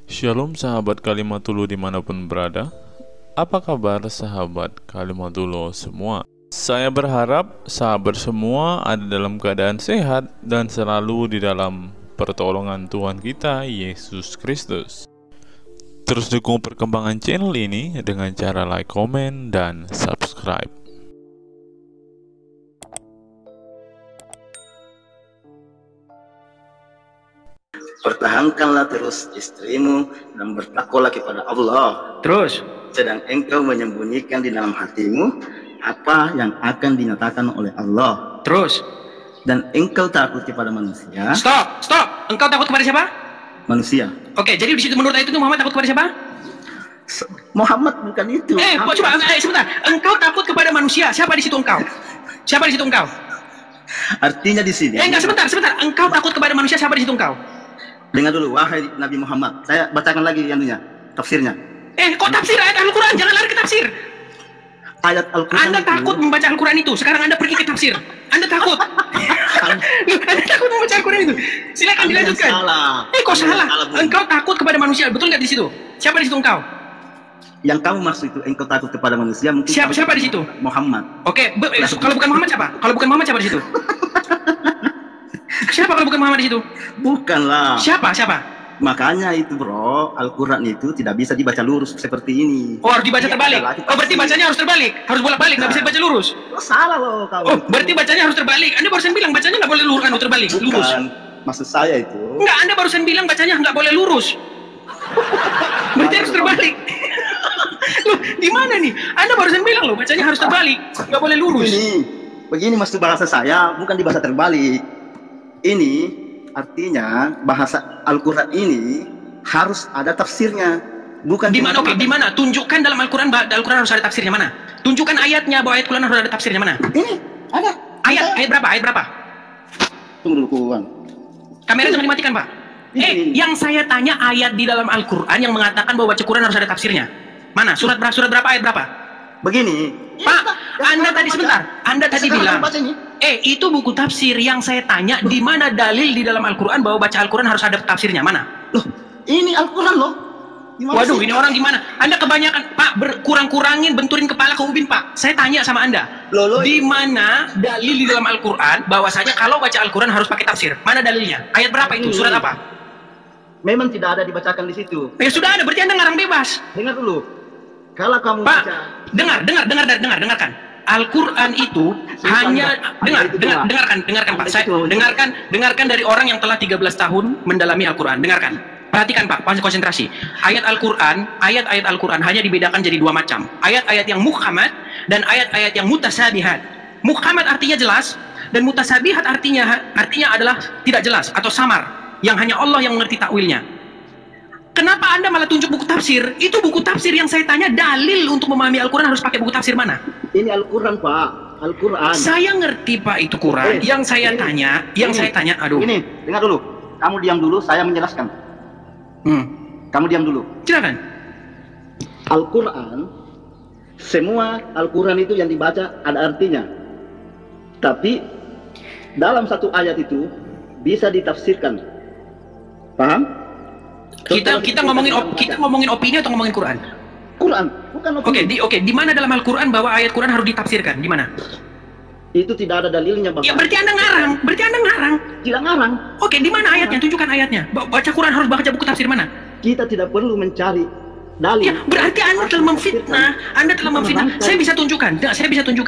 Shalom sahabat Kalimatullah dimanapun berada. Apa kabar sahabat Kalimatullah semua? Saya berharap sahabat semua ada dalam keadaan sehat dan selalu di dalam pertolongan Tuhan kita Yesus Kristus. Terus dukung perkembangan channel ini dengan cara like, komen, dan subscribe. Pertahankanlah terus istrimu dan bertakwalah kepada Allah. Terus, Sedang engkau menyembunyikan di dalam hatimu apa yang akan dinyatakan oleh Allah. terus. Dan engkau takut kepada manusia. Stop. Engkau takut kepada siapa? Manusia. Oke, jadi di situ menurut ayat itu Muhammad takut kepada siapa? Muhammad bukan itu. Coba sebentar. Engkau takut kepada manusia. Siapa di situ engkau? Siapa di situ engkau? Artinya di sini. Enggak, sebentar. Engkau takut kepada manusia. Siapa di situ engkau? Dengar dulu, wahai Nabi Muhammad. Saya bacakan lagi anunya, tafsirnya. Kok tafsir ayat Al-Quran? Jangan lari ke tafsir. Ayat Al-Quran. Anda takut membaca Al-Quran itu. Sekarang Anda pergi ke tafsir. Anda takut. Anda takut membaca Al-Quran itu. Silakan dilanjutkan. Kok salah? Engkau takut kepada manusia. Betul nggak di situ? Siapa di situ engkau? Yang kamu maksud itu engkau takut kepada manusia. Mungkin Siapa di situ? Muhammad. Oke, kalau bukan Muhammad siapa? Kalau bukan Muhammad siapa di situ? Siapa kalau bukan Muhammad di situ? Bukanlah. Siapa? Makanya itu bro, Al-Quran itu tidak bisa dibaca lurus seperti ini. Oh, harus dibaca terbalik. Oh, berarti bacanya harus terbalik. Harus bolak-balik, nggak bisa dibaca lurus. Oh, salah loh kamu. Oh, berarti bacanya harus terbalik. Anda barusan bilang bacanya nggak boleh lurus, terbalik, lurus. Bukan, maksud saya itu. Enggak, Anda barusan bilang bacanya nggak boleh lurus. Berarti harus terbalik. Loh, di mana nih? Anda barusan bilang loh, bacanya harus terbalik, nggak boleh lurus. Begini maksud bahasa saya, bukan di bahasa terbalik. Ini artinya bahasa Al-Quran ini harus ada tafsirnya, bukan di mana? Oke, di mana? Tunjukkan dalam Al-Quran harus ada tafsirnya mana? Tunjukkan ayatnya bahwa ayat Quran harus ada tafsirnya mana? Ini ada. Ayat berapa? Tunggu dulu kawan. Kamera jangan dimatikan, Pak. Yang saya tanya ayat di dalam Al-Quran yang mengatakan bahwa baca Quran harus ada tafsirnya. Mana? Surat berapa? Ayat berapa? Begini. Pak, Anda tadi sebentar. Anda tadi bilang, itu buku tafsir. Yang saya tanya, di mana dalil di dalam Al-Quran bahwa baca Al-Quran harus ada tafsirnya? Mana? Loh, ini Al-Quran loh. Waduh, ini orang gimana? Anda kebanyakan, Pak, kurang-kurangin benturin kepala ke ubin, Pak. Saya tanya sama Anda, di mana dalil di dalam Al-Quran bahwasanya kalau baca Al-Quran harus pakai tafsir? Mana dalilnya? Ayat berapa itu? Surat apa? Memang tidak ada dibacakan di situ. Ya sudah ada, berarti Anda ngarang bebas. Dengar dulu. Kalau kamu Pak, baca, dengarkan. Al-Quran itu hanya dengarkan Pak. Saya dengarkan dari orang yang telah 13 tahun mendalami Al-Quran. Dengarkan. Perhatikan Pak, konsentrasi. Ayat-ayat Al-Quran hanya dibedakan jadi dua macam. Ayat-ayat yang muhkamat dan ayat-ayat yang mutasabihat. Muhkamat artinya jelas dan mutasabihat artinya adalah tidak jelas atau samar, yang hanya Allah yang mengerti takwilnya. Kenapa Anda malah tunjuk buku tafsir? Itu buku tafsir yang saya tanya, dalil untuk memahami Al-Quran harus pakai buku tafsir mana? ini Al-Quran Pak, Al-Quran. Saya ngerti Pak itu Quran. Saya tanya, aduh. Ini, dengar dulu. Kamu diam dulu, saya menjelaskan. Kamu diam dulu. Silakan. Al-Quran, semua Al-Quran itu yang dibaca ada artinya. Tapi dalam satu ayat itu bisa ditafsirkan. Paham? Kita ngomongin opini atau ngomongin Quran? Quran, bukan opini. Oke, di mana dalam Al-Quran bahwa ayat Quran harus ditafsirkan? Di mana? Itu tidak ada dalilnya, Bapak. Ya berarti Anda ngarang. Tidak ngarang. Oke, di mana ayatnya? Tunjukkan ayatnya. Baca Quran harus baca buku tafsir mana? Kita tidak perlu mencari dalil. Ya, berarti Anda telah memfitnah. Saya bisa tunjukkan.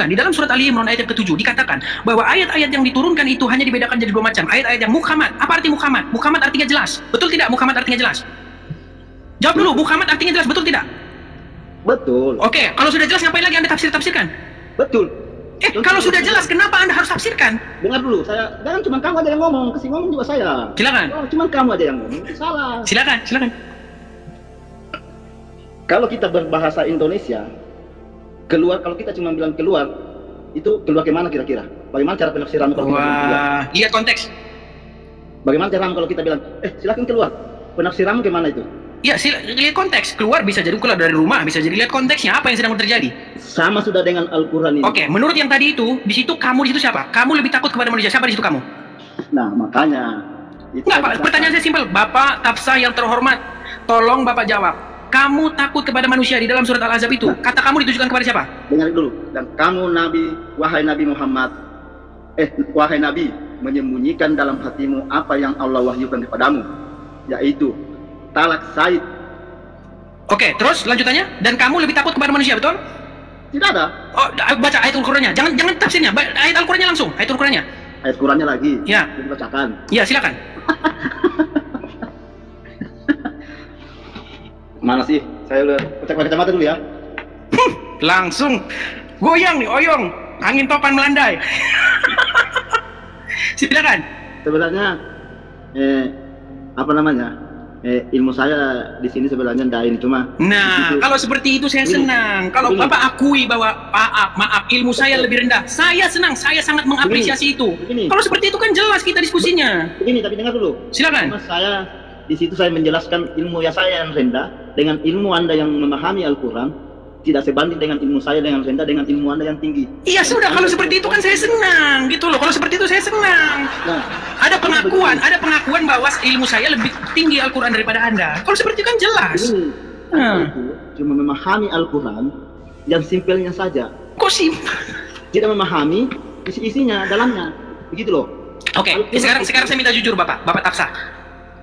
Di dalam surat Ali Imran ayat yang ke-7 dikatakan bahwa ayat-ayat yang diturunkan itu hanya dibedakan jadi dua macam. Ayat-ayat yang muhkamat. Apa arti muhkamat? Muhkamat artinya jelas. Betul tidak? Muhkamat artinya jelas. Jawab dulu. Muhkamat artinya jelas. Betul tidak? Betul. Oke, kalau sudah jelas ngapain lagi Anda tafsirkan? Betul. Kalau sudah jelas kenapa Anda harus tafsirkan? Dengar dulu, jangan cuma kamu aja yang ngomong, ngomong juga saya. Silakan. Oh, cuma kamu aja yang ngomong, salah. Silakan. Kalau kita berbahasa Indonesia, kalau kita cuma bilang keluar, itu keluar kemana kira-kira? Bagaimana cara penafsiran kalau kita bilang keluar? Lihat konteks. Bagaimana cara kalau kita bilang, silakan keluar, penafsiranmu kemana itu? Ya, lihat konteks. Keluar bisa jadi keluar dari rumah, bisa jadi lihat konteksnya apa yang sedang terjadi. Sama sudah dengan Al-Quran ini. Oke, menurut yang tadi itu, di situ siapa? Kamu lebih takut kepada manusia. Siapa di situ kamu? Nah, makanya. Enggak, Pak. Pertanyaan saya simpel. Bapak Tafsah yang terhormat, tolong Bapak jawab. Kamu takut kepada manusia di dalam surat Al-Ahzab itu? Kata kamu ditujukan kepada siapa? Dengar dulu. Dan kamu Nabi, wahai Nabi Muhammad, wahai Nabi, menyembunyikan dalam hatimu apa yang Allah wahyukan kepadamu, yaitu talak Said. Oke, terus lanjutannya. Dan kamu lebih takut kepada manusia, betul? Tidak ada. Oh, baca ayat Al-Qur'annya. Jangan tafsirnya. Ayat Al-Qur'annya langsung. Ayat Al-Qur'annya. Ayat Qurannya lagi. Ya. Dibacakan. Ya, silakan. Mana sih? Saya udah cek pakai kacamata dulu ya. Langsung goyang nih, oyong. Angin topan melandai. Silakan. Sebenarnya apa namanya? Ilmu saya di sini sebenarnya enggak ini, cuma Nah, kalau seperti itu saya senang. Kalau Bapak akui bahwa maaf, ilmu saya lebih rendah, saya senang, saya sangat mengapresiasi itu. Kalau seperti itu kan jelas kita diskusinya. Begini, tapi dengar dulu. Silakan. Cuma saya di situ saya menjelaskan ilmu ya saya yang rendah dengan ilmu Anda yang memahami Al-Qur'an tidak sebanding dengan ilmu saya dengan rendah dengan ilmu Anda yang tinggi. Iya sudah, kalau seperti itu kan saya senang gitu loh. Kalau seperti itu saya senang. Nah, ada pengakuan bahwa ilmu saya lebih tinggi Al-Qur'an daripada Anda. Kalau seperti itu kan jelas. Ini itu cuma memahami Al-Qur'an yang simpelnya saja. Kok sih? Tidak memahami isi-isinya dalamnya. Begitu loh. Oke, sekarang saya minta jujur Bapak Taksa.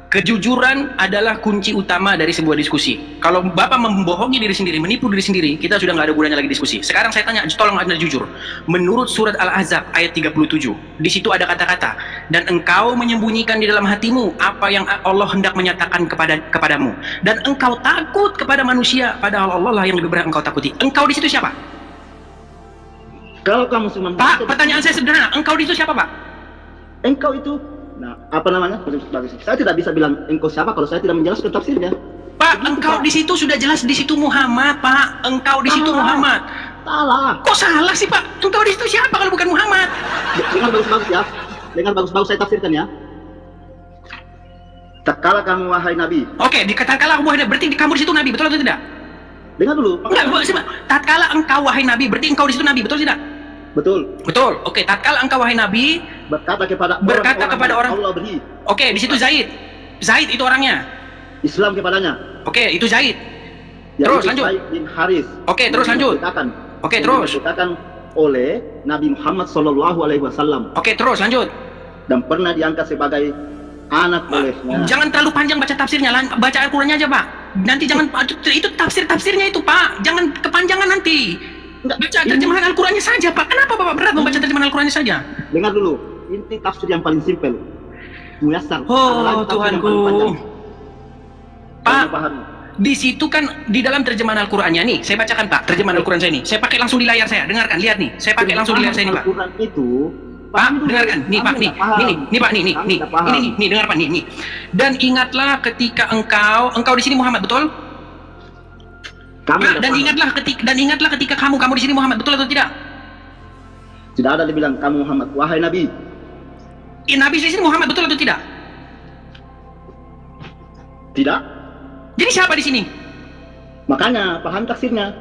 Kejujuran adalah kunci utama dari sebuah diskusi. Kalau Bapak membohongi diri sendiri, menipu diri sendiri, kita sudah nggak ada gunanya lagi diskusi. Sekarang saya tanya, tolong Anda jujur. Menurut surat Al-Ahzab ayat 37, di situ ada kata-kata, dan engkau menyembunyikan di dalam hatimu apa yang Allah hendak menyatakan kepadamu. Dan engkau takut kepada manusia, padahal Allah lah yang lebih berhak engkau takuti. Engkau di situ siapa? Kalau kamu cuma Pak, pertanyaan saya sederhana. Engkau di situ siapa, Pak? Engkau itu, nah apa namanya? Saya tidak bisa bilang engkau siapa kalau saya tidak menjelaskan tafsirnya. Pak, engkau di situ sudah jelas di situ Muhammad, Pak. Engkau di situ Muhammad. Salah. Kok salah sih, Pak? Engkau di situ siapa kalau bukan Muhammad? Dengar bagus-bagus ya. Dengar bagus-bagus saya tafsirkan ya. Tatkala kamu wahai Nabi. Oke, dikatakanlah wahai Nabi, berarti kamu di situ Nabi, betul atau tidak? Dengar dulu. Enggak, sih, Pak. Tatkala engkau wahai Nabi, berarti engkau di situ Nabi, betul tidak? Betul. Betul. Oke, tatkala engkau wahai Nabi berkata kepada orang Allah beri. Oke, di situ Zaid. Zaid itu orangnya. Islam kepadanya. Oke, itu Zaid. Ya, terus itu lanjut. Zaid bin Haris. Oke, terus lanjut. Oke, terus. Dikatakan oleh Nabi Muhammad SAW. Oke, terus lanjut. Dan pernah diangkat sebagai anak olehnya. Jangan terlalu panjang baca tafsirnya, baca Al-Qur'annya aja, Pak. Nanti jangan itu tafsirnya itu, Pak. Jangan kepanjangan nanti. Baca terjemahan Al-Qur'annya saja, Pak. Kenapa Bapak berat membaca terjemahan Al-Qur'annya saja? Dengar dulu. Ini tafsir yang paling simpel. Muyassar. Oh, Tuhanku. Pak, di situ kan di dalam terjemahan Al-Qur'annya nih, saya bacakan Pak, terjemahan Al-Qur'an saya nih. Saya pakai langsung di layar saya, dengarkan, lihat nih. Saya pakai langsung di layar saya nih, Pak. Al-Qur'an itu Pak, dengarkan, nih Pak, nih, Pak, nih, dengar Pak, nih. Dan ingatlah ketika engkau di sini Muhammad, betul? Pak, dan ingatlah ketika kamu di sini Muhammad, betul atau tidak? Tidak ada dibilang kamu Muhammad, wahai Nabi. Nabi di sini Muhammad, betul atau tidak? Tidak. Jadi siapa di sini? Makanya paham tafsirnya.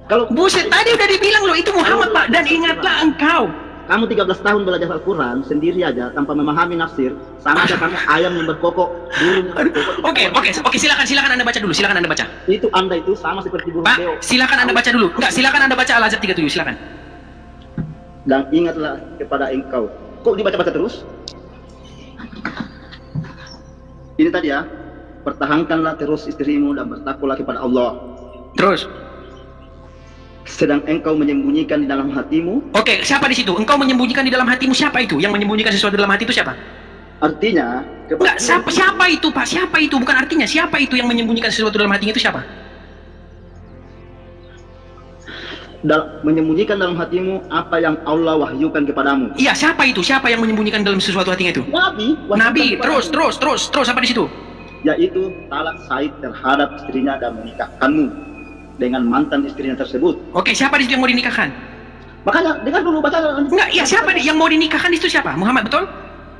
Kalau buset, tadi udah dibilang loh itu Muhammad, Pak. Dan ingatlah engkau. Kamu 13 tahun belajar Al-Quran sendiri aja tanpa memahami nafsir, sama aja kamu ayam yang berkokok, burung yang berkokok. Oke, silakan Anda baca dulu, silakan Anda baca. Itu Anda itu sama seperti burung beo. Pak, silakan Anda baca dulu. Enggak, silakan Anda baca Al-Ahzab 37, silakan. Dan ingatlah kepada engkau. Kok dibaca-baca terus? Ini tadi ya, pertahankanlah terus istrimu dan bertakwalah kepada Allah. Terus. Sedang engkau menyembunyikan di dalam hatimu. Oke, siapa di situ? Engkau menyembunyikan di dalam hatimu, siapa itu? Yang menyembunyikan sesuatu di dalam hati itu siapa? Artinya, enggak, siapa itu, Pak? Siapa itu? Bukan artinya, siapa itu yang menyembunyikan sesuatu dalam hatinya itu siapa? Menyembunyikan dalam hatimu apa yang Allah wahyukan kepadamu. Iya, siapa itu? Siapa yang menyembunyikan dalam sesuatu hatinya itu? Nabi. Terus apa di situ? Yaitu talak Said terhadap istrinya dan menikahkanmu dengan mantan istrinya tersebut. Oke, siapa di situ yang mau dinikahkan? Makanya dengar dulu baca. Enggak, iya, siapa yang mau dinikahkan di situ siapa? Muhammad, betul?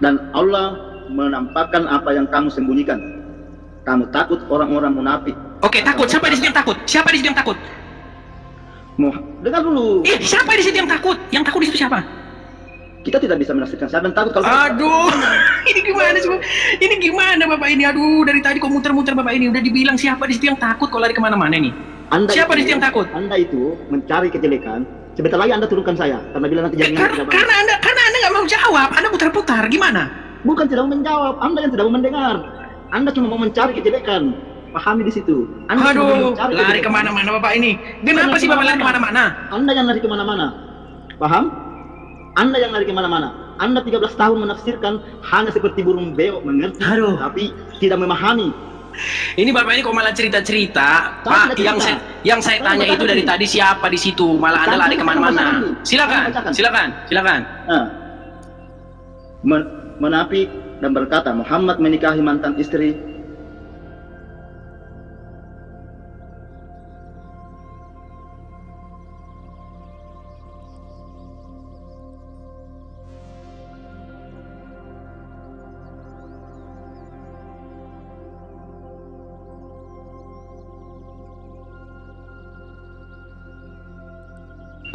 Dan Allah menampakkan apa yang kamu sembunyikan. Kamu takut orang-orang munafik. Oke, takut. Siapa di situ yang takut? Siapa di situ yang takut? Dengar dulu. Siapa di situ yang takut? Yang takut di situ siapa? kita tidak bisa menafsirkan syariat dan takut kalau aduh ini gimana sih ini gimana Bapak ini, aduh dari tadi kok muter-muter Bapak ini, udah dibilang siapa di situ yang takut kok lari kemana-mana ini. Siapa di situ yang takut? Anda itu mencari kejelekan, sebentar lagi Anda turunkan saya karena bila nanti karena anda nggak mau jawab, Anda putar-putar gimana? Bukan tidak mau menjawab, Anda yang tidak mau mendengar, Anda cuma mau mencari kejelekan, pahami di situ. Aduh, lari kemana-mana Bapak ini. Kenapa sih Bapak lari kemana-mana? Anda yang lari kemana-mana, paham? Anda yang lari kemana-mana. Anda 13 tahun menafsirkan hanya seperti burung beo, mengerti, tapi tidak memahami. Ini Bapak ini kok malah cerita-cerita, Pak. Yang saya tanya itu dari tadi siapa di situ, malah Anda lari kemana-mana. Silakan. Menapik dan berkata Muhammad menikahi mantan istri.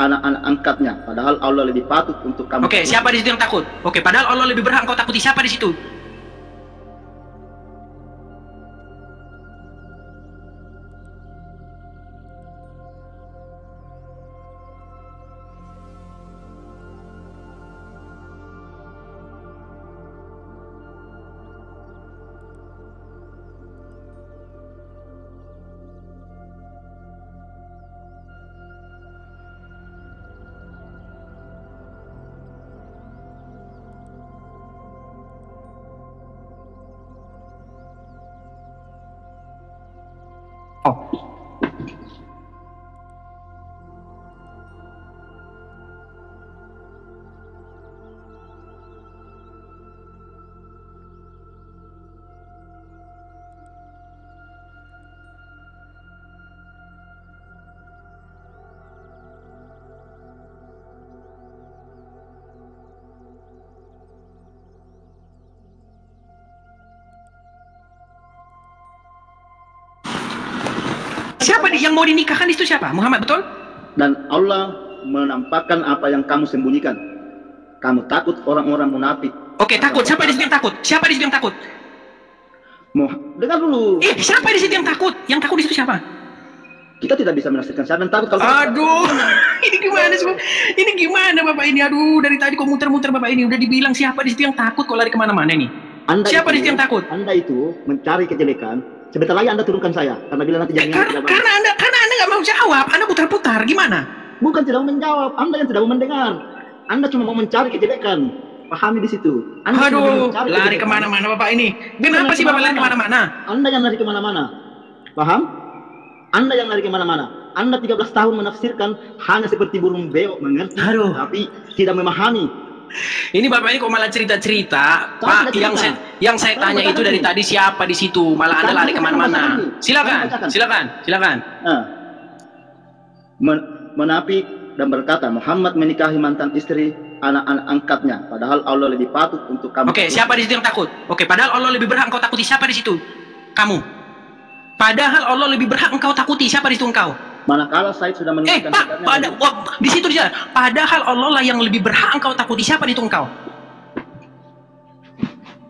Anak-anak angkatnya, padahal Allah lebih patut untuk kamu. Oke, siapa di situ yang takut? Oke, padahal Allah lebih berhak engkau takuti. Siapa di situ? Oh. Siapa yang mau dinikahkan itu siapa? Muhammad, betul? Dan Allah menampakkan apa yang kamu sembunyikan. Kamu takut orang-orang munafik. Oke, takut. Siapa di situ yang takut? Siapa di situ yang takut? Dengar dulu. Siapa di situ yang takut? Yang takut di situ siapa? Kita tidak bisa menafsirkan syariat dan takut kalau aduh ini gimana sih? Ini gimana Bapak ini? Aduh dari tadi kok muter-muter Bapak ini, udah dibilang siapa di situ yang takut kok lari kemana-mana nih. Siapa di situ yang takut? Anda itu mencari kejelekan. Sebentar lagi Anda turunkan saya karena bila nanti karena anda nggak mau jawab, Anda putar-putar gimana? Bukan tidak mau menjawab, Anda yang tidak mau mendengar, Anda cuma mau mencari kejelekan, pahami di situ. Aduh lari kemana-mana Bapak ini. Kenapa sih Bapak lari kemana-mana? Anda yang lari kemana-mana, paham? Anda yang lari kemana-mana. Anda 13 tahun menafsirkan hanya seperti burung beo, mengerti, tapi tidak memahami. Ini Bapak ini kok malah cerita-cerita, Pak. Yang saya tanya itu dari tadi siapa di situ, malah Anda lari kemana-mana. Silakan. Menapik dan berkata Muhammad menikahi mantan istri anak-anak angkatnya, padahal Allah lebih patut untuk kamu. Oke, siapa di situ yang takut? Oke, padahal Allah lebih berhak engkau takuti. Siapa di situ? Kamu. Padahal Allah lebih berhak engkau takuti. Siapa di situ engkau? Manakala Said sudah meninggalkan di situ dia. Padahal Allah lah yang lebih berhak engkau takuti. Siapa itu engkau?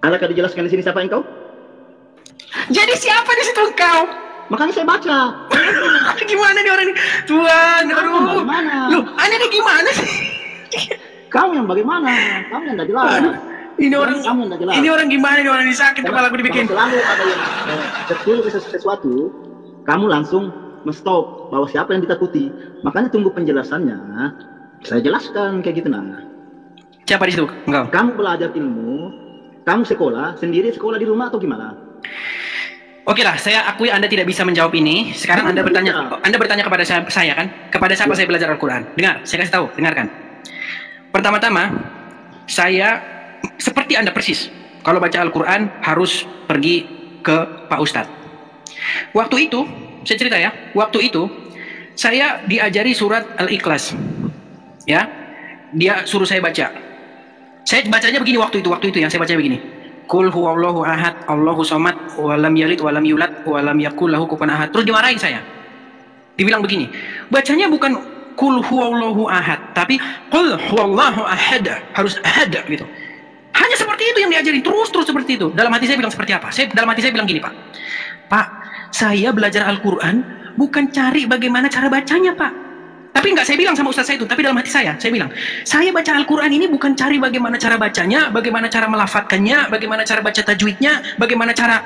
Adakah dijelaskan di sini siapa engkau? Jadi siapa di situ engkau? Makanya saya baca. Gimana nih orang ini? Tuhan, aduh. Loh, Anda ini gimana sih? Kamu yang bagaimana? Kamu yang tidak jelas. Ini orang gimana nih, orang ini sakit kepala aku dibikin. Selalu ada yang betul sesuatu, kamu langsung stop bahwa siapa yang ditakuti. Makanya tunggu penjelasannya. Saya jelaskan kayak gitu nah. Siapa di situ? Enggak. Kamu belajar ilmu, kamu sekolah sendiri, sekolah di rumah atau gimana? Oke lah, saya akui Anda tidak bisa menjawab ini. Sekarang Anda bertanya kepada saya kan? Kepada siapa saya belajar Al-Quran? Dengar, saya kasih tahu, dengarkan. Pertama-tama, saya seperti Anda persis. Kalau baca Al-Quran harus pergi ke Pak Ustadz. Waktu itu saya cerita ya, waktu itu saya diajari surat Al-Ikhlas, ya, dia suruh saya baca. Saya bacanya begini waktu itu yang saya baca begini. Qul huwallahu ahad, Allahu somad, walam yalid, walam yulad, walam yakul lahu kufuwan ahad. Terus dimarahin saya. Dibilang begini, bacanya bukan kul huwallahu ahad, tapi kul huwallahu ahad, harus ahad gitu. Hanya seperti itu yang diajarin, terus seperti itu. Dalam hati saya bilang seperti apa? Dalam hati saya bilang gini, Pak, saya belajar Al-Quran bukan cari bagaimana cara bacanya, Pak. Tapi nggak saya bilang sama ustaz saya itu, tapi dalam hati saya bilang, saya baca Al-Quran ini bukan cari bagaimana cara bacanya, bagaimana cara melafatkannya, bagaimana cara baca tajwidnya, bagaimana cara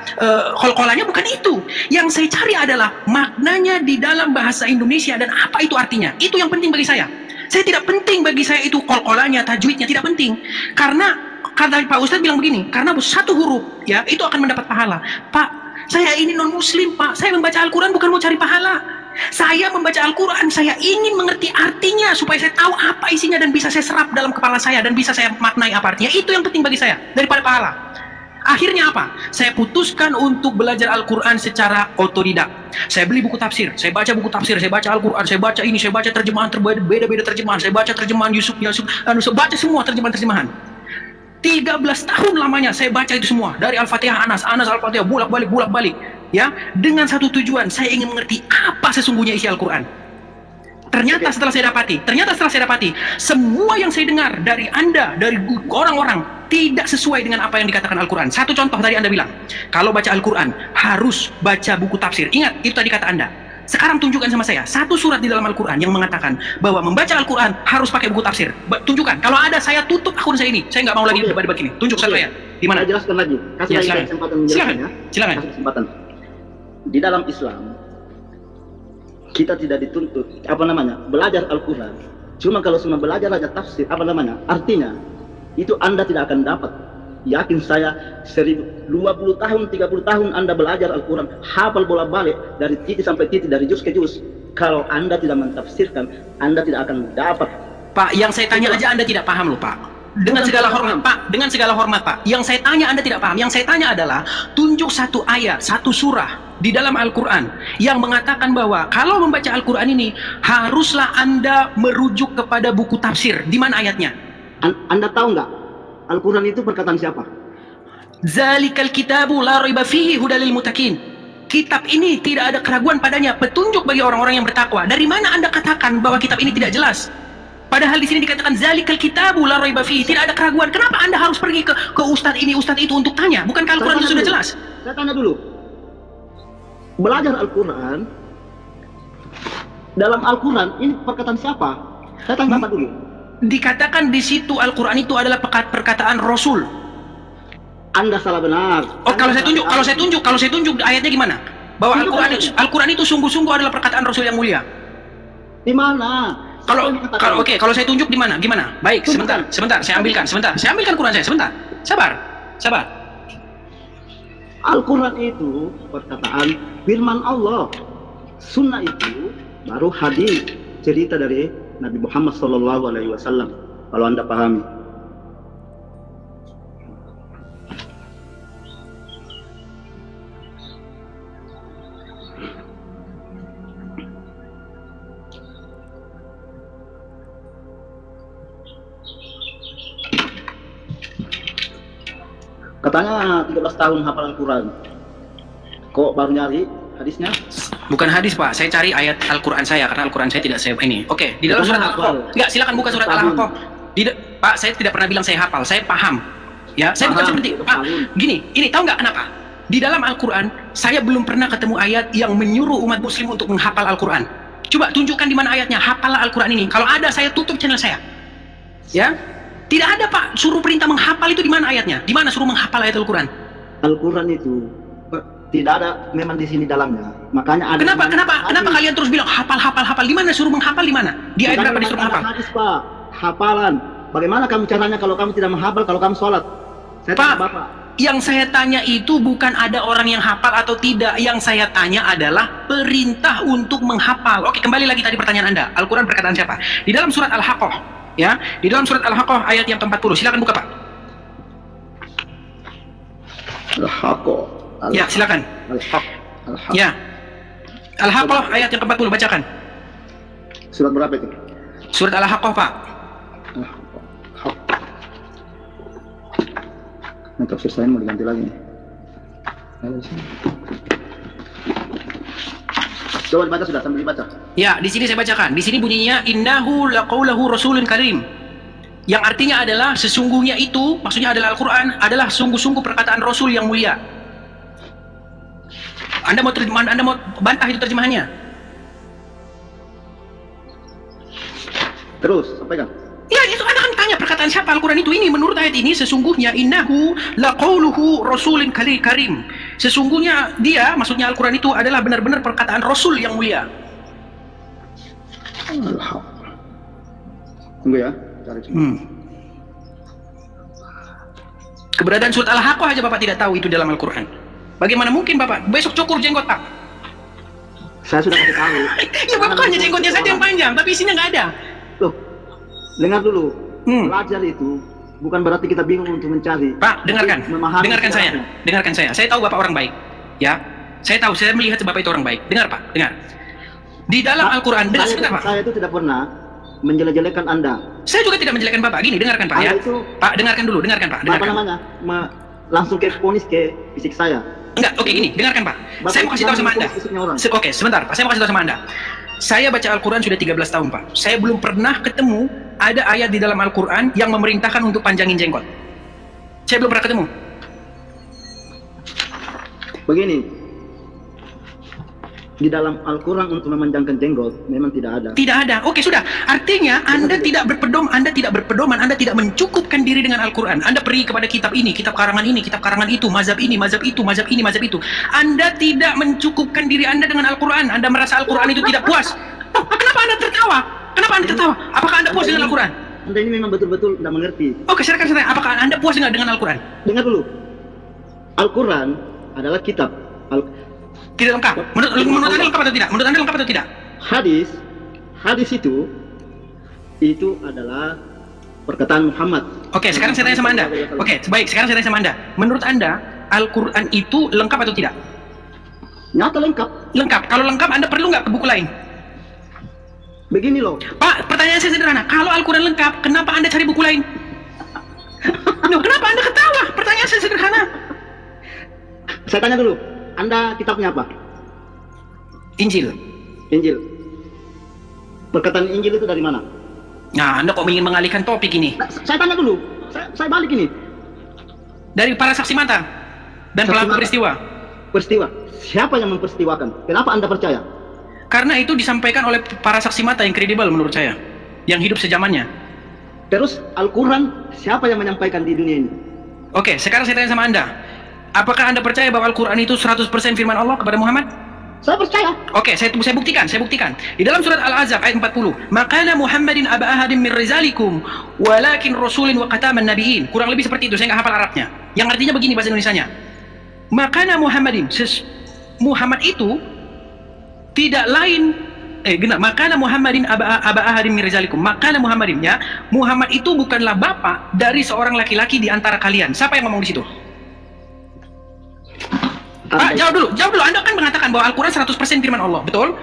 qalqalanya, bukan itu. Yang saya cari adalah maknanya di dalam bahasa Indonesia dan apa itu artinya. Itu yang penting bagi saya. Saya tidak penting bagi saya itu qalqalanya, tajwidnya, tidak penting. Karena kata Pak Ustadz bilang begini, karena satu huruf ya itu akan mendapat pahala. Pak, saya ini non muslim, Pak. Saya membaca Al-Quran bukan mau cari pahala. Saya membaca Al-Quran, saya ingin mengerti artinya supaya saya tahu apa isinya dan bisa saya serap dalam kepala saya dan bisa saya maknai apa artinya. Itu yang penting bagi saya daripada pahala. Akhirnya apa? Saya putuskan untuk belajar Al-Quran secara otodidak. Saya beli buku tafsir, saya baca buku tafsir, saya baca Al-Quran, saya baca ini, saya baca terjemahan beda-beda terjemahan, saya baca terjemahan Yusuf, saya baca semua terjemahan-terjemahan. 13 tahun lamanya saya baca itu semua, dari Al-Fatihah, Anas Al-Fatihah, bolak-balik ya, dengan satu tujuan, saya ingin mengerti apa sesungguhnya isi Al-Quran. Ternyata setelah saya dapati semua yang saya dengar dari Anda, dari orang-orang, tidak sesuai dengan apa yang dikatakan Al-Quran. Satu contoh tadi Anda bilang, kalau baca Al-Quran harus baca buku tafsir. Ingat, itu tadi kata Anda. Sekarang tunjukkan sama saya satu surat di dalam Al-Quran yang mengatakan bahwa membaca Al-Quran harus pakai buku tafsir. Tunjukkan. Kalau ada, saya tutup akun saya ini. Saya nggak mau lagi debat ini. Tunjuk satu ya. Di mana? Saya jelaskan lagi. Kasih lagi kesempatan menjelaskannya. Silakan. Kasih kesempatan. Di dalam Islam kita tidak dituntut belajar Al-Quran. Cuma kalau cuma belajar aja tafsir artinya itu Anda tidak akan dapat. Yakin saya 20 tahun, 30 tahun Anda belajar Al-Quran, hafal bolak-balik dari titik sampai titik, dari juz ke juz. Kalau Anda tidak mentafsirkan, Anda tidak akan dapat. Pak, yang saya tanya aja Anda tidak paham loh, Pak. Dengan segala hormat, Pak. Dengan segala hormat, Pak. Yang saya tanya Anda tidak paham. Yang saya tanya adalah tunjuk satu ayat, satu surah di dalam Al-Quran yang mengatakan bahwa kalau membaca Al-Quran ini haruslah Anda merujuk kepada buku tafsir. Di mana ayatnya? Anda tahu nggak? Al-Quran itu perkataan siapa? Zalikal kitabu la raiba fihi hudalil muttaqin. Kitab ini tidak ada keraguan padanya, petunjuk bagi orang-orang yang bertakwa. Dari mana Anda katakan bahwa kitab ini tidak jelas? Padahal di sini dikatakan zalikal kitabu la raiba fihi, tidak ada keraguan. Kenapa Anda harus pergi ke ustadz ini, ustadz itu untuk tanya? Bukankah Al-Quran itu sudah jelas? Saya tanya dulu. Belajar Al-Quran, dalam Al-Quran ini perkataan siapa? Saya tanya Bapak dulu. Dikatakan di situ Al-Quran itu adalah perkataan Rasul. Anda salah benar. Oh, kalau saya tunjuk ayatnya gimana? Bahwa Al-Quran itu sungguh-sungguh adalah perkataan Rasul yang mulia. Di mana? Kalau saya tunjuk di mana? Gimana? Baik, sebentar, saya ambilkan Quran saya, sebentar. Sabar. Al-Quran itu perkataan firman Allah. Sunnah itu baru hadis, cerita dari Nabi Muhammad SAW. Kalau Anda pahami. Katanya 13 tahun hafal Al-Quran. Kok baru nyari hadisnya? Bukan hadis, Pak. Saya cari ayat Al-Quran saya karena Al-Quran saya tidak saya ini. Oke, di dalam surat Al-Haqqah. Enggak, silakan buka surat Al-Haqqah. Pak, saya tidak pernah bilang saya hafal. Saya paham. Ya, saya bukan seperti Pak. Gini, ini tahu nggak kenapa? Di dalam Al-Quran, saya belum pernah ketemu ayat yang menyuruh umat muslim untuk menghafal Al-Quran. Coba tunjukkan di mana ayatnya. Hafalah Al-Quran ini. Kalau ada, saya tutup channel saya. Ya? Tidak ada, Pak. Suruh perintah menghafal itu di mana ayatnya? Di mana suruh menghafal ayat Al-Quran? Al-Quran itu tidak ada memang di sini dalamnya. Makanya ada. Kenapa kalian terus bilang hafal? Di mana suruh menghafal, di mana? Di ayat berapa disuruh menghafal? Hadis, Pak. Hafalan. Bagaimana kamu caranya kalau kamu tidak menghafal, kalau kamu sholat? Saya tanya Bapak. Yang saya tanya itu bukan ada orang yang hafal atau tidak. Yang saya tanya adalah perintah untuk menghafal. Oke, kembali lagi tadi pertanyaan Anda. Al-Quran perkataan siapa? Di dalam surat Al-Haqqah. Ya, di dalam surat Al-Haqqah ayat yang ke-40. Silakan buka, Pak. Al-Haqqah. Ya, silakan. Ya. Al-Haqqah ayat yang ke-40, bacakan. Surat berapa itu? Surat Al-Haqqah, Pak. Nah, tafsir saya mau diganti lagi nih. Coba dibaca sudah, sambil dibaca. Ya, di sini saya bacakan. Di sini bunyinya innahu laqaulahu rasulun karim. Yang artinya adalah sesungguhnya itu, maksudnya adalah Al-Qur'an, adalah sungguh-sungguh perkataan Rasul yang mulia. Anda mau bantah itu terjemahannya? Terus, sampaikan. Ya, itu Anda kan tanya perkataan siapa Al-Quran itu. Ini menurut ayat ini sesungguhnya innahu laqauluhu rasulin karim. Sesungguhnya dia, maksudnya Al-Quran itu adalah benar-benar perkataan Rasul yang mulia. Tunggu ya, cari. Keberadaan surat Al-Haqqah aja Bapak tidak tahu itu dalam Al-Quran. Bagaimana mungkin Bapak? Besok cukur jenggot Pak. Saya sudah kasih tahu. Ya Bapak hanya jenggotnya saja yang panjang, tapi isinya nggak ada. Loh, dengar dulu. Belajar itu bukan berarti kita bingung untuk mencari. Pak, dengarkan saya. Dengarkan saya. Saya tahu Bapak orang baik. Ya, saya tahu. Saya melihat Bapak itu orang baik. Dengar Pak, dengar. Di dalam Al-Quran, dengar sebentar Pak. Saya itu tidak pernah menjelek-jelekan Anda. Saya juga tidak menjelekkan Bapak. Gini, dengarkan Pak ya. Pak, dengarkan dulu, dengarkan Pak. Dengarkan. Apa namanya? Langsung ke ponis ke fisik saya. Enggak, oke gini, dengarkan Pak. Saya mau kasih tahu sama Anda. Oke, sebentar Pak, saya mau kasih tahu sama Anda. Saya baca Al-Quran sudah 13 tahun Pak. Saya belum pernah ketemu ada ayat di dalam Al-Quran yang memerintahkan untuk panjangin jenggot. Saya belum pernah ketemu. Begini, di dalam Al-Quran untuk memanjangkan jenggot memang tidak ada. Tidak ada. Oke, sudah. Artinya Anda tidak berpedoman, Anda tidak mencukupkan diri dengan Al-Quran. Anda pergi kepada kitab ini, kitab karangan itu, mazhab ini, mazhab itu, mazhab ini, mazhab itu. Anda tidak mencukupkan diri Anda dengan Al-Quran. Anda merasa Al-Quran itu tidak puas. Oh, kenapa Anda tertawa? Kenapa Anda tertawa? Apakah Anda puas dengan Al-Quran? Anda ini memang betul-betul tidak mengerti. Oke, silakan. Apakah Anda puas dengan Al-Quran? Dengar dulu. Al-Quran adalah kitab. Tidak lengkap. Menurut Anda lengkap atau tidak? Menurut Anda lengkap atau tidak? Hadis itu adalah perkataan Muhammad. Oke, sekarang saya tanya sama Anda. Oke, baik, sekarang saya tanya sama Anda. Menurut Anda, Al-Quran itu lengkap atau tidak? Nyata lengkap. Lengkap. Kalau lengkap, Anda perlu nggak ke buku lain? Begini loh. Pak, pertanyaan saya sederhana. Kalau Al-Quran lengkap, kenapa Anda cari buku lain? Loh, kenapa Anda ketawa? Pertanyaan saya sederhana. Saya tanya dulu. Anda kitabnya apa? Injil. Perkataan Injil itu dari mana? Nah, Anda kok ingin mengalihkan topik ini? Nah, saya tanya dulu. Saya balik ini. Dari para saksi mata dan pelaku peristiwa. Peristiwa. Siapa yang memperistiwakan? Kenapa Anda percaya? Karena itu disampaikan oleh para saksi mata yang kredibel menurut saya, yang hidup sejamannya. Terus Al-Quran siapa yang menyampaikan di dunia ini? Oke, sekarang saya tanya sama Anda. Apakah Anda percaya bahwa Al-Quran itu 100% firman Allah kepada Muhammad? Saya percaya. Oke, saya buktikan. Di dalam surat Al-Ahzab ayat 40, "Maqala Muhammadin aba ahadin min rizalikum, walakin rasulin wa khataman nabiyyin." Kurang lebih seperti itu, saya nggak hafal Arabnya. Yang artinya begini bahasa Indonesianya. Maqala Muhammadin, Muhammad itu tidak lain Maqala Muhammadin aba ahadin min rizalikum. Maqala Muhammadin, ya. Muhammad itu bukanlah bapak dari seorang laki-laki di antara kalian. Siapa yang ngomong di situ? Pak, jawab dulu. Anda kan mengatakan bahwa Al-Quran 100% firman Allah, betul?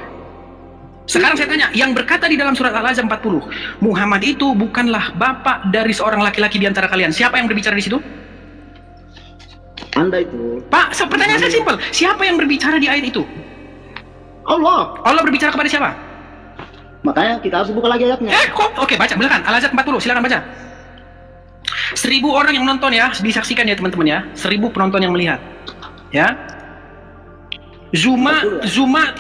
Sekarang saya tanya, yang berkata di dalam surat Al-Ahzab 40, Muhammad itu bukanlah bapak dari seorang laki-laki di antara kalian. Siapa yang berbicara di situ? Anda itu. Pak, pertanyaan saya simpel. Siapa yang berbicara di ayat itu? Allah. Allah berbicara kepada siapa? Makanya kita harus buka lagi ayatnya. Oke, baca, silakan. Al-Ahzab 40, silakan baca. 1000 orang yang menonton ya, disaksikan ya teman-teman ya. 1000 penonton yang melihat. Ya. Zuma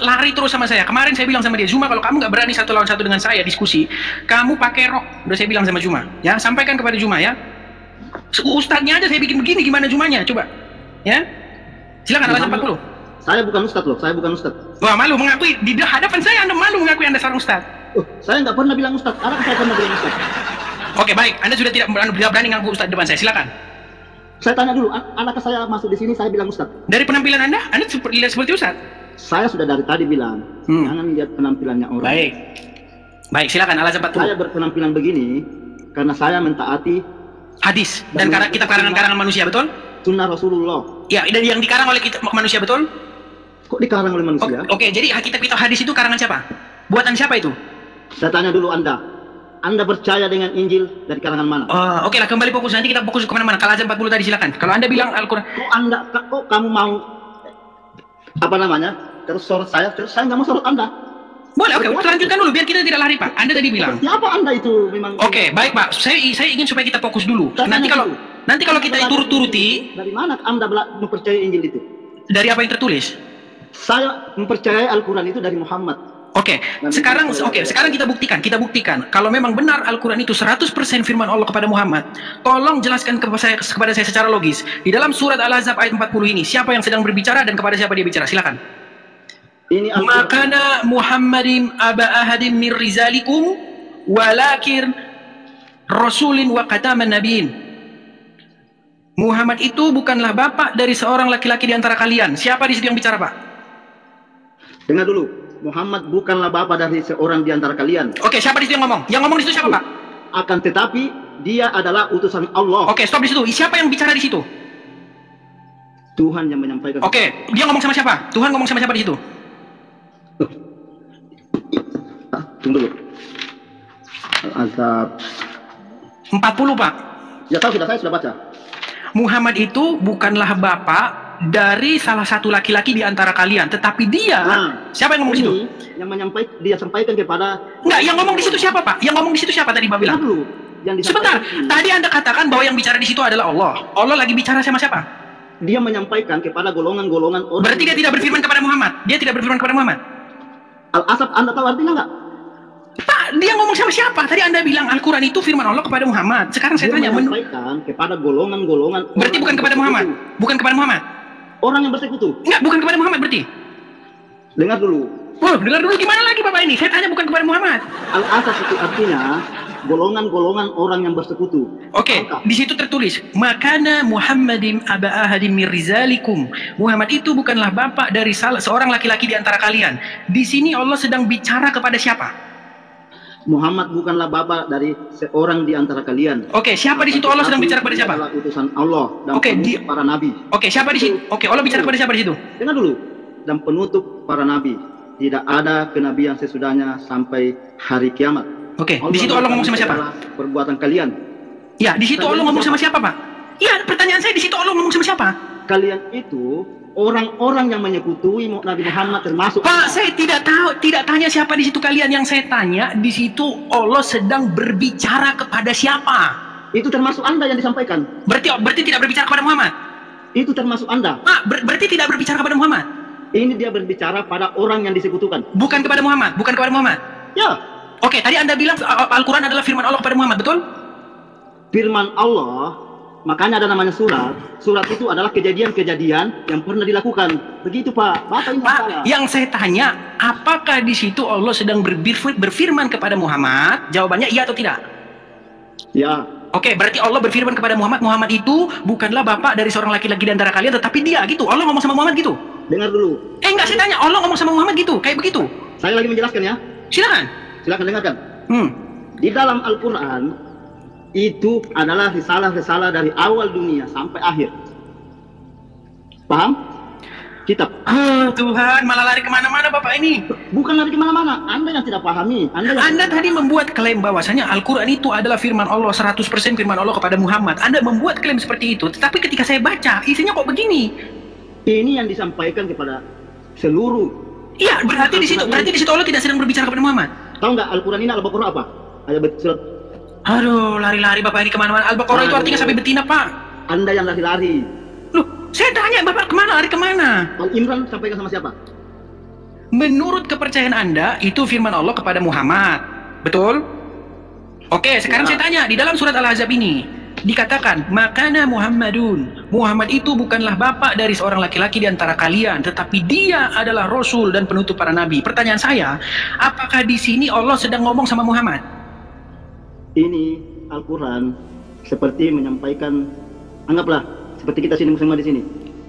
lari terus sama saya. Kemarin saya bilang sama dia, Zuma, kalau kamu nggak berani 1 lawan 1 dengan saya diskusi, kamu pakai rok. Udah saya bilang sama Zuma. Ya, sampaikan kepada Zuma ya. Ustadznya aja saya bikin begini, gimana Zumanya? Coba. Ya. Silakan Al-Ahzab 40. Saya bukan ustadz loh, saya bukan ustadz. Wah, malu mengakui di hadapan saya, Anda malu mengakui Anda seorang ustadz. Saya nggak pernah bilang ustadz. Adakah saya pernah bilang ustadz? Oke, baik. Anda sudah tidak berani ngaku ustadz depan saya. Silakan. Saya tanya dulu, adakah saya masuk di sini saya bilang ustadz? Dari penampilan Anda lihat seperti ustadz. Saya sudah dari tadi bilang, jangan lihat penampilannya orang. Baik, silakan Al-Ahzab 40. Saya berpenampilan begini karena saya mentaati hadis dan kitab karangan manusia, betul? Sunnah Rasulullah. Ya, dan yang dikarang oleh kitab manusia, betul? Kok dikarang oleh manusia? Oke, jadi kitab hadis itu karangan siapa? Buatan siapa itu? Saya tanya dulu Anda percaya dengan Injil dari karangan mana? Oke lah, kembali fokus. Nanti kita fokus kemana-mana. Kalau Al-Ahzab 40 tadi silakan. Kalau Anda bilang Al-Quran, kok kamu mau terus sorot saya nggak mau sorot Anda. Boleh, oke, lanjutkan dulu biar kita tidak lari, Pak. Anda tadi bilang. Siapa Anda itu memang? Oke, baik, Pak. Saya ingin supaya kita fokus dulu. Nanti kalau kita turut-turuti, dari mana Anda mempercayai Injil itu? dari apa yang tertulis? Saya mempercayai Al-Quran itu dari Muhammad. Sekarang kita buktikan. Kalau memang benar Al-Quran itu 100% firman Allah kepada Muhammad, tolong jelaskan kepada saya secara logis. Di dalam surat Al-Ahzab ayat 40 ini, siapa yang sedang berbicara dan kepada siapa dia bicara? Silakan. Ini Makana Muhammadin aba ahadin min rizalikum walakin rasulin wa khataman nabiyyin. Muhammad itu bukanlah bapak dari seorang laki-laki di antara kalian. Siapa di situ yang bicara, Pak? Dengar dulu. Muhammad bukanlah bapak dari seorang di antara kalian. Oke, siapa di situ yang ngomong? Yang ngomong di situ siapa, Pak? Akan tetapi dia adalah utusan Allah. Oke, stop di situ. Siapa yang bicara di situ? Tuhan yang menyampaikan. Oke, dia ngomong sama siapa? Tuhan ngomong sama siapa di situ? Tunggu dulu. Al-Ahzab 40, Pak. Ya tahu, saya sudah baca. Muhammad itu bukanlah bapak dari salah satu laki-laki di antara kalian, tetapi dia, siapa yang ngomong di situ? Yang dia sampaikan kepada. Enggak, yang ngomong di situ siapa, Pak? Yang ngomong di situ siapa tadi, Pak bilang? Sebentar, tadi Anda katakan bahwa yang bicara di situ adalah Allah. Allah lagi bicara sama siapa? Dia menyampaikan kepada golongan-golongan orang. Berarti dia tidak berfirman kepada Muhammad. Dia tidak berfirman kepada Muhammad. Al-Ahzab, Anda tahu artinya nggak? Pak, dia ngomong sama siapa? Tadi Anda bilang Al-Quran itu firman Allah kepada Muhammad. Sekarang saya tanya, menyampaikan kepada golongan-golongan. Berarti bukan kepada Muhammad? Bukan kepada Muhammad? Orang yang bersekutu? Enggak, bukan kepada Muhammad berarti? Dengar dulu. Dengar dulu gimana lagi Bapak ini? Saya tanya bukan kepada Muhammad. Al-Ahzab itu artinya golongan-golongan orang yang bersekutu. Oke, di situ tertulis, Makana Muhammadin aba ahadin min rizalikum. Muhammad itu bukanlah bapak dari seorang laki-laki di antara kalian. Di sini Allah sedang bicara kepada siapa? Muhammad bukanlah bapak dari seorang di antara kalian. Oke, siapa di situ Allah sedang bicara kepada siapa? Adalah utusan Allah dan penutup para nabi. Oke, siapa di situ? Oke, Allah bicara kepada siapa di situ? Dengar dulu. Dan penutup para nabi. Tidak ada kenabian sesudahnya sampai hari kiamat. Oke, di situ Allah ngomong sama siapa? Perbuatan kalian. Ya, di situ Allah ngomong sama siapa, Pak? Iya, pertanyaan saya di situ Allah ngomong sama siapa? Kalian itu orang-orang yang menyekutui Nabi Muhammad termasuk. Pak, saya tidak tahu, tidak tanya siapa di situ kalian. Yang saya tanya di situ Allah sedang berbicara kepada siapa? Itu termasuk Anda yang disampaikan. Berarti tidak berbicara kepada Muhammad. Itu termasuk Anda. Pak, berarti tidak berbicara kepada Muhammad. Ini dia berbicara pada orang yang disekutukan. Bukan kepada Muhammad, bukan kepada Muhammad. Ya. Oke, tadi Anda bilang Al-Quran adalah firman Allah kepada Muhammad, betul? Firman Allah, makanya ada namanya surat. Surat itu adalah kejadian-kejadian yang pernah dilakukan. Begitu, Pak. Bapak ini masalah. Yang saya tanya, apakah di situ Allah sedang berfirman kepada Muhammad? Jawabannya iya atau tidak? Ya. Oke, berarti Allah berfirman kepada Muhammad. Muhammad itu bukanlah bapak dari seorang laki-laki di antara kalian, tetapi dia gitu. Allah ngomong sama Muhammad gitu. Dengar dulu. Enggak, saya tanya. Allah ngomong sama Muhammad gitu, kayak begitu. Saya lagi menjelaskan ya. Silakan. Silakan dengarkan. Di dalam Al-Quran itu adalah risalah-risalah dari awal dunia sampai akhir. Paham? Kitab. Tuhan, malah lari kemana-mana Bapak ini. Bukan lari kemana-mana. Anda yang tidak pahami. Anda tadi membuat klaim bahwasanya Al-Quran itu adalah firman Allah, 100% firman Allah kepada Muhammad. Anda membuat klaim seperti itu. Tetapi ketika saya baca, isinya kok begini. Ini yang disampaikan kepada seluruh. Iya, berarti di situ Allah tidak sedang berbicara kepada Muhammad. Tahu nggak Al-Quran ini Al-Baqarah apa? Ayat surat. Aduh, lari-lari Bapak ini kemana-mana. Al-Baqarah itu artinya sampai betina, Pak. Anda yang lari-lari. Loh, saya tanya Bapak kemana, lari kemana? Al-Imran sampaikan sama siapa? Menurut kepercayaan Anda, itu firman Allah kepada Muhammad. Betul? Oke, sekarang saya tanya, di dalam surat Al-Ahzab ini dikatakan, Makana Muhammadun. Muhammad itu bukanlah bapak dari seorang laki-laki di antara kalian, tetapi dia adalah Rasul dan penutup para nabi. Pertanyaan saya, apakah di sini Allah sedang ngomong sama Muhammad? Ini Al-Quran seperti menyampaikan, anggaplah seperti kita semua di sini,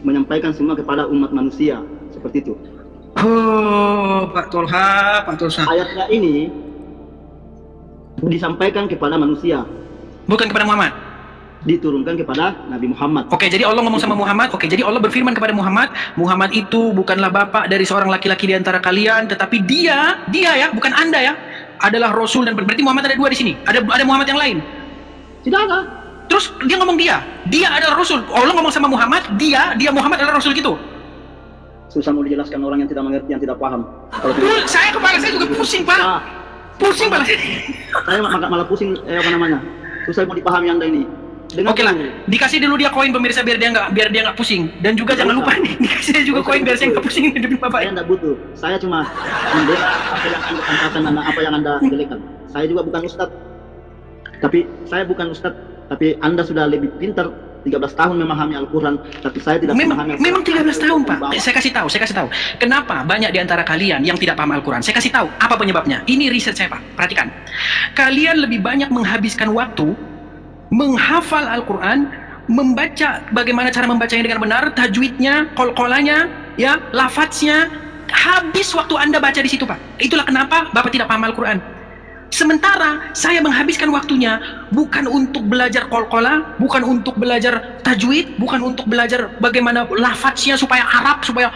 menyampaikan semua kepada umat manusia, seperti itu. Oh, Pak Tolha. Ayatnya ini disampaikan kepada manusia, bukan kepada Muhammad. Diturunkan kepada Nabi Muhammad. Oke, jadi Allah ngomong sama Muhammad. Oke, jadi Allah berfirman kepada Muhammad, Muhammad itu bukanlah bapak dari seorang laki-laki di antara kalian, tetapi dia ya, bukan Anda ya, adalah Rasul. Dan berarti Muhammad ada dua di sini. Ada Muhammad yang lain? Tidak ada. Terus dia ngomong dia adalah Rasul. Allah ngomong sama Muhammad, dia Muhammad adalah Rasul gitu. susah mau dijelaskan orang yang tidak mengerti, yang tidak paham. Kalau Saya kepala saya juga pusing, Pak. Pusing kepala saya. Saya malah pusing, susah mau dipahami Anda ini. Oke lah, dikasih dulu dia koin pemirsa biar dia nggak pusing. Dan juga jangan lupa nih, dikasih juga koin biar saya nggak pusing hidupin Bapak. Saya nggak butuh, saya cuma mendengar apa yang Anda katakan, apa yang Anda jelekan. Saya juga bukan ustadz, tapi Anda sudah lebih pintar, 13 tahun memahami Al-Quran, tapi saya tidak memahami Al-Quran. Memang 13 tahun, Pak. Saya kasih tahu. Kenapa banyak di antara kalian yang tidak paham Al-Quran? Saya kasih tahu apa penyebabnya. Ini riset saya, Pak. Perhatikan. Kalian lebih banyak menghabiskan waktu menghafal Al-Quran, membaca bagaimana cara membacanya dengan benar, tajwidnya, qol-qolanya, ya, lafadznya. Habis waktu Anda baca di situ, Pak. Itulah kenapa Bapak tidak paham Al-Quran. Sementara saya menghabiskan waktunya bukan untuk belajar qol-qolah, bukan untuk belajar tajwid, bukan untuk belajar bagaimana lafadznya supaya Arab, supaya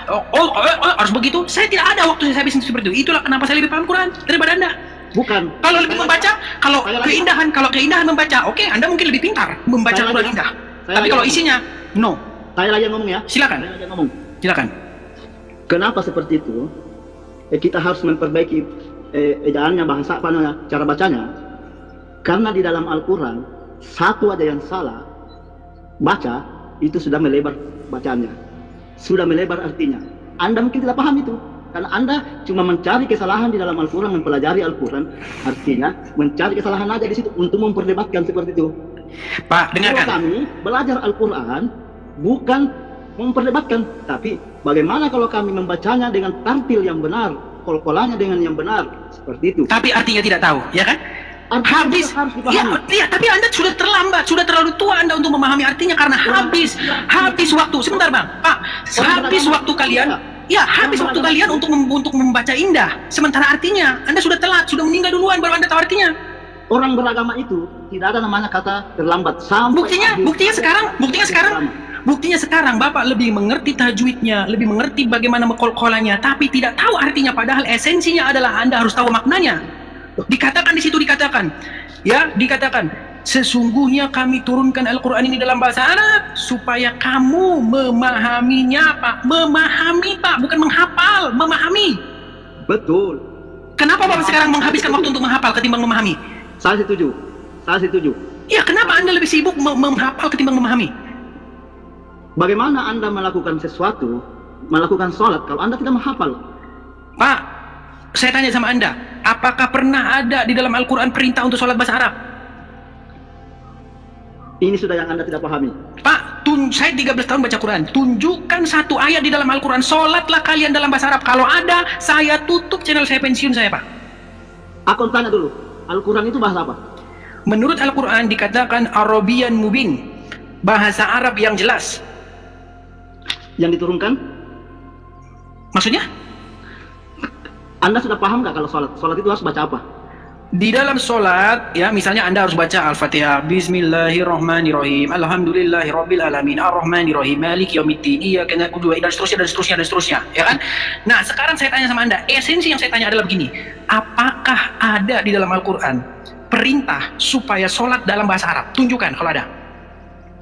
harus begitu. Saya tidak ada waktu saya habisin seperti itu. Itulah kenapa saya lebih paham Quran daripada Anda. Bukan. Kalau lebih membaca, kalau keindahan membaca, oke, Anda mungkin lebih pintar membaca Quran indah. Tapi kalau isinya, no. Saya lagi ngomong ya. Silakan. Kenapa seperti itu? Kita harus memperbaiki ejaannya, bahasa apa namanya, cara bacanya. Karena di dalam Al-Quran satu aja yang salah baca itu sudah melebar bacaannya, sudah melebar artinya. Anda mungkin tidak paham itu karena Anda cuma mencari kesalahan di dalam Al-Quran, mempelajari Al-Quran, artinya mencari kesalahan aja di situ untuk memperdebatkan seperti itu. Pak, dengarkan. Kalau kami belajar Al-Quran bukan memperdebatkan, tapi bagaimana kalau kami membacanya dengan tartil yang benar, qol-qolanya dengan yang benar, seperti itu. Tapi artinya tidak tahu, ya kan? Habis, ya, tapi Anda sudah terlambat, sudah terlalu tua Anda untuk memahami artinya karena habis waktu. Sebentar Bang, Pak, habis waktu kalian, ya habis waktu kalian untuk membaca indah. Sementara artinya Anda sudah telat, sudah meninggal duluan baru Anda tahu artinya. Orang beragama itu tidak ada namanya kata terlambat. Buktinya sekarang Bapak lebih mengerti tajwidnya, lebih mengerti bagaimana qol-qolanya, tapi tidak tahu artinya. Padahal esensinya adalah Anda harus tahu maknanya. Dikatakan di situ, dikatakan sesungguhnya kami turunkan Al-Quran ini dalam bahasa Arab supaya kamu memahaminya, Pak. Memahami, Pak, bukan menghafal, memahami. Betul. Kenapa Bapak sekarang menghabiskan waktu untuk menghafal ketimbang memahami? Saya setuju. Ya, kenapa Anda lebih sibuk menghafal ketimbang memahami? Bagaimana Anda melakukan sesuatu, melakukan sholat kalau Anda tidak menghafal? Pak, saya tanya sama Anda, apakah pernah ada di dalam Al-Quran perintah untuk sholat bahasa Arab? Ini sudah yang Anda tidak pahami. Pak, saya 13 tahun baca Quran. Tunjukkan satu ayat di dalam Al-Quran, sholatlah kalian dalam bahasa Arab. Kalau ada, saya tutup channel saya, pensiun saya, Pak. Aku tanya dulu, Al-Quran itu bahasa apa? Menurut Al-Quran dikatakan Arabian mubin, bahasa Arab yang jelas. Yang diturunkan? Maksudnya? Anda sudah paham nggak kalau sholat itu harus baca apa? Di dalam sholat, ya misalnya Anda harus baca Al-Fatihah, Bismillahirrahmanirrahim, Alhamdulillahirabbil alamin, Ar-Rahmanirrahim, Maliki yaumiddin, Iyyaka na'budu wa iyyaka nasta'in, dan seterusnya, ya kan? Nah, sekarang saya tanya sama Anda, esensi yang saya tanya adalah begini, apakah ada di dalam Al-Quran perintah supaya sholat dalam bahasa Arab? Tunjukkan kalau ada.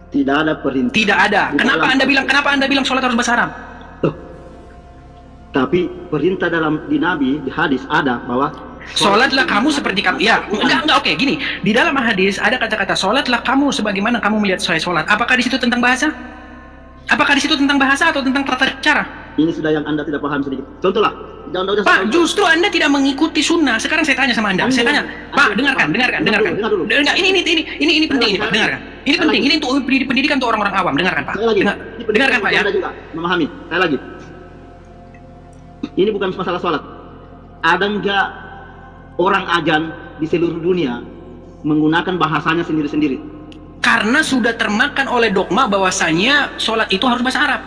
Tidak ada perintah. Tidak ada. Kenapa Anda bilang sholat harus bahasa Arab? Tapi perintah di Nabi, di hadis ada bahwa sholatlah kamu seperti kamu. Ya, enggak, oke, gini. Di dalam hadis ada kata-kata sholatlah kamu sebagaimana kamu melihat saya sholat. Apakah di situ tentang bahasa? Apakah di situ tentang bahasa atau tentang tata cara? Ini sudah yang Anda tidak paham sedikit. Contohlah. Pak, justru Anda tidak mengikuti sunnah. Sekarang saya tanya sama Anda. Saya tanya, Pak, dengarkan. Enggak, ini penting ini, Pak. Dengarkan. Ini penting. Ini untuk pendidikan untuk orang-orang awam. Dengarkan, Pak. Dengarkan, Pak, ya. Anda juga memahami. Saya lagi. Ini bukan masalah sholat. Ada enggak orang ajan di seluruh dunia menggunakan bahasanya sendiri-sendiri? Karena sudah termakan oleh dogma bahwasanya sholat itu harus bahasa Arab.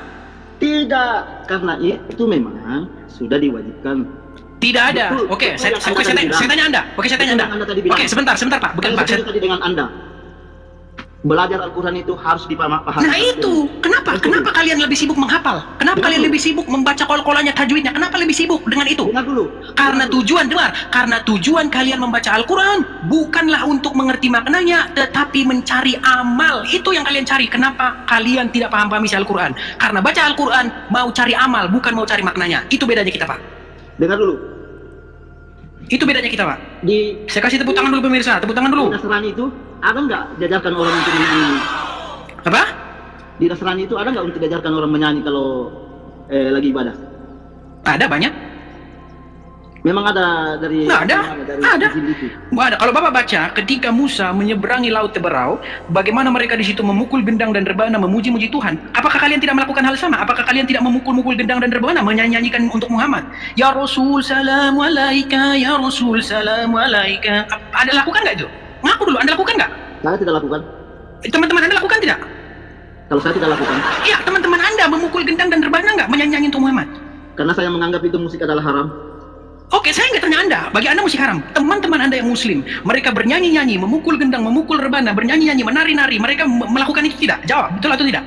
Tidak, karena itu memang sudah diwajibkan. Tidak ada. Oke, saya tanya Anda. Oke, sebentar Pak. Bukan Pak. Tadi dengan Anda. Belajar Al-Quran itu harus dipahami. Nah itu, kenapa kalian lebih sibuk menghafal? Kenapa kalian lebih sibuk membaca kol-kolannya, tajwidnya? Kenapa lebih sibuk dengan itu? Dengar dulu. Karena tujuan kalian membaca Al-Quran bukanlah untuk mengerti maknanya, tetapi mencari amal. Itu yang kalian cari. Kenapa kalian tidak paham isi Al-Quran? Karena baca Al-Quran mau cari amal, bukan mau cari maknanya. Itu bedanya kita, Pak. Dengar dulu. Itu bedanya kita, Pak. Saya kasih tepuk tangan dulu pemirsa, tepuk tangan dulu. Di Nasrani itu ada nggak diajarkan orang untuk menyanyi? Apa? Di Nasrani itu ada nggak untuk diajarkan orang menyanyi kalau lagi ibadah? Ada banyak. Memang ada dari. Nggak ada. Ada. Itu. Ada. Kalau Bapak baca, ketika Musa menyeberangi laut Teberau, bagaimana mereka di situ memukul gendang dan rebana, memuji-muji Tuhan. Apakah kalian tidak melakukan hal sama? Apakah kalian tidak memukul-mukul gendang dan rebana, menyanyikan untuk Muhammad? Ya Rasul salamu alaika, ya Rasul salamu alaika. Anda lakukan nggak itu? Ngaku dulu, Anda lakukan nggak? Saya tidak lakukan. Teman-teman Anda lakukan tidak? Kalau saya tidak lakukan. Iya, teman-teman Anda memukul gendang dan rebana nggak, menyanyi untuk Muhammad? Karena saya menganggap itu musik adalah haram. Oke, saya nggak tanya Anda. Bagi Anda musik haram. Teman-teman Anda yang Muslim, mereka bernyanyi-nyanyi, memukul gendang, memukul rebana, bernyanyi-nyanyi, menari-nari. Mereka melakukan itu tidak? Jawab, betul atau tidak?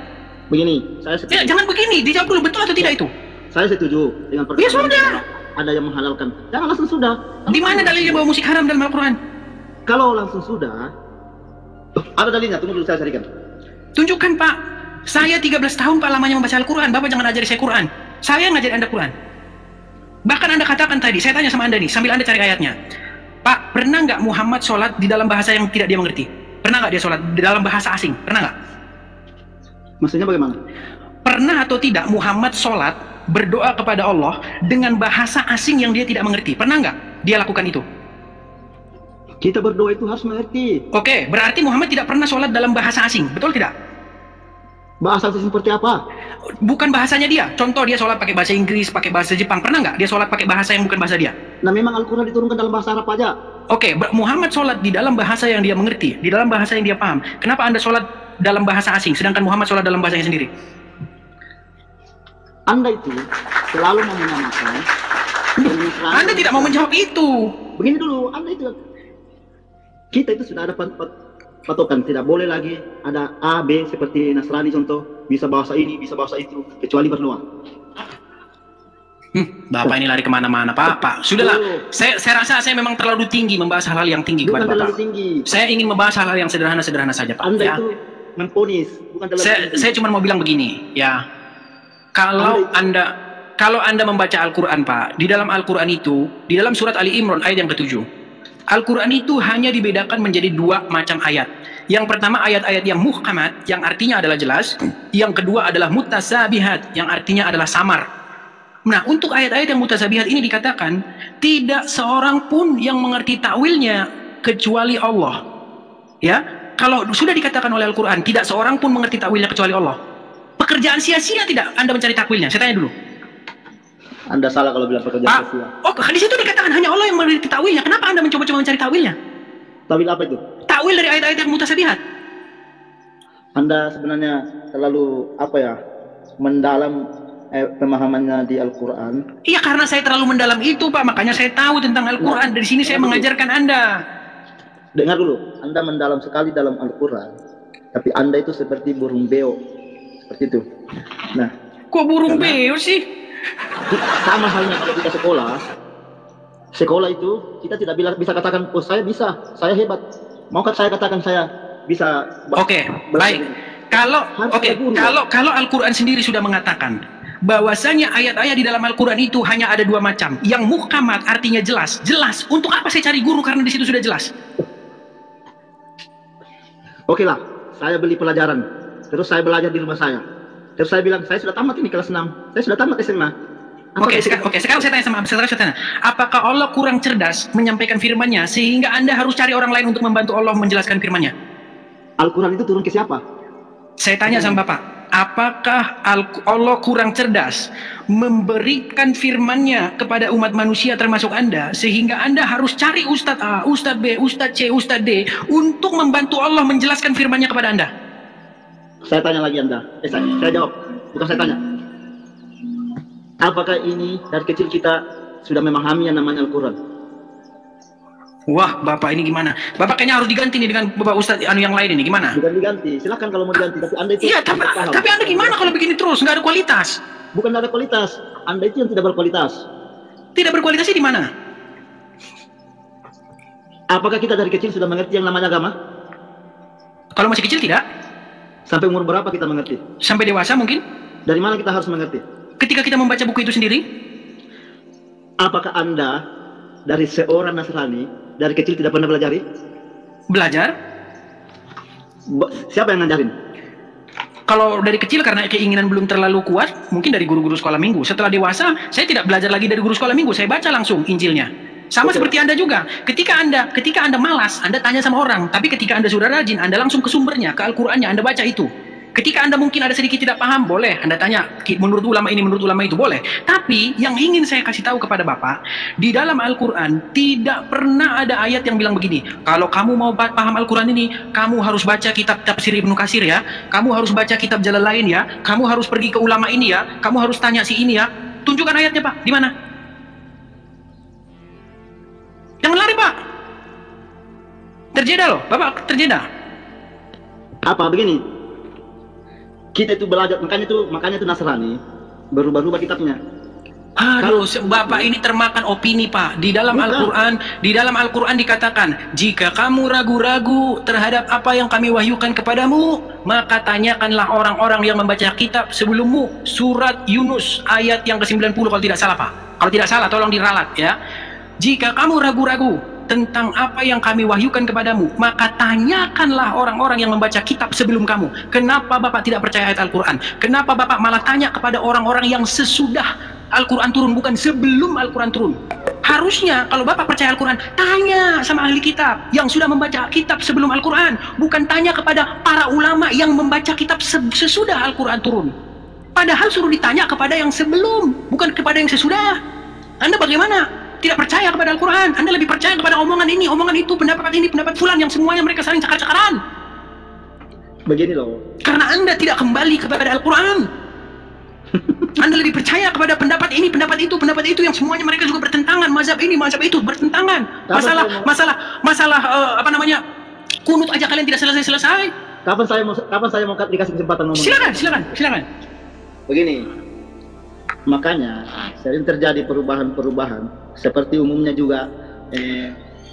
Begini, saya setuju. Ya, jangan begini. Dijawab dulu, betul atau tidak itu? Saya setuju dengan Ya sudah. Ada yang menghalalkan. Jangan langsung sudah. Di mana dalilnya bahwa musik haram dalam Al-Quran? Kalau langsung sudah, ada dalilnya. Tunggu dulu saya carikan. Tunjukkan, Pak. Saya 13 tahun Pak lamanya membaca Al-Quran. Bapak jangan ajari saya Quran. Saya yang ngajari Anda Quran. Bahkan Anda katakan tadi, saya tanya sama Anda nih, sambil Anda cari ayatnya. Pak, pernah nggak Muhammad sholat di dalam bahasa yang tidak dia mengerti? Pernah nggak dia sholat di dalam bahasa asing? Pernah nggak? Maksudnya bagaimana? Pernah atau tidak Muhammad sholat berdoa kepada Allah dengan bahasa asing yang dia tidak mengerti? Pernah nggak dia lakukan itu? Kita berdoa itu harus mengerti. Oke, berarti Muhammad tidak pernah sholat dalam bahasa asing, betul tidak? Bahasa asing seperti apa? Bukan bahasanya dia. Contoh dia sholat pakai bahasa Inggris, pakai bahasa Jepang. Pernah nggak dia sholat pakai bahasa yang bukan bahasa dia? Nah memang Al-Quran diturunkan dalam bahasa Arab aja. Oke, Muhammad sholat di dalam bahasa yang dia mengerti, di dalam bahasa yang dia paham. Kenapa Anda sholat dalam bahasa asing, sedangkan Muhammad sholat dalam bahasanya sendiri? Anda itu selalu mau menyamakan. Anda tidak mau menjawab itu. Begini dulu, Anda itu. Kita itu sudah ada patokan, tidak boleh lagi ada A, B seperti Nasrani contoh, bisa bahasa ini, bisa bahasa itu, kecuali berdoa. Bapak ini lari kemana-mana, Pak. Sudahlah, saya rasa saya memang terlalu tinggi membahas hal-hal yang tinggi kepada Bapak. Saya ingin membahas hal-hal yang sederhana-sederhana saja, Pak. Anda ya. itu memponis, bukan terlalu tinggi. Saya cuma mau bilang begini, ya. Kalau Anda membaca Al-Quran, Pak, di dalam Al-Quran itu, di dalam surat Ali Imran ayat yang ke-7, Al-Quran itu hanya dibedakan menjadi dua macam ayat. Yang pertama ayat-ayat yang muhkamat, yang artinya adalah jelas. Yang kedua adalah mutasabihat, yang artinya adalah samar. Nah, untuk ayat-ayat yang mutasabihat ini dikatakan, tidak seorang pun yang mengerti takwilnya kecuali Allah. Ya, kalau sudah dikatakan oleh Al-Quran, tidak seorang pun mengerti takwilnya kecuali Allah. Pekerjaan sia-sia tidak Anda mencari takwilnya? Saya tanya dulu. Anda salah kalau bilang pekerjaan sia-sia. Oh, di situ dikatakan hanya Allah yang mengerti takwilnya. Kenapa Anda mencoba-coba mencari takwilnya? Takwil apa itu? Takwil dari ayat-ayat yang mutasabihat. Anda sebenarnya terlalu mendalam pemahamannya di Al-Quran. Iya, karena saya terlalu mendalam itu, Pak. Makanya saya tahu tentang Al-Quran. Dari sini saya mengajarkan Anda. Dengar dulu, Anda mendalam sekali dalam Al-Quran, tapi Anda itu seperti burung beo, seperti itu. Nah, kok burung beo sih? Sama halnya kalau kita sekolah itu kita tidak bisa katakan, oh saya bisa, saya hebat. Maukah saya katakan saya bisa? Oke, baik. Kalau Al-Quran sendiri sudah mengatakan bahwasanya ayat-ayat di dalam Al-Quran itu hanya ada dua macam. Yang muhkamat artinya jelas. Jelas. Untuk apa saya cari guru karena di situ sudah jelas? Oke lah, saya beli pelajaran. Terus saya belajar di rumah saya. Terus saya bilang, saya sudah tamat ini kelas 6. Saya sudah tamat SMA. Sekarang saya tanya sama Anda. Apakah Allah kurang cerdas menyampaikan firman-Nya sehingga Anda harus cari orang lain untuk membantu Allah menjelaskan firman-Nya? Al-Quran itu turun ke siapa? Saya tanya sama Bapak, apakah Allah kurang cerdas memberikan firman-Nya kepada umat manusia termasuk Anda sehingga Anda harus cari Ustadz A, Ustadz B, Ustadz C, Ustadz D untuk membantu Allah menjelaskan firman-Nya kepada Anda? Saya tanya lagi Anda. Saya jawab, bukan saya tanya. Apakah ini dari kecil kita sudah memahami yang namanya Al-Quran? Wah, Bapak ini gimana? Bapak kayaknya harus diganti nih dengan Bapak Ustadz yang lain ini, gimana? Bukan diganti, silakan kalau mau diganti, tapi Anda itu Iya, tapi Anda gimana kalau begini terus, nggak ada kualitas? Bukan ada kualitas, Anda itu yang tidak berkualitas. Tidak berkualitasnya di mana? Apakah kita dari kecil sudah mengerti yang namanya agama? Kalau masih kecil tidak? Sampai umur berapa kita mengerti? Sampai dewasa mungkin? Dari mana kita harus mengerti? Ketika kita membaca buku itu sendiri? Apakah Anda dari seorang Nasrani dari kecil tidak pernah belajar? Belajar? Siapa yang ngajarin? Kalau dari kecil karena keinginan belum terlalu kuat, mungkin dari guru-guru sekolah minggu. Setelah dewasa, saya tidak belajar lagi dari guru sekolah minggu, saya baca langsung Injilnya. Sama seperti Anda juga. Ketika Anda malas, Anda tanya sama orang. Tapi ketika Anda sudah rajin, Anda langsung ke sumbernya, ke Al-Qur'annya, Anda baca itu. Ketika Anda mungkin ada sedikit tidak paham, boleh Anda tanya, menurut ulama ini, menurut ulama itu, boleh. Tapi yang ingin saya kasih tahu kepada Bapak, di dalam Al-Quran tidak pernah ada ayat yang bilang begini, kalau kamu mau paham Al-Quran ini, kamu harus baca kitab Tafsir Ibnu Katsir ya, kamu harus baca kitab Jalalain ya, kamu harus pergi ke ulama ini ya, kamu harus tanya si ini ya. Tunjukkan ayatnya Pak, di mana? Jangan lari Pak. Terjeda loh, Bapak terjeda. Apa begini? Kita itu belajar, makanya itu Nasrani berubah-ubah kitabnya. Aduh, Bapak ini termakan opini Pak. Di dalam Al-Quran dikatakan, jika kamu ragu-ragu terhadap apa yang kami wahyukan kepadamu, maka tanyakanlah orang-orang yang membaca kitab sebelummu. Surat Yunus ayat yang ke-90 kalau tidak salah Pak. Kalau tidak salah tolong diralat ya. Jika kamu ragu-ragu tentang apa yang kami wahyukan kepadamu, maka tanyakanlah orang-orang yang membaca kitab sebelum kamu. Kenapa Bapak tidak percaya ayat Al-Quran? Kenapa Bapak malah tanya kepada orang-orang yang sesudah Al-Quran turun, bukan sebelum Al-Quran turun? Harusnya kalau Bapak percaya Al-Quran, tanya sama ahli kitab yang sudah membaca kitab sebelum Al-Quran, bukan tanya kepada para ulama yang membaca kitab sesudah Al-Quran turun. Padahal suruh ditanya kepada yang sebelum, bukan kepada yang sesudah. Anda bagaimana? Tidak percaya kepada Al-Quran, Anda lebih percaya kepada omongan ini, omongan itu, pendapat ini, pendapat fulan, yang semuanya mereka saling cakar-cakaran. Begini loh. Karena Anda tidak kembali kepada Al-Quran. Anda lebih percaya kepada pendapat ini, pendapat itu, yang semuanya mereka juga bertentangan, mazhab ini, mazhab itu, bertentangan. Masalah apa namanya, kunut aja kalian tidak selesai-selesai. Kapan saya mau dikasih kesempatan ngomong? Silakan. Begini, makanya sering terjadi perubahan-perubahan seperti umumnya juga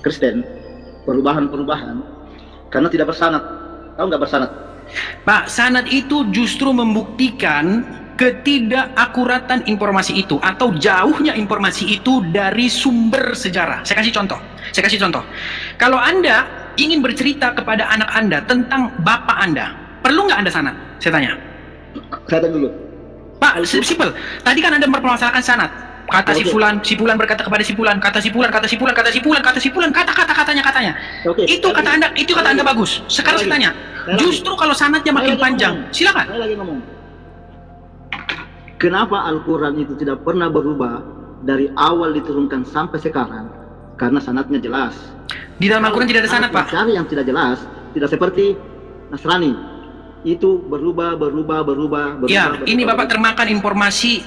Kristen, perubahan-perubahan karena tidak bersanad. Tahu nggak bersanad? Pak, sanad itu justru membuktikan ketidakakuratan informasi itu atau jauhnya informasi itu dari sumber sejarah. Saya kasih contoh. Kalau Anda ingin bercerita kepada anak Anda tentang bapak Anda, perlu nggak Anda sanad? Saya tanya. Saya tanya dulu. Pak, simpel. Tadi kan Anda mempermasalahkan sanad. Kata si fulan berkata kepada si fulan, kata si fulan, kata-katanya. Itu kata Anda bagus. Sekarang saya tanya, justru kalau sanadnya makin panjang, silakan. Saya lagi ngomong. Kenapa Al-Quran itu tidak pernah berubah dari awal diturunkan sampai sekarang? Karena sanadnya jelas. Di dalam Al-Quran tidak ada sanad, Pak. Cari yang tidak jelas, tidak seperti Nasrani. Itu berubah. Ya, ini Bapak termakan informasi.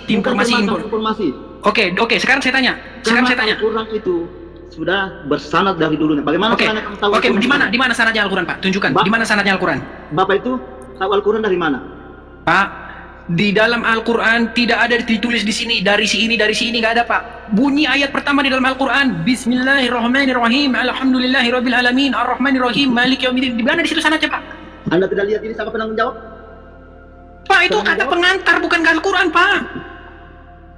Oke, sekarang saya tanya. Al-Quran itu sudah bersanad dari dulunya. Bagaimana caranya kamu tahu? Oke, di mana sanadnya Al-Quran, Pak? Tunjukkan. Di mana sanadnya Al-Quran? Bapak itu tahu Al-Quran dari mana? Pak, di dalam Al-Quran tidak ada ditulis di sini dari sini nggak ada Pak. Bunyi ayat pertama di dalam Al-Quran, Bismillahirrahmanirrahim, Alhamdulillahirabbil alamin, Arrahmanirrahim, Maliki yaumiddin. Di mana di situ sanadnya Pak? Anda tidak lihat ini sama penanggung jawab? Pak, itu kata pengantar bukan Al-Quran Pak.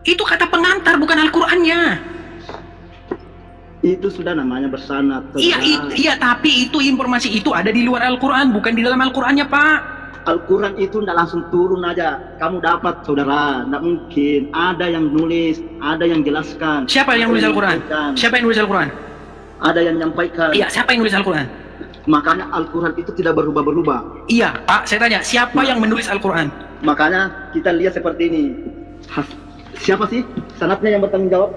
Itu kata pengantar bukan Al-Qurannya. Itu sudah namanya bersanad. Iya, tapi itu informasi itu ada di luar Al-Quran, bukan di dalam Al-Qurannya Pak. Al-Quran itu tidak langsung turun aja kamu dapat, saudara. Tidak mungkin. Ada yang nulis, ada yang jelaskan. Siapa yang nulis Al-Quran? Ada yang menyampaikan. Iya, siapa yang nulis Al-Quran? Makanya Al-Quran itu tidak berubah-berubah. Iya Pak, saya tanya, siapa yang menulis Al-Quran? Makanya kita lihat seperti ini. Siapa sih sanadnya yang bertanggung jawab?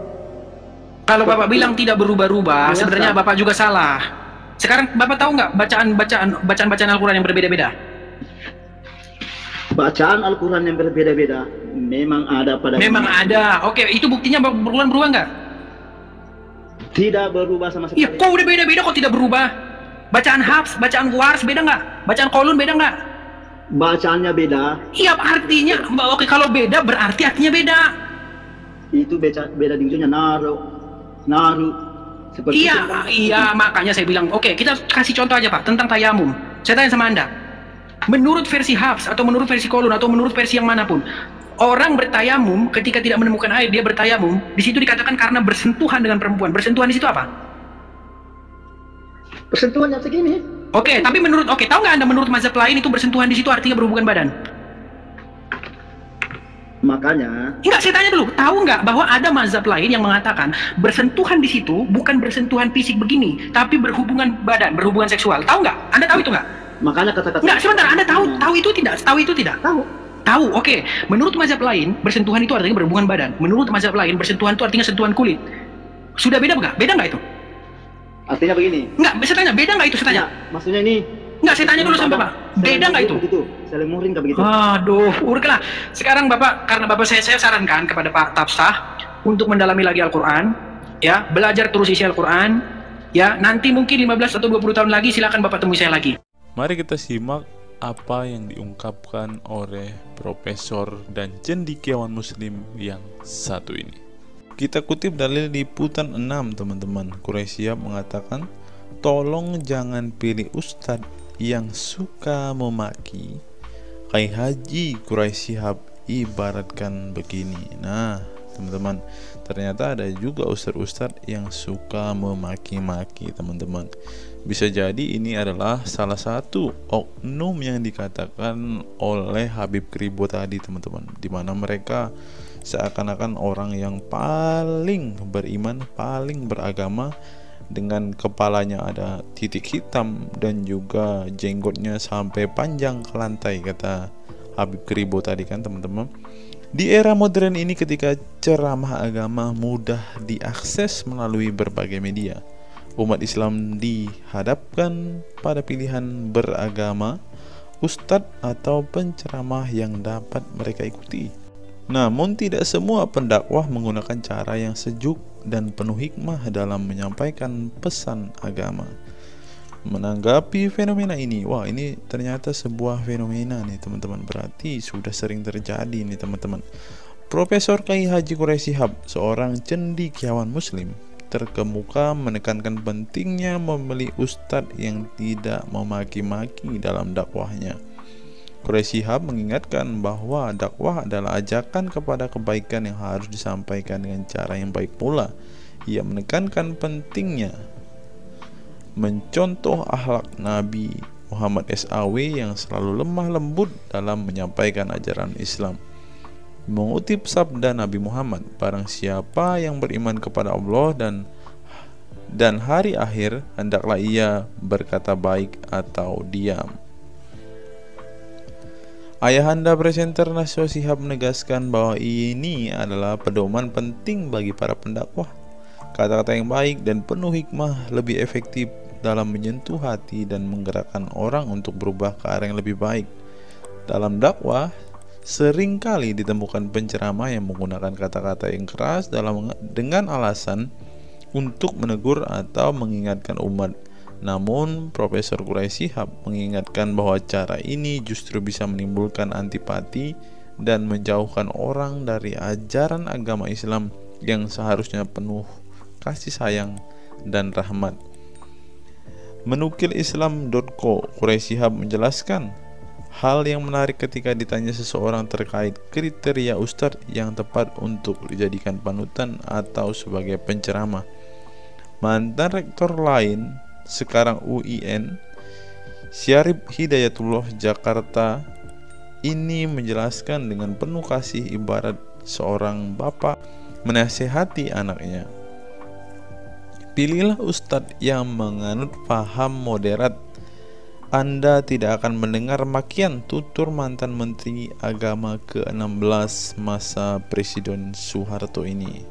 Kalau Bapak bilang tidak berubah-ubah, sebenarnya Bapak juga salah. Sekarang Bapak tahu nggak bacaan Al-Quran yang berbeda-beda? Bacaan Al-Quran yang berbeda-beda memang ada pada. Memang ada. Oke, itu buktinya berubah nggak? Tidak berubah sama sekali. Iya, kok udah beda-beda kok tidak berubah? Bacaan Hafs, bacaan Wars beda nggak? Bacaan Qolun beda nggak? Bacaannya beda. Iya, artinya, oke, kalau beda berarti artinya beda. Itu beda tingginya naru. Seperti Iya, itu. iya, makanya saya bilang, oke, kita kasih contoh aja Pak, tentang tayamum. Saya tanya sama Anda, menurut versi Hafs, atau menurut versi Qolun, atau menurut versi yang manapun, orang bertayamum ketika tidak menemukan air, dia bertayamum, di situ dikatakan karena bersentuhan dengan perempuan. Bersentuhan di situ apa? Persentuhannya segini. Oke, tapi tahu nggak Anda menurut mazhab lain itu bersentuhan di situ artinya berhubungan badan? Makanya. Enggak, saya tanya dulu, tahu nggak bahwa ada mazhab lain yang mengatakan bersentuhan di situ bukan bersentuhan fisik begini, tapi berhubungan badan, berhubungan seksual. Tahu nggak? Anda tahu itu nggak? Makanya kata-kata. Nggak, sebentar, Anda tahu itu tidak? Tahu itu tidak? Tahu. Tahu, oke. Menurut mazhab lain, bersentuhan itu artinya berhubungan badan. Menurut mazhab lain, bersentuhan itu artinya sentuhan kulit. Sudah beda nggak? Beda nggak itu? Artinya begini. Nggak, saya tanya, beda nggak itu? Saya tanya. Ya, maksudnya ini. Nggak, saya tanya dulu sama Bapak. Beda nggak itu? Begitu. Saling muhrim nggak begitu? Aduh, udah. Sekarang Bapak, karena Bapak saya sarankan kepada Pak Tafsah untuk mendalami lagi Al-Quran, ya, belajar terus isi Al-Quran, ya, nanti mungkin 15 atau 20 tahun lagi silakan Bapak temui saya lagi. Mari kita simak apa yang diungkapkan oleh Profesor dan cendekiawan Muslim yang satu ini. Kita kutip dalil liputan 6, teman-teman. Quraisy mengatakan, tolong jangan pilih ustadz yang suka memaki. Kai Haji Quraisy ibaratkan begini. Nah, teman-teman, ternyata ada juga ustadz-ustadz yang suka memaki-maki, teman-teman. Bisa jadi ini adalah salah satu oknum yang dikatakan oleh Habib Kribo tadi, teman-teman, di mana mereka seakan-akan orang yang paling beriman, paling beragama, dengan kepalanya ada titik hitam dan juga jenggotnya sampai panjang ke lantai, kata Habib Kribo tadi kan, teman-teman. Di era modern ini, ketika ceramah agama mudah diakses melalui berbagai media, umat Islam dihadapkan pada pilihan beragama, ustadz atau penceramah yang dapat mereka ikuti. Namun tidak semua pendakwah menggunakan cara yang sejuk dan penuh hikmah dalam menyampaikan pesan agama. Menanggapi fenomena ini, wah, ini ternyata sebuah fenomena nih, teman-teman. Berarti sudah sering terjadi nih, teman-teman. Profesor Kai Haji Quraisy Shihab, seorang cendekiawan Muslim, terkemuka menekankan pentingnya memilih ustadz yang tidak memaki-maki dalam dakwahnya. Quraisy Shihab mengingatkan bahwa dakwah adalah ajakan kepada kebaikan yang harus disampaikan dengan cara yang baik pula. Ia menekankan pentingnya mencontoh akhlak Nabi Muhammad SAW yang selalu lemah lembut dalam menyampaikan ajaran Islam. Mengutip sabda Nabi Muhammad, barang siapa yang beriman kepada Allah dan hari akhir, hendaklah ia berkata baik atau diam. Ayahanda presenter Naswa Shihab menegaskan bahwa ini adalah pedoman penting bagi para pendakwah. Kata-kata yang baik dan penuh hikmah lebih efektif dalam menyentuh hati dan menggerakkan orang untuk berubah ke arah yang lebih baik. Dalam dakwah, seringkali ditemukan penceramah yang menggunakan kata-kata yang keras dengan alasan untuk menegur atau mengingatkan umat. Namun, Profesor Quraisy Shihab mengingatkan bahwa cara ini justru bisa menimbulkan antipati dan menjauhkan orang dari ajaran agama Islam yang seharusnya penuh kasih sayang dan rahmat. Menukil Islam.co, Quraisy Shihab menjelaskan hal yang menarik ketika ditanya seseorang terkait kriteria ustadz yang tepat untuk dijadikan panutan atau sebagai penceramah. Mantan rektor lain, sekarang UIN, Syarif Hidayatullah Jakarta, ini menjelaskan dengan penuh kasih ibarat seorang bapak menasihati anaknya. Pilihlah ustadz yang menganut paham moderat. Anda tidak akan mendengar makian, tutur mantan Menteri Agama ke-16 masa Presiden Soeharto ini.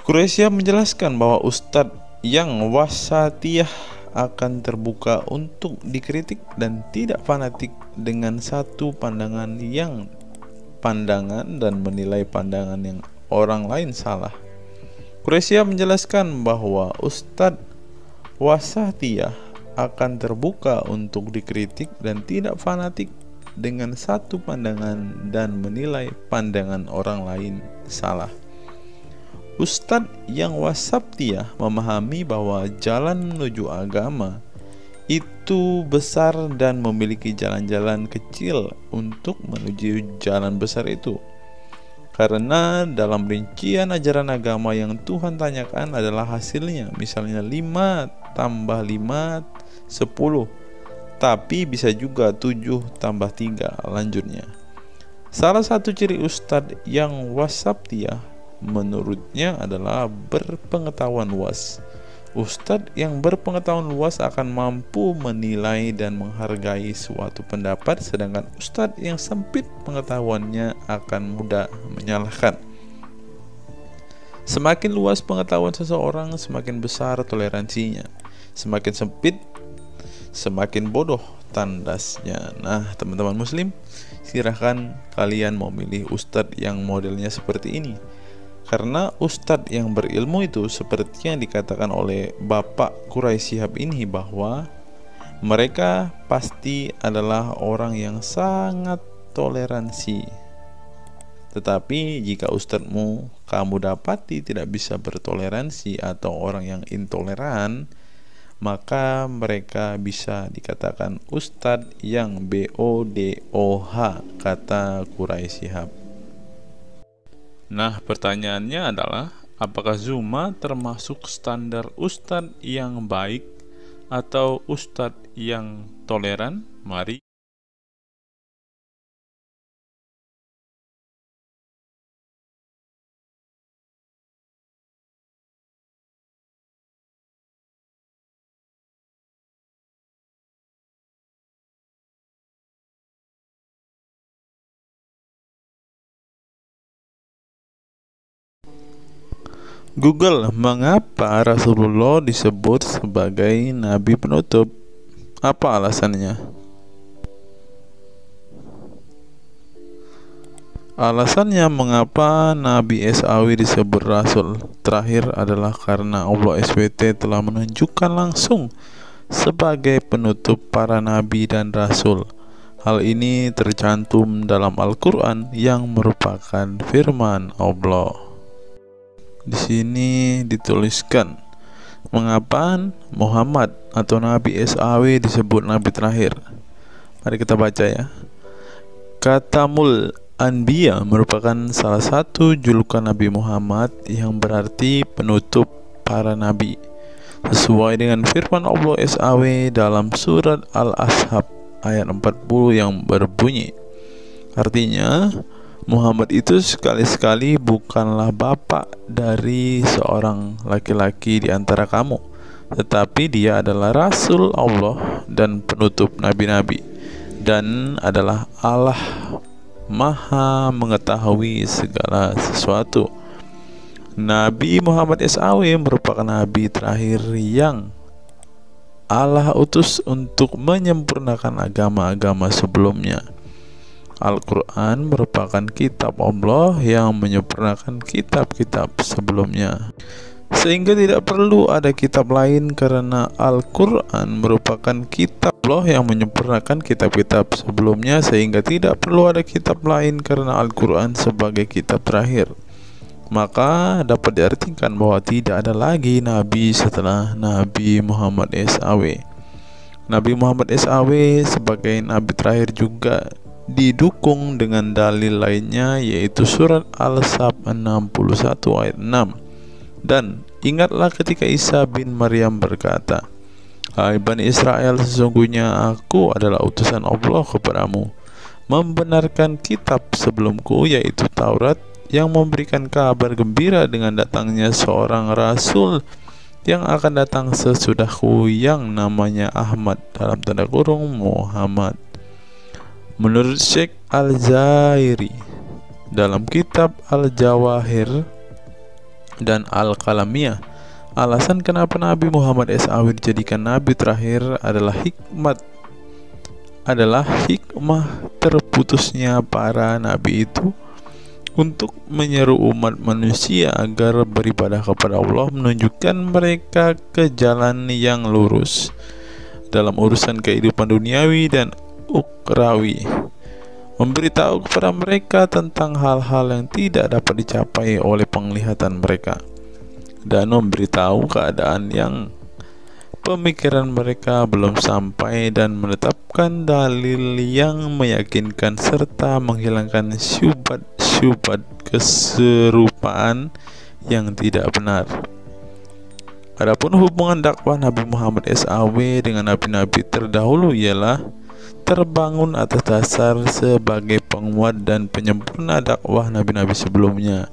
Quraisy Shihab menjelaskan bahwa ustadz yang wasatiyah akan terbuka untuk dikritik dan tidak fanatik dengan satu pandangan dan menilai pandangan yang orang lain salah. Quraisy menjelaskan bahwa Ustadz Wasatiyah akan terbuka untuk dikritik dan tidak fanatik dengan satu pandangan dan menilai pandangan orang lain salah. Ustadz yang Wasatiyah memahami bahwa jalan menuju agama itu besar dan memiliki jalan-jalan kecil untuk menuju jalan besar itu. Karena dalam rincian ajaran agama yang Tuhan tanyakan adalah hasilnya, misalnya 5 tambah 5 10, tapi bisa juga 7 tambah 3 lanjutnya. Salah satu ciri Ustadz yang Wasatiyah menurutnya adalah berpengetahuan luas. Ustadz yang berpengetahuan luas akan mampu menilai dan menghargai suatu pendapat, sedangkan ustadz yang sempit pengetahuannya akan mudah menyalahkan. Semakin luas pengetahuan seseorang, semakin besar toleransinya. Semakin sempit, semakin bodoh tandasnya. Nah, teman-teman muslim, silahkan kalian mau milih ustadz yang modelnya seperti ini. Karena ustadz yang berilmu itu seperti yang dikatakan oleh Bapak Quraisy Shihab ini, bahwa mereka pasti adalah orang yang sangat toleransi. Tetapi jika ustadzmu kamu dapati tidak bisa bertoleransi atau orang yang intoleran, maka mereka bisa dikatakan ustadz yang BODOH, kata Quraisy Shihab. Nah, pertanyaannya adalah, apakah Zuma termasuk standar ustadz yang baik atau ustadz yang toleran? Mari Google, mengapa Rasulullah disebut sebagai nabi penutup? Apa alasannya? Alasannya mengapa Nabi SAW disebut Rasul terakhir adalah karena Allah SWT telah menunjukkan langsung sebagai penutup para nabi dan rasul. Hal ini tercantum dalam Al-Quran yang merupakan firman Allah. Di sini dituliskan, mengapa Muhammad atau Nabi SAW disebut Nabi terakhir? Mari kita baca ya. Katamul Anbiya merupakan salah satu julukan Nabi Muhammad yang berarti penutup para nabi, sesuai dengan firman Allah SAW dalam surat Al-Ashab ayat 40 yang berbunyi, artinya Muhammad itu sekali-sekali bukanlah bapak dari seorang laki-laki di antara kamu, tetapi dia adalah Rasul Allah dan penutup nabi-nabi, dan adalah Allah Maha mengetahui segala sesuatu. Nabi Muhammad SAW merupakan nabi terakhir yang Allah utus untuk menyempurnakan agama-agama sebelumnya. Al-Quran merupakan kitab Allah yang menyempurnakan kitab-kitab sebelumnya, sehingga tidak perlu ada kitab lain karena Al-Quran merupakan kitab Allah yang menyempurnakan kitab-kitab sebelumnya, sehingga tidak perlu ada kitab lain karena Al-Quran sebagai kitab terakhir. Maka dapat diartikan bahwa tidak ada lagi nabi setelah Nabi Muhammad SAW. Nabi Muhammad SAW sebagai nabi terakhir juga didukung dengan dalil lainnya, yaitu surat Al-Sab 61 ayat 6. Dan ingatlah ketika Isa bin Maryam berkata, "Hai Bani Israel, sesungguhnya aku adalah utusan Allah kepadamu, membenarkan kitab sebelumku, yaitu Taurat, yang memberikan kabar gembira dengan datangnya seorang Rasul yang akan datang sesudahku, yang namanya Ahmad dalam tanda kurung Muhammad." Menurut Syekh Al-Zairi dalam kitab Al-Jawahir dan Al-Qalamiyah, alasan kenapa Nabi Muhammad SAW dijadikan nabi terakhir adalah hikmah terputusnya para nabi itu untuk menyeru umat manusia agar beribadah kepada Allah, menunjukkan mereka ke jalan yang lurus dalam urusan kehidupan duniawi dan ukhrawi, memberitahu kepada mereka tentang hal-hal yang tidak dapat dicapai oleh penglihatan mereka, dan memberitahu keadaan yang pemikiran mereka belum sampai, dan menetapkan dalil yang meyakinkan serta menghilangkan syubhat keserupaan yang tidak benar. Adapun hubungan dakwah Nabi Muhammad SAW dengan nabi-nabi terdahulu ialah terbangun atas dasar sebagai penguat dan penyempurna dakwah nabi-nabi sebelumnya.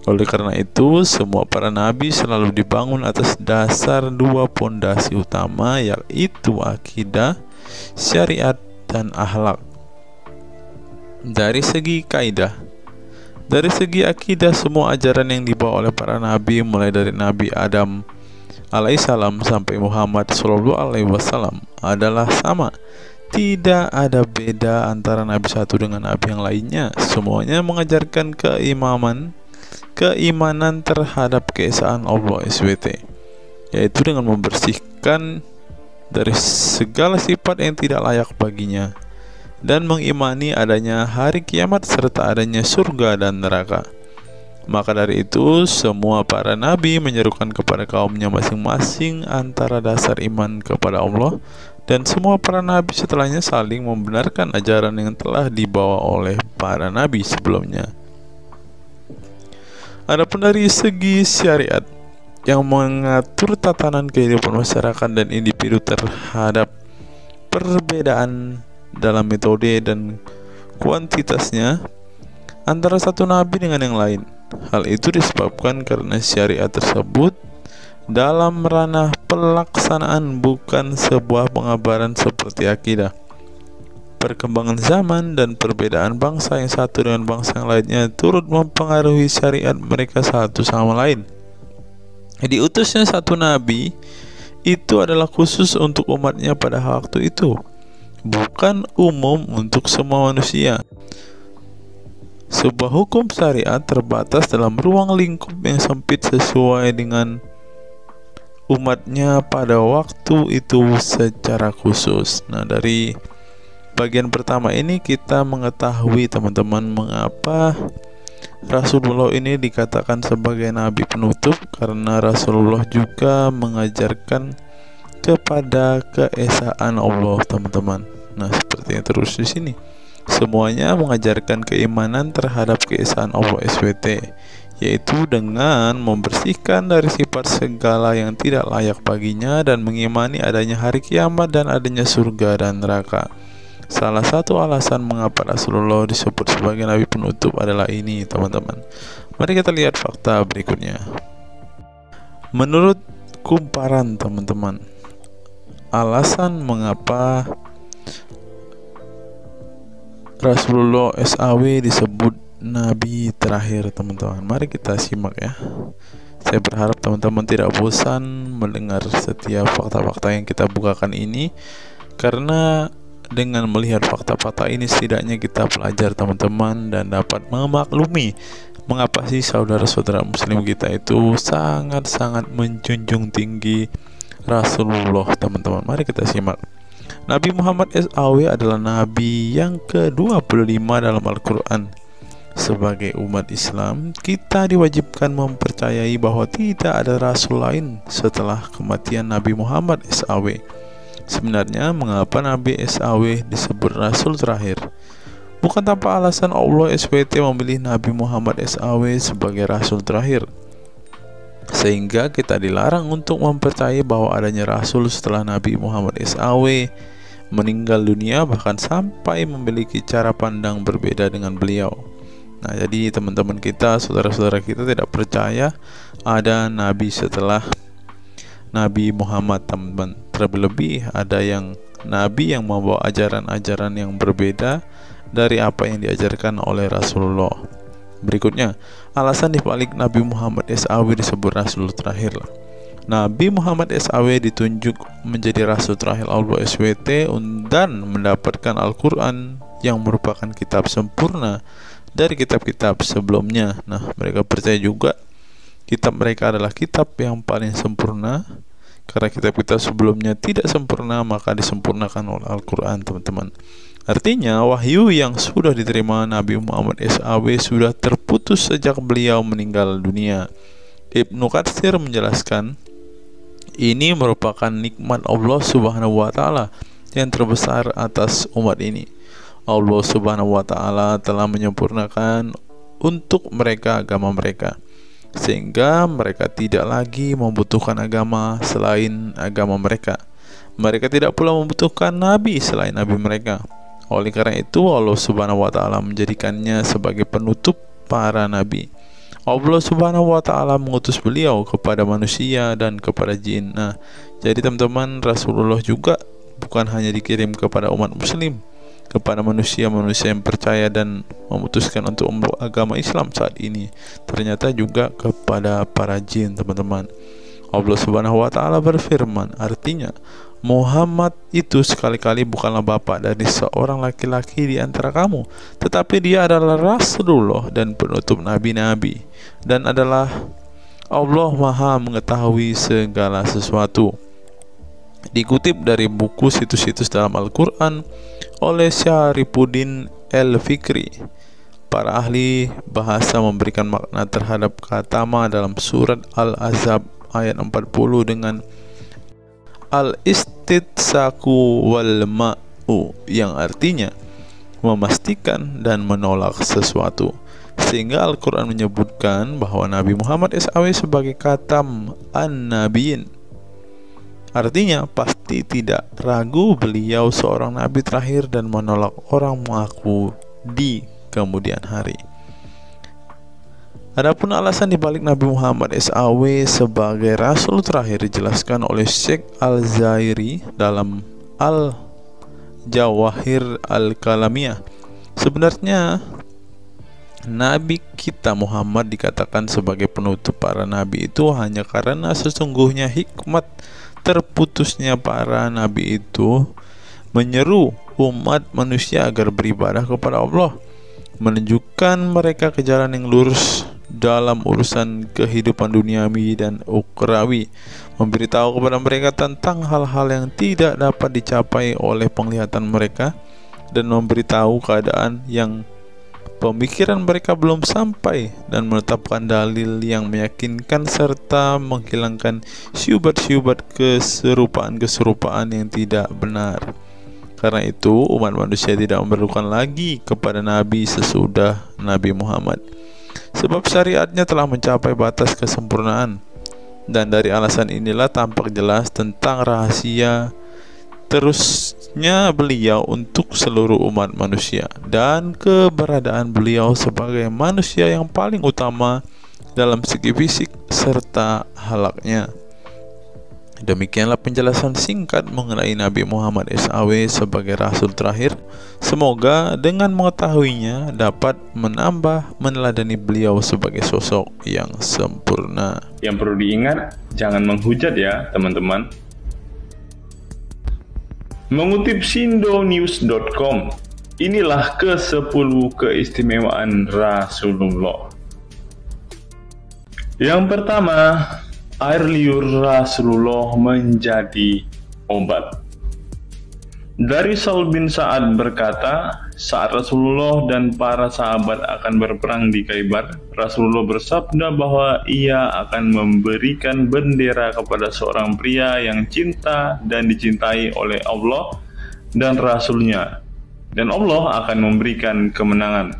Oleh karena itu, semua para nabi selalu dibangun atas dasar dua pondasi utama, yaitu akidah, syariat, dan akhlak. Dari segi kaidah, dari segi akidah, semua ajaran yang dibawa oleh para nabi, mulai dari Nabi Adam alaihissalam sampai Muhammad SAW, adalah sama. Tidak ada beda antara nabi satu dengan nabi yang lainnya. Semuanya mengajarkan keimanan terhadap keesaan Allah SWT, yaitu dengan membersihkan dari segala sifat yang tidak layak baginya, dan mengimani adanya hari kiamat serta adanya surga dan neraka. Maka dari itu, semua para nabi menyerukan kepada kaumnya masing-masing antara dasar iman kepada Allah, dan semua para nabi setelahnya saling membenarkan ajaran yang telah dibawa oleh para nabi sebelumnya. Adapun dari segi syariat yang mengatur tatanan kehidupan masyarakat dan individu terhadap perbedaan dalam metode dan kuantitasnya antara satu nabi dengan yang lain. Hal itu disebabkan karena syariat tersebut dalam ranah pelaksanaan, bukan sebuah pengabaran seperti akidah. Perkembangan zaman dan perbedaan bangsa yang satu dengan bangsa yang lainnya turut mempengaruhi syariat mereka satu sama lain. Diutusnya satu nabi itu adalah khusus untuk umatnya pada waktu itu, bukan umum untuk semua manusia. Sebuah hukum syariat terbatas dalam ruang lingkup yang sempit sesuai dengan umatnya pada waktu itu secara khusus. Nah, dari bagian pertama ini kita mengetahui, teman-teman, mengapa Rasulullah ini dikatakan sebagai nabi penutup, karena Rasulullah juga mengajarkan kepada keesaan Allah, teman-teman. Nah, seperti yang terus di sini, semuanya mengajarkan keimanan terhadap keesaan Allah SWT, yaitu dengan membersihkan dari sifat segala yang tidak layak baginya, dan mengimani adanya hari kiamat dan adanya surga dan neraka. Salah satu alasan mengapa Rasulullah disebut sebagai nabi penutup adalah ini, teman-teman. Mari kita lihat fakta berikutnya. Menurut kumparan, teman-teman, alasan mengapa Rasulullah SAW disebut nabi terakhir, teman-teman, mari kita simak ya. Saya berharap teman-teman tidak bosan mendengar setiap fakta-fakta yang kita bukakan ini, karena dengan melihat fakta-fakta ini setidaknya kita belajar, teman-teman, dan dapat memaklumi mengapa sih saudara-saudara muslim kita itu sangat-sangat menjunjung tinggi Rasulullah, teman-teman. Mari kita simak. Nabi Muhammad SAW adalah nabi yang ke-25 dalam Al-Quran. Sebagai umat Islam, kita diwajibkan mempercayai bahwa tidak ada rasul lain setelah kematian Nabi Muhammad SAW. Sebenarnya, mengapa Nabi SAW disebut rasul terakhir? Bukan tanpa alasan Allah SWT memilih Nabi Muhammad SAW sebagai rasul terakhir, sehingga kita dilarang untuk mempercayai bahwa adanya rasul setelah Nabi Muhammad SAW meninggal dunia, bahkan sampai memiliki cara pandang berbeda dengan beliau. Nah, jadi teman-teman kita, saudara-saudara kita tidak percaya ada nabi setelah Nabi Muhammad, teman-teman. Terlebih ada yang nabi yang membawa ajaran-ajaran yang berbeda dari apa yang diajarkan oleh Rasulullah. Berikutnya, alasan dibalik Nabi Muhammad SAW disebut rasul terakhir. Nabi Muhammad SAW ditunjuk menjadi rasul terakhir Allah SWT dan mendapatkan Al-Quran yang merupakan kitab sempurna dari kitab-kitab sebelumnya. Nah, mereka percaya juga kitab mereka adalah kitab yang paling sempurna. Karena kitab-kitab sebelumnya tidak sempurna, maka disempurnakan oleh Al-Quran, teman-teman. Artinya, wahyu yang sudah diterima Nabi Muhammad SAW sudah terputus sejak beliau meninggal dunia. Ibnu Katsir menjelaskan, ini merupakan nikmat Allah Subhanahu wa Ta'ala yang terbesar atas umat ini. Allah Subhanahu wa Ta'ala telah menyempurnakan untuk mereka agama mereka, sehingga mereka tidak lagi membutuhkan agama selain agama mereka. Mereka tidak pula membutuhkan nabi selain nabi mereka. Oleh karena itu, Allah Subhanahu wa Ta'ala menjadikannya sebagai penutup para nabi. Allah Subhanahu wa Ta'ala mengutus beliau kepada manusia dan kepada jin. Nah, jadi teman-teman, Rasulullah juga bukan hanya dikirim kepada umat muslim, kepada manusia-manusia yang percaya dan memutuskan untuk memeluk agama Islam saat ini, ternyata juga kepada para jin, teman-teman. Allah Subhanahu wa Ta'ala berfirman, artinya Muhammad itu sekali-kali bukanlah bapak dari seorang laki-laki di antara kamu, tetapi dia adalah Rasulullah dan penutup nabi-nabi, dan adalah Allah Maha mengetahui segala sesuatu. Dikutip dari buku situs-situs dalam Al-Quran oleh Syarifuddin Al-Fikri, para ahli bahasa memberikan makna terhadap kata ma dalam surat Al-Ahzab ayat 40 dengan al-istitsaku wal ma'u, yang artinya memastikan dan menolak sesuatu. Sehingga Al-Quran menyebutkan bahwa Nabi Muhammad SAW sebagai khatam an-nabiyin, artinya pasti tidak ragu beliau seorang nabi terakhir dan menolak orang mengaku di kemudian hari. Adapun alasan dibalik Nabi Muhammad SAW sebagai Rasul terakhir dijelaskan oleh Syekh Al-Zairi dalam Al-Jawahir Al-Kalamiyah. Sebenarnya Nabi kita Muhammad dikatakan sebagai penutup para nabi itu hanya karena sesungguhnya hikmat terputusnya para nabi itu menyeru umat manusia agar beribadah kepada Allah, menunjukkan mereka ke jalan yang lurus dalam urusan kehidupan duniawi dan ukhrawi, memberitahu kepada mereka tentang hal-hal yang tidak dapat dicapai oleh penglihatan mereka, dan memberitahu keadaan yang pemikiran mereka belum sampai, dan menetapkan dalil yang meyakinkan serta menghilangkan syubhat-syubhat keserupaan-keserupaan yang tidak benar. Karena itu, umat manusia tidak memerlukan lagi kepada nabi sesudah Nabi Muhammad, sebab syariatnya telah mencapai batas kesempurnaan. Dan dari alasan inilah tampak jelas tentang rahasia terusnya beliau untuk seluruh umat manusia, dan keberadaan beliau sebagai manusia yang paling utama dalam segi fisik serta halaknya. Demikianlah penjelasan singkat mengenai Nabi Muhammad SAW sebagai Rasul terakhir. Semoga dengan mengetahuinya dapat menambah meneladani beliau sebagai sosok yang sempurna. Yang perlu diingat, jangan menghujat ya teman-teman. Mengutip sindonews.com, inilah ke-10 keistimewaan Rasulullah. Yang pertama, air liur Rasulullah menjadi obat. Dari Sahl bin Sa'ad berkata, saat Rasulullah dan para sahabat akan berperang di Khaibar, Rasulullah bersabda bahwa ia akan memberikan bendera kepada seorang pria yang cinta dan dicintai oleh Allah dan Rasulnya, dan Allah akan memberikan kemenangan.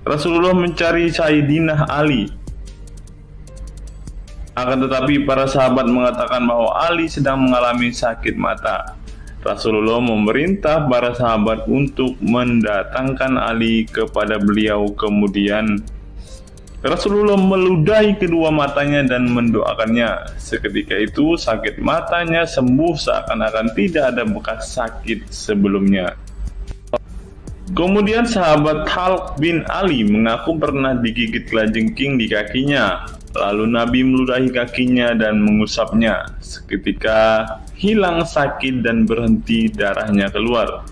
Rasulullah mencari Sayyidina Ali, akan tetapi para sahabat mengatakan bahwa Ali sedang mengalami sakit mata. Rasulullah memerintah para sahabat untuk mendatangkan Ali kepada beliau. Kemudian Rasulullah meludahi kedua matanya dan mendoakannya. Seketika itu sakit matanya sembuh seakan-akan tidak ada bekas sakit sebelumnya. Kemudian sahabat Khalid bin Ali mengaku pernah digigit kalajengking di kakinya. Lalu Nabi meludahi kakinya dan mengusapnya. Seketika hilang sakit dan berhenti darahnya keluar.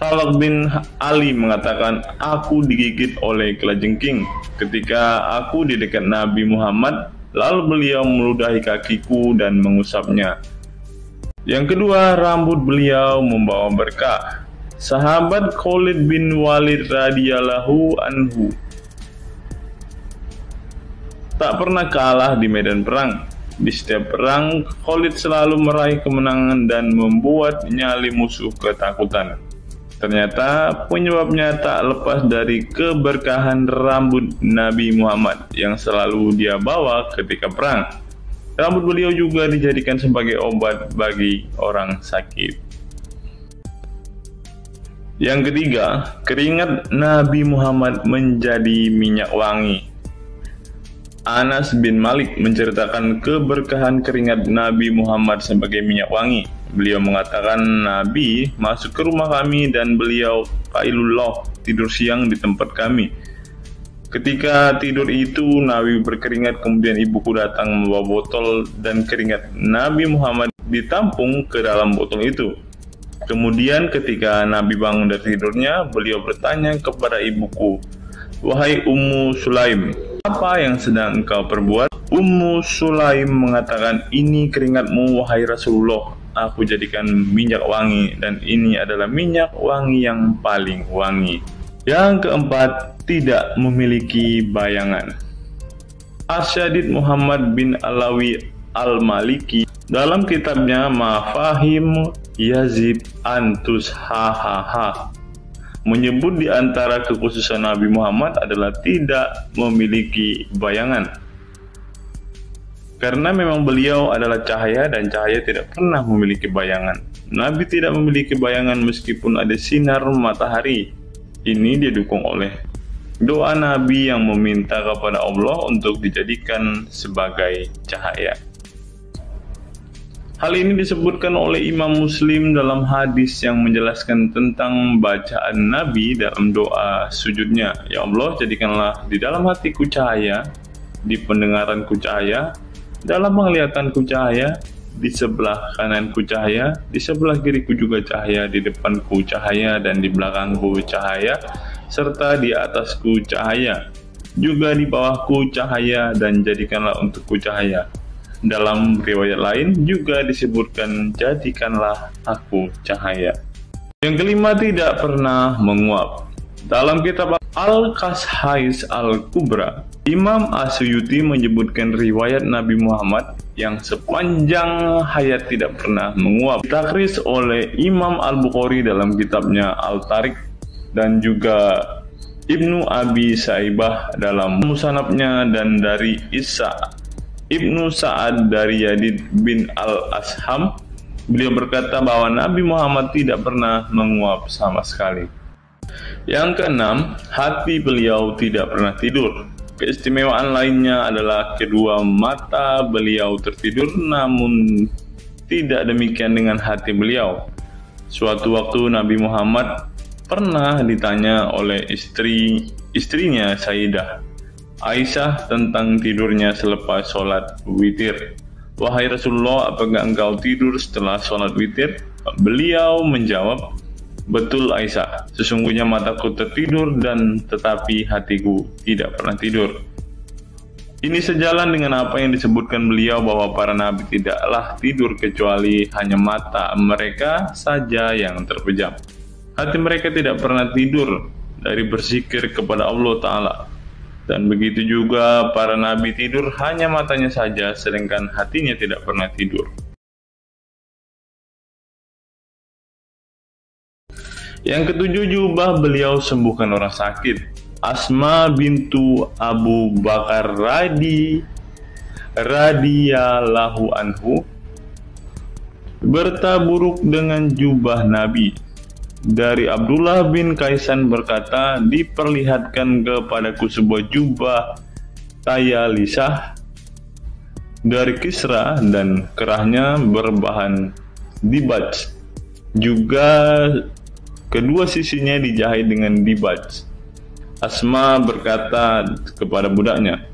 Talak bin Ali mengatakan, aku digigit oleh kelajengking ketika aku di dekat Nabi Muhammad, lalu beliau meludahi kakiku dan mengusapnya. Yang kedua, rambut beliau membawa berkah. Sahabat Khalid bin Walid radhiyallahu anhu tak pernah kalah di medan perang. Di setiap perang, Khalid selalu meraih kemenangan dan membuat nyali musuh ketakutan. Ternyata penyebabnya tak lepas dari keberkahan rambut Nabi Muhammad yang selalu dia bawa ketika perang. Rambut beliau juga dijadikan sebagai obat bagi orang sakit. Yang ketiga, keringat Nabi Muhammad menjadi minyak wangi. Anas bin Malik menceritakan keberkahan keringat Nabi Muhammad sebagai minyak wangi. Beliau mengatakan, Nabi masuk ke rumah kami dan beliau qailullah, tidur siang di tempat kami. Ketika tidur itu Nabi berkeringat, kemudian ibuku datang membawa botol dan keringat Nabi Muhammad ditampung ke dalam botol itu. Kemudian ketika Nabi bangun dari tidurnya, beliau bertanya kepada ibuku, wahai Ummu Sulaim, apa yang sedang engkau perbuat? Ummu Sulaim mengatakan, ini keringatmu wahai Rasulullah, aku jadikan minyak wangi dan ini adalah minyak wangi yang paling wangi. Yang keempat, tidak memiliki bayangan. Asyadid Muhammad bin Alawi Al-Maliki dalam kitabnya Mafahim Yazid Antus Hahaha menyebut di antara kekhususan Nabi Muhammad adalah tidak memiliki bayangan. Karena memang beliau adalah cahaya dan cahaya tidak pernah memiliki bayangan. Nabi tidak memiliki bayangan meskipun ada sinar matahari. Ini didukung oleh doa Nabi yang meminta kepada Allah untuk dijadikan sebagai cahaya. Hal ini disebutkan oleh Imam Muslim dalam hadis yang menjelaskan tentang bacaan Nabi dalam doa sujudnya. Ya Allah, jadikanlah di dalam hatiku cahaya, di pendengaranku cahaya, dalam penglihatanku cahaya, di sebelah kananku cahaya, di sebelah kiriku juga cahaya, di depanku cahaya, dan di belakangku cahaya, serta di atasku cahaya, juga di bawahku cahaya, dan jadikanlah untukku cahaya. Dalam riwayat lain juga disebutkan, jadikanlah aku cahaya. Yang kelima, tidak pernah menguap. Dalam kitab Al-Qashais Al-Kubra, Imam Asyuyuti menyebutkan riwayat Nabi Muhammad yang sepanjang hayat tidak pernah menguap. Ditakris oleh Imam Al-Bukhari dalam kitabnya Al-Tariq dan juga Ibnu Abi Saibah dalam Musannafnya, dan dari Isa Ibnu Sa'ad dari Yazid bin Al-Asham, beliau berkata bahwa Nabi Muhammad tidak pernah menguap sama sekali. Yang keenam, hati beliau tidak pernah tidur. Keistimewaan lainnya adalah kedua mata beliau tertidur, namun tidak demikian dengan hati beliau. Suatu waktu Nabi Muhammad pernah ditanya oleh istrinya Sayyidah Aisyah tentang tidurnya selepas sholat witir. Wahai Rasulullah, apakah engkau tidur setelah sholat witir? Beliau menjawab, betul Aisyah, sesungguhnya mataku tertidur dan tetapi hatiku tidak pernah tidur. Ini sejalan dengan apa yang disebutkan beliau bahwa para nabi tidaklah tidur kecuali hanya mata mereka saja yang terpejam. Hati mereka tidak pernah tidur dari berzikir kepada Allah Ta'ala. Dan begitu juga para nabi tidur hanya matanya saja, sedangkan hatinya tidak pernah tidur. Yang ketujuh, jubah beliau sembuhkan orang sakit. Asma bintu Abu Bakar radhiyallahu anhu bertaburuk dengan jubah Nabi. Dari Abdullah bin Kaisan berkata, diperlihatkan kepadaku sebuah jubah tayalisah dari Kisra dan kerahnya berbahan dibaj. Juga kedua sisinya dijahit dengan dibaj. Asma berkata kepada budaknya,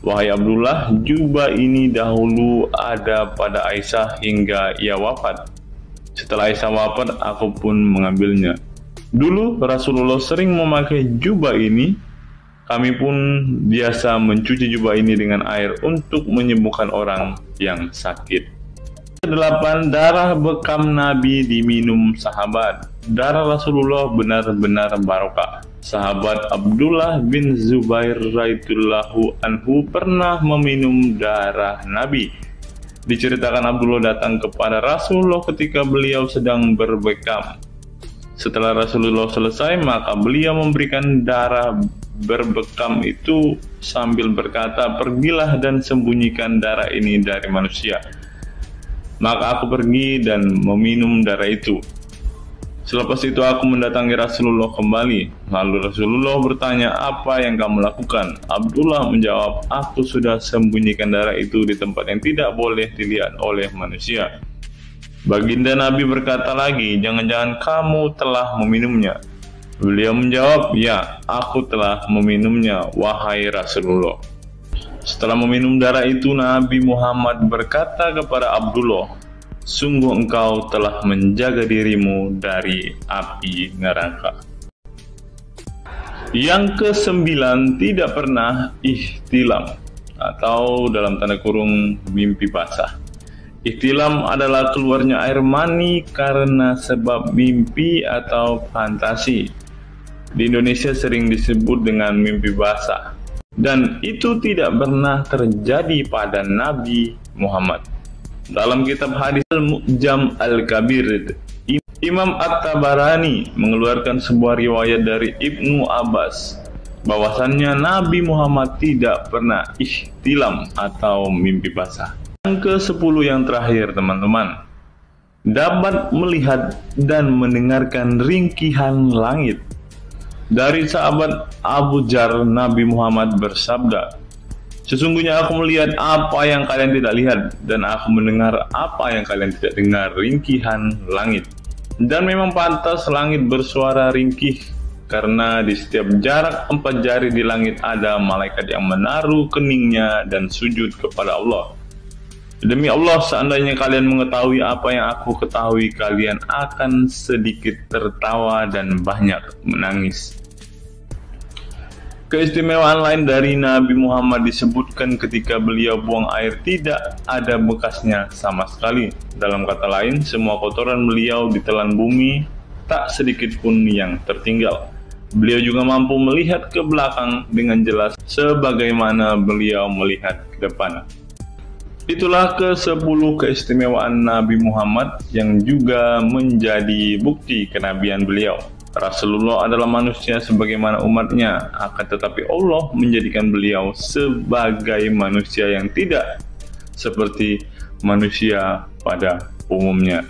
wahai Abdullah, jubah ini dahulu ada pada Aisyah hingga ia wafat. Setelah Aisyah wafat, aku pun mengambilnya. Dulu Rasulullah sering memakai jubah ini. Kami pun biasa mencuci jubah ini dengan air untuk menyembuhkan orang yang sakit. 8. Darah bekam Nabi diminum sahabat. Darah Rasulullah benar-benar barokah. Sahabat Abdullah bin Zubair radhiyallahu anhu pernah meminum darah Nabi. Diceritakan Abdullah datang kepada Rasulullah ketika beliau sedang berbekam. Setelah Rasulullah selesai, maka beliau memberikan darah berbekam itu sambil berkata, "Pergilah dan sembunyikan darah ini dari manusia." Maka aku pergi dan meminum darah itu. Selepas itu aku mendatangi Rasulullah kembali. Lalu Rasulullah bertanya, "Apa yang kamu lakukan?" Abdullah menjawab, "Aku sudah sembunyikan darah itu di tempat yang tidak boleh dilihat oleh manusia." Baginda Nabi berkata lagi, "Jangan-jangan kamu telah meminumnya?" Beliau menjawab, "Ya, aku telah meminumnya, wahai Rasulullah." Setelah meminum darah itu, Nabi Muhammad berkata kepada Abdullah, "Sungguh engkau telah menjaga dirimu dari api neraka." Yang ke-9, tidak pernah ihtilam atau dalam tanda kurung mimpi basah. Ihtilam adalah keluarnya air mani karena sebab mimpi atau fantasi. Di Indonesia sering disebut dengan mimpi basah. Dan itu tidak pernah terjadi pada Nabi Muhammad. Dalam kitab hadis Al-Mu'jam Al-Kabir, Imam At-Tabarani mengeluarkan sebuah riwayat dari Ibnu Abbas bahwasannya Nabi Muhammad tidak pernah ihtilam atau mimpi basah. Yang ke-10 yang terakhir, teman-teman, dapat melihat dan mendengarkan ringkihan langit. Dari sahabat Abu Dzar, Nabi Muhammad bersabda, "Sesungguhnya aku melihat apa yang kalian tidak lihat, dan aku mendengar apa yang kalian tidak dengar, ringkihan langit. Dan memang pantas langit bersuara ringkih, karena di setiap jarak 4 jari di langit ada malaikat yang menaruh keningnya dan sujud kepada Allah. Demi Allah, seandainya kalian mengetahui apa yang aku ketahui, kalian akan sedikit tertawa dan banyak menangis." Keistimewaan lain dari Nabi Muhammad disebutkan ketika beliau buang air tidak ada bekasnya sama sekali. Dalam kata lain, semua kotoran beliau ditelan bumi, tak sedikit pun yang tertinggal. Beliau juga mampu melihat ke belakang dengan jelas sebagaimana beliau melihat ke depan. Itulah ke-10 keistimewaan Nabi Muhammad yang juga menjadi bukti kenabian beliau. Rasulullah adalah manusia sebagaimana umatnya, akan tetapi Allah menjadikan beliau sebagai manusia yang tidak seperti manusia pada umumnya.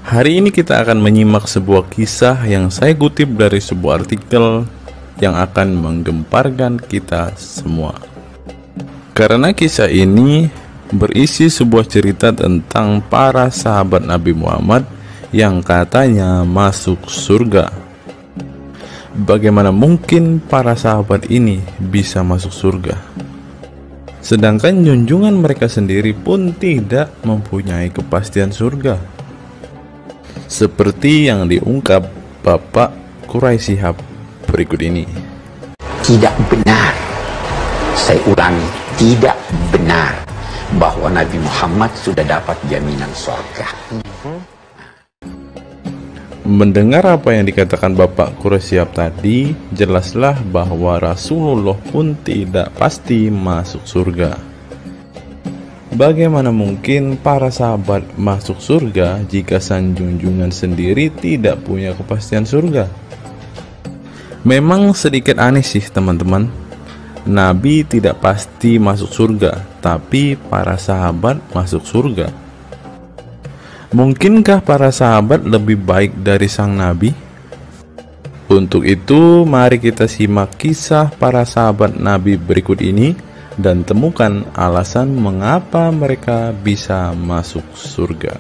Hari ini kita akan menyimak sebuah kisah yang saya kutip dari sebuah artikel yang akan menggemparkan kita semua. Karena kisah ini berisi sebuah cerita tentang para sahabat Nabi Muhammad yang katanya masuk surga. Bagaimana mungkin para sahabat ini bisa masuk surga? Sedangkan junjungan mereka sendiri pun tidak mempunyai kepastian surga. Seperti yang diungkap Bapak Quraisy Shihab berikut ini. Tidak benar, saya ulangi, tidak benar bahwa Nabi Muhammad sudah dapat jaminan surga. Mendengar apa yang dikatakan Bapak Quraisy Shihab tadi, jelaslah bahwa Rasulullah pun tidak pasti masuk surga. Bagaimana mungkin para sahabat masuk surga jika sang junjungan sendiri tidak punya kepastian surga? Memang sedikit aneh sih teman-teman. Nabi tidak pasti masuk surga, tapi para sahabat masuk surga. Mungkinkah para sahabat lebih baik dari sang Nabi? Untuk itu, mari kita simak kisah para sahabat Nabi berikut ini dan temukan alasan mengapa mereka bisa masuk surga.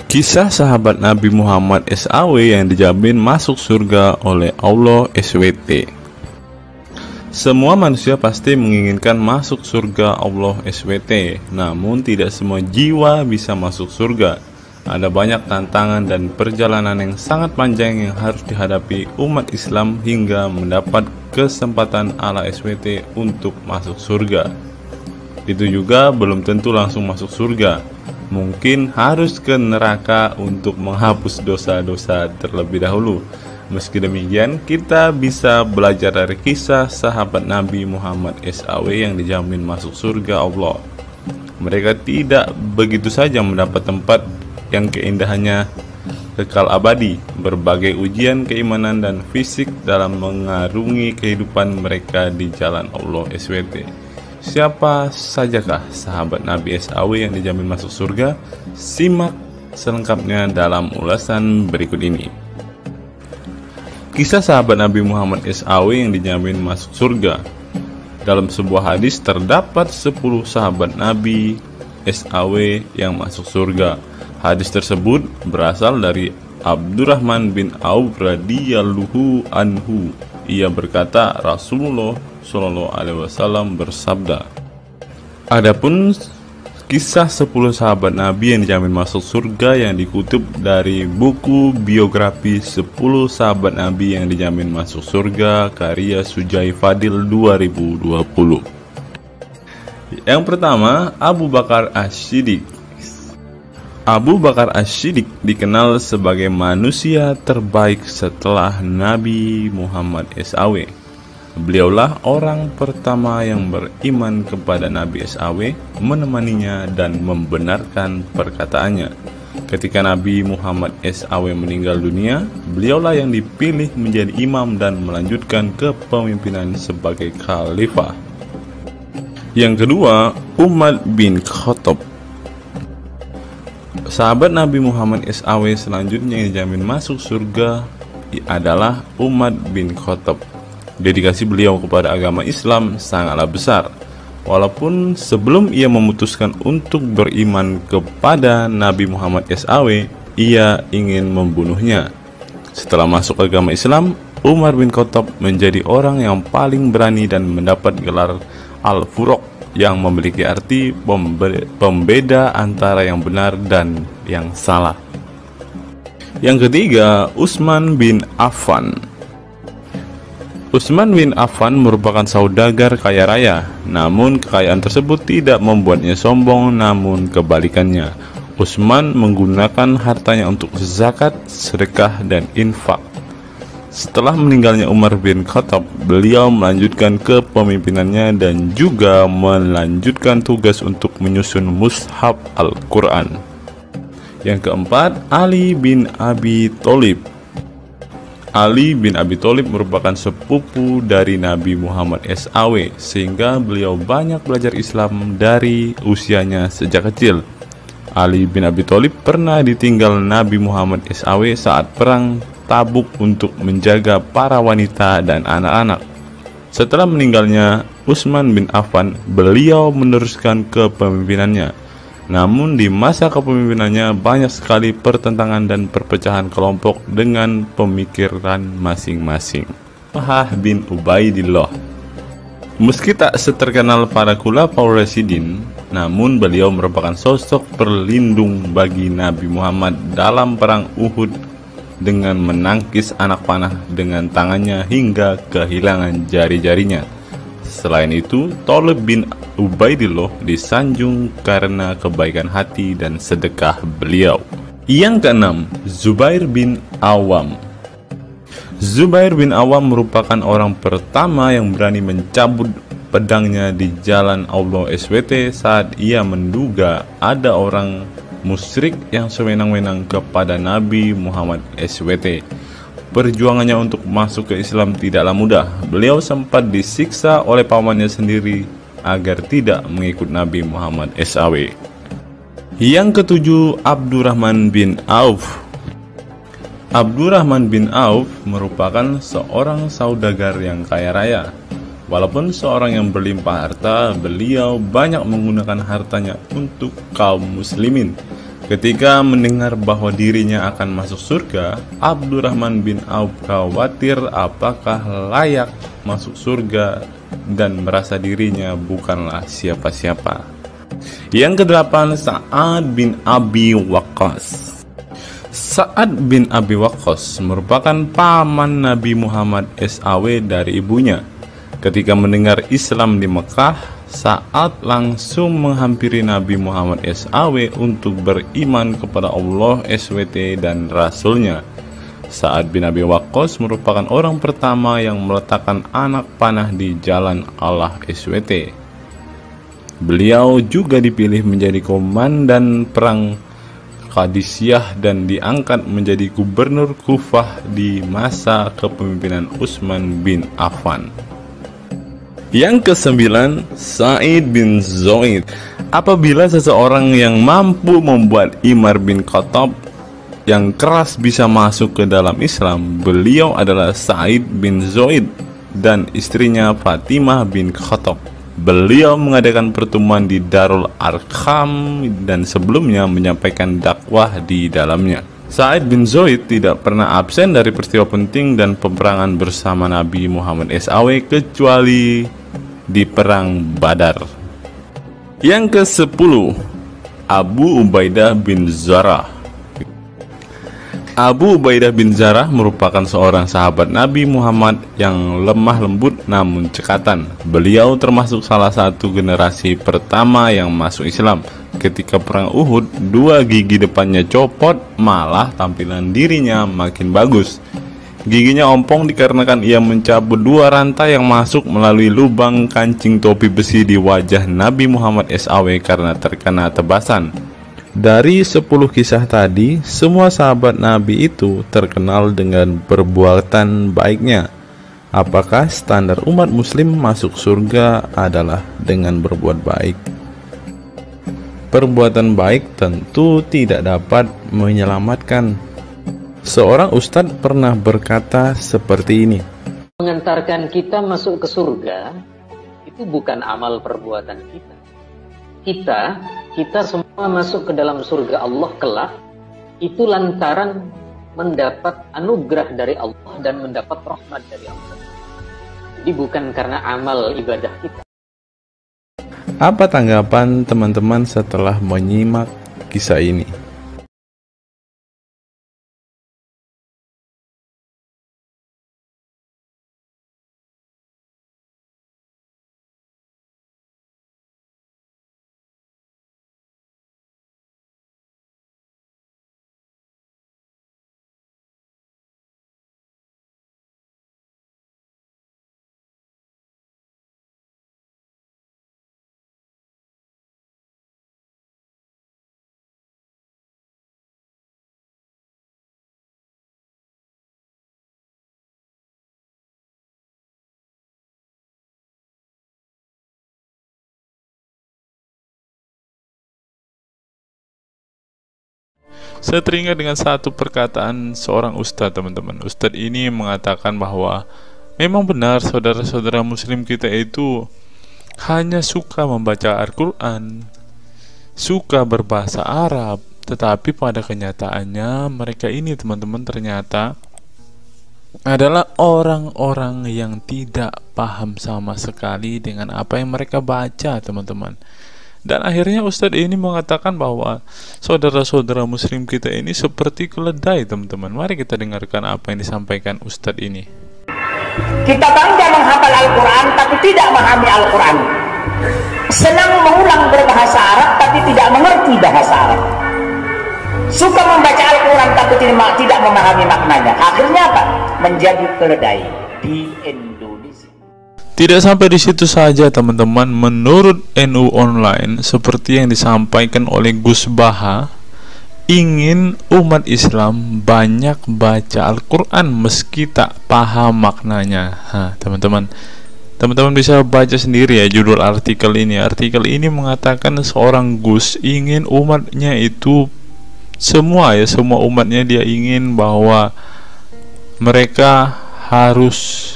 Kisah sahabat Nabi Muhammad SAW yang dijamin masuk surga oleh Allah SWT. Semua manusia pasti menginginkan masuk surga Allah SWT, namun tidak semua jiwa bisa masuk surga. Ada banyak tantangan dan perjalanan yang sangat panjang yang harus dihadapi umat Islam hingga mendapat kesempatan ala SWT untuk masuk surga. Itu juga belum tentu langsung masuk surga. Mungkin harus ke neraka untuk menghapus dosa-dosa terlebih dahulu. Meski demikian, kita bisa belajar dari kisah sahabat Nabi Muhammad SAW yang dijamin masuk surga Allah. Mereka tidak begitu saja mendapat tempat yang keindahannya kekal abadi. Berbagai ujian keimanan dan fisik dalam mengarungi kehidupan mereka di jalan Allah SWT. Siapa sajakah sahabat Nabi SAW yang dijamin masuk surga? Simak selengkapnya dalam ulasan berikut ini. Kisah sahabat Nabi Muhammad SAW yang dijamin masuk surga. Dalam sebuah hadis terdapat 10 sahabat Nabi SAW yang masuk surga. Hadis tersebut berasal dari Abdurrahman bin Auf radhiyallahu anhu. Ia berkata, Rasulullah Shallallahu alaihi wasallam bersabda. Adapun kisah 10 sahabat Nabi yang dijamin masuk surga yang dikutip dari buku biografi 10 sahabat Nabi yang dijamin masuk surga karya Sujai Fadil 2020. Yang pertama, Abu Bakar As-Siddiq. Abu Bakar As-Siddiq dikenal sebagai manusia terbaik setelah Nabi Muhammad SAW. Beliaulah orang pertama yang beriman kepada Nabi SAW, menemaninya dan membenarkan perkataannya. Ketika Nabi Muhammad SAW meninggal dunia, beliaulah yang dipilih menjadi imam dan melanjutkan kepemimpinan sebagai khalifah. Yang kedua, Umar bin Khattab. Sahabat Nabi Muhammad SAW selanjutnya yang dijamin masuk surga adalah Umar bin Khattab. Dedikasi beliau kepada agama Islam sangatlah besar. Walaupun sebelum ia memutuskan untuk beriman kepada Nabi Muhammad SAW, ia ingin membunuhnya. Setelah masuk agama Islam, Umar bin Khattab menjadi orang yang paling berani dan mendapat gelar Al-Furuq yang memiliki arti pembeda antara yang benar dan yang salah. Yang ketiga, Utsman bin Affan. Utsman bin Affan merupakan saudagar kaya raya, namun kekayaan tersebut tidak membuatnya sombong, namun kebalikannya. Utsman menggunakan hartanya untuk zakat, sedekah, dan infak. Setelah meninggalnya Umar bin Khattab, beliau melanjutkan kepemimpinannya dan juga melanjutkan tugas untuk menyusun mushaf Al-Quran. Yang keempat, Ali bin Abi Thalib. Ali bin Abi Thalib merupakan sepupu dari Nabi Muhammad SAW, sehingga beliau banyak belajar Islam dari usianya sejak kecil. Ali bin Abi Thalib pernah ditinggal Nabi Muhammad SAW saat perang Tabuk untuk menjaga para wanita dan anak-anak. Setelah meninggalnya Utsman bin Affan, beliau meneruskan kepemimpinannya. Namun di masa kepemimpinannya banyak sekali pertentangan dan perpecahan kelompok dengan pemikiran masing-masing. Talhah bin Ubaidillah. Meski tak seterkenal para khulafaur rasyidin, namun beliau merupakan sosok perlindung bagi Nabi Muhammad dalam perang Uhud dengan menangkis anak panah dengan tangannya hingga kehilangan jari-jarinya. Selain itu, Talib bin Ubaidillah disanjung karena kebaikan hati dan sedekah beliau. Yang keenam, Zubair bin Awam. Zubair bin Awam merupakan orang pertama yang berani mencabut pedangnya di jalan Allah SWT saat ia menduga ada orang musyrik yang sewenang-wenang kepada Nabi Muhammad SWT. Perjuangannya untuk masuk ke Islam tidaklah mudah. Beliau sempat disiksa oleh pamannya sendiri agar tidak mengikut Nabi Muhammad SAW. Yang ketujuh, Abdurrahman bin Auf. Abdurrahman bin Auf merupakan seorang saudagar yang kaya raya. Walaupun seorang yang berlimpah harta, beliau banyak menggunakan hartanya untuk kaum muslimin. Ketika mendengar bahwa dirinya akan masuk surga, Abdurrahman bin Auf khawatir apakah layak masuk surga dan merasa dirinya bukanlah siapa-siapa. Yang kedelapan, Sa'ad bin Abi Waqqas. Sa'ad bin Abi Waqqas merupakan paman Nabi Muhammad SAW dari ibunya. Ketika mendengar Islam di Mekah, Sa'ad langsung menghampiri Nabi Muhammad SAW untuk beriman kepada Allah SWT dan Rasulnya. Sa'ad bin Abi Waqqas merupakan orang pertama yang meletakkan anak panah di jalan Allah SWT. Beliau juga dipilih menjadi komandan perang Qadisiyah dan diangkat menjadi gubernur Kufah di masa kepemimpinan Utsman bin Affan. Yang kesembilan, Sa'id bin Zaid. Apabila seseorang yang mampu membuat Umar bin Khattab yang keras bisa masuk ke dalam Islam, beliau adalah Sa'id bin Zaid dan istrinya Fatimah bin Khattab. Beliau mengadakan pertemuan di Darul Arqam dan sebelumnya menyampaikan dakwah di dalamnya. Sa'id bin Zaid tidak pernah absen dari peristiwa penting dan peperangan bersama Nabi Muhammad SAW kecuali di perang Badar. Yang ke-10, Abu Ubaidah bin Jarrah. Abu Ubaidah bin Jarrah merupakan seorang sahabat Nabi Muhammad yang lemah lembut namun cekatan. Beliau termasuk salah satu generasi pertama yang masuk Islam. Ketika perang Uhud, 2 gigi depannya copot, malah tampilan dirinya makin bagus. Giginya ompong dikarenakan ia mencabut 2 rantai yang masuk melalui lubang kancing topi besi di wajah Nabi Muhammad SAW karena terkena tebasan. Dari 10 kisah tadi, semua sahabat Nabi itu terkenal dengan perbuatan baiknya. Apakah standar umat muslim masuk surga adalah dengan berbuat baik? Perbuatan baik tentu tidak dapat menyelamatkan. Seorang ustadz pernah berkata seperti ini. Mengantarkan kita masuk ke surga itu bukan amal perbuatan kita. Kita semua masuk ke dalam surga Allah kelak itu lantaran mendapat anugerah dari Allah dan mendapat rahmat dari Allah. Jadi bukan karena amal ibadah kita. Apa tanggapan teman-teman setelah menyimak kisah ini? Saya teringat dengan satu perkataan seorang ustadz, teman-teman. Ustadz ini mengatakan bahwa memang benar saudara-saudara muslim kita itu hanya suka membaca Al-Quran, suka berbahasa Arab, tetapi pada kenyataannya mereka ini, teman-teman, ternyata adalah orang-orang yang tidak paham sama sekali dengan apa yang mereka baca, teman-teman. Dan akhirnya Ustadz ini mengatakan bahwa saudara-saudara muslim kita ini seperti keledai, teman-teman. Mari kita dengarkan apa yang disampaikan Ustadz ini. Kita bangga menghafal Al-Quran tapi tidak memahami Al-Quran. Senang mengulang berbahasa Arab tapi tidak mengerti bahasa Arab. Suka membaca Al-Quran tapi tidak memahami maknanya. Akhirnya apa? Menjadi keledai di Indonesia. Tidak sampai di situ saja, teman-teman. Menurut NU Online, seperti yang disampaikan oleh Gus Baha, ingin umat Islam banyak baca Al-Quran meski tak paham maknanya. Teman-teman bisa baca sendiri ya judul artikel ini. Artikel ini mengatakan seorang Gus ingin umatnya itu semua umatnya dia ingin bahwa mereka harus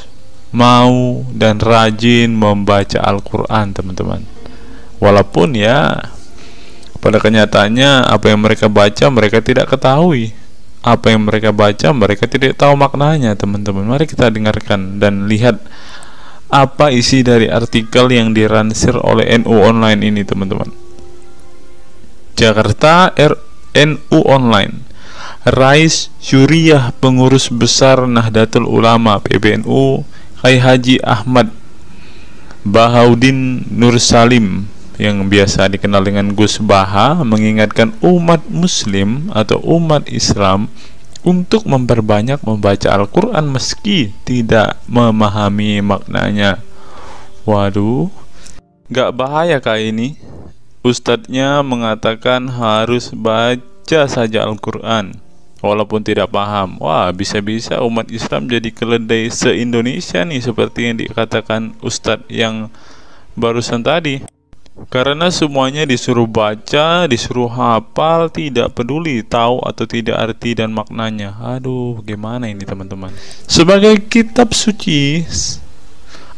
mau dan rajin membaca Al-Quran, teman-teman. Walaupun ya pada kenyataannya apa yang mereka baca mereka tidak ketahui, apa yang mereka baca mereka tidak tahu maknanya, teman-teman. Mari kita dengarkan dan lihat apa isi dari artikel yang diransir oleh NU Online ini, teman-teman. Jakarta, NU Online. Rais Syuriah Pengurus Besar Nahdlatul Ulama PBNU Kiai Haji Ahmad Bahaudin Nur Salim yang biasa dikenal dengan Gus Baha mengingatkan umat muslim atau umat Islam untuk memperbanyak membaca Al-Quran meski tidak memahami maknanya. Waduh, gak bahaya kah ini? Ustadznya mengatakan harus baca saja Al-Quran walaupun tidak paham. Wah, bisa-bisa umat Islam jadi keledai se-Indonesia nih, seperti yang dikatakan Ustadz yang barusan tadi. Karena semuanya disuruh baca, disuruh hafal, tidak peduli tahu atau tidak arti dan maknanya. Aduh, gimana ini, teman-teman? Sebagai kitab suci,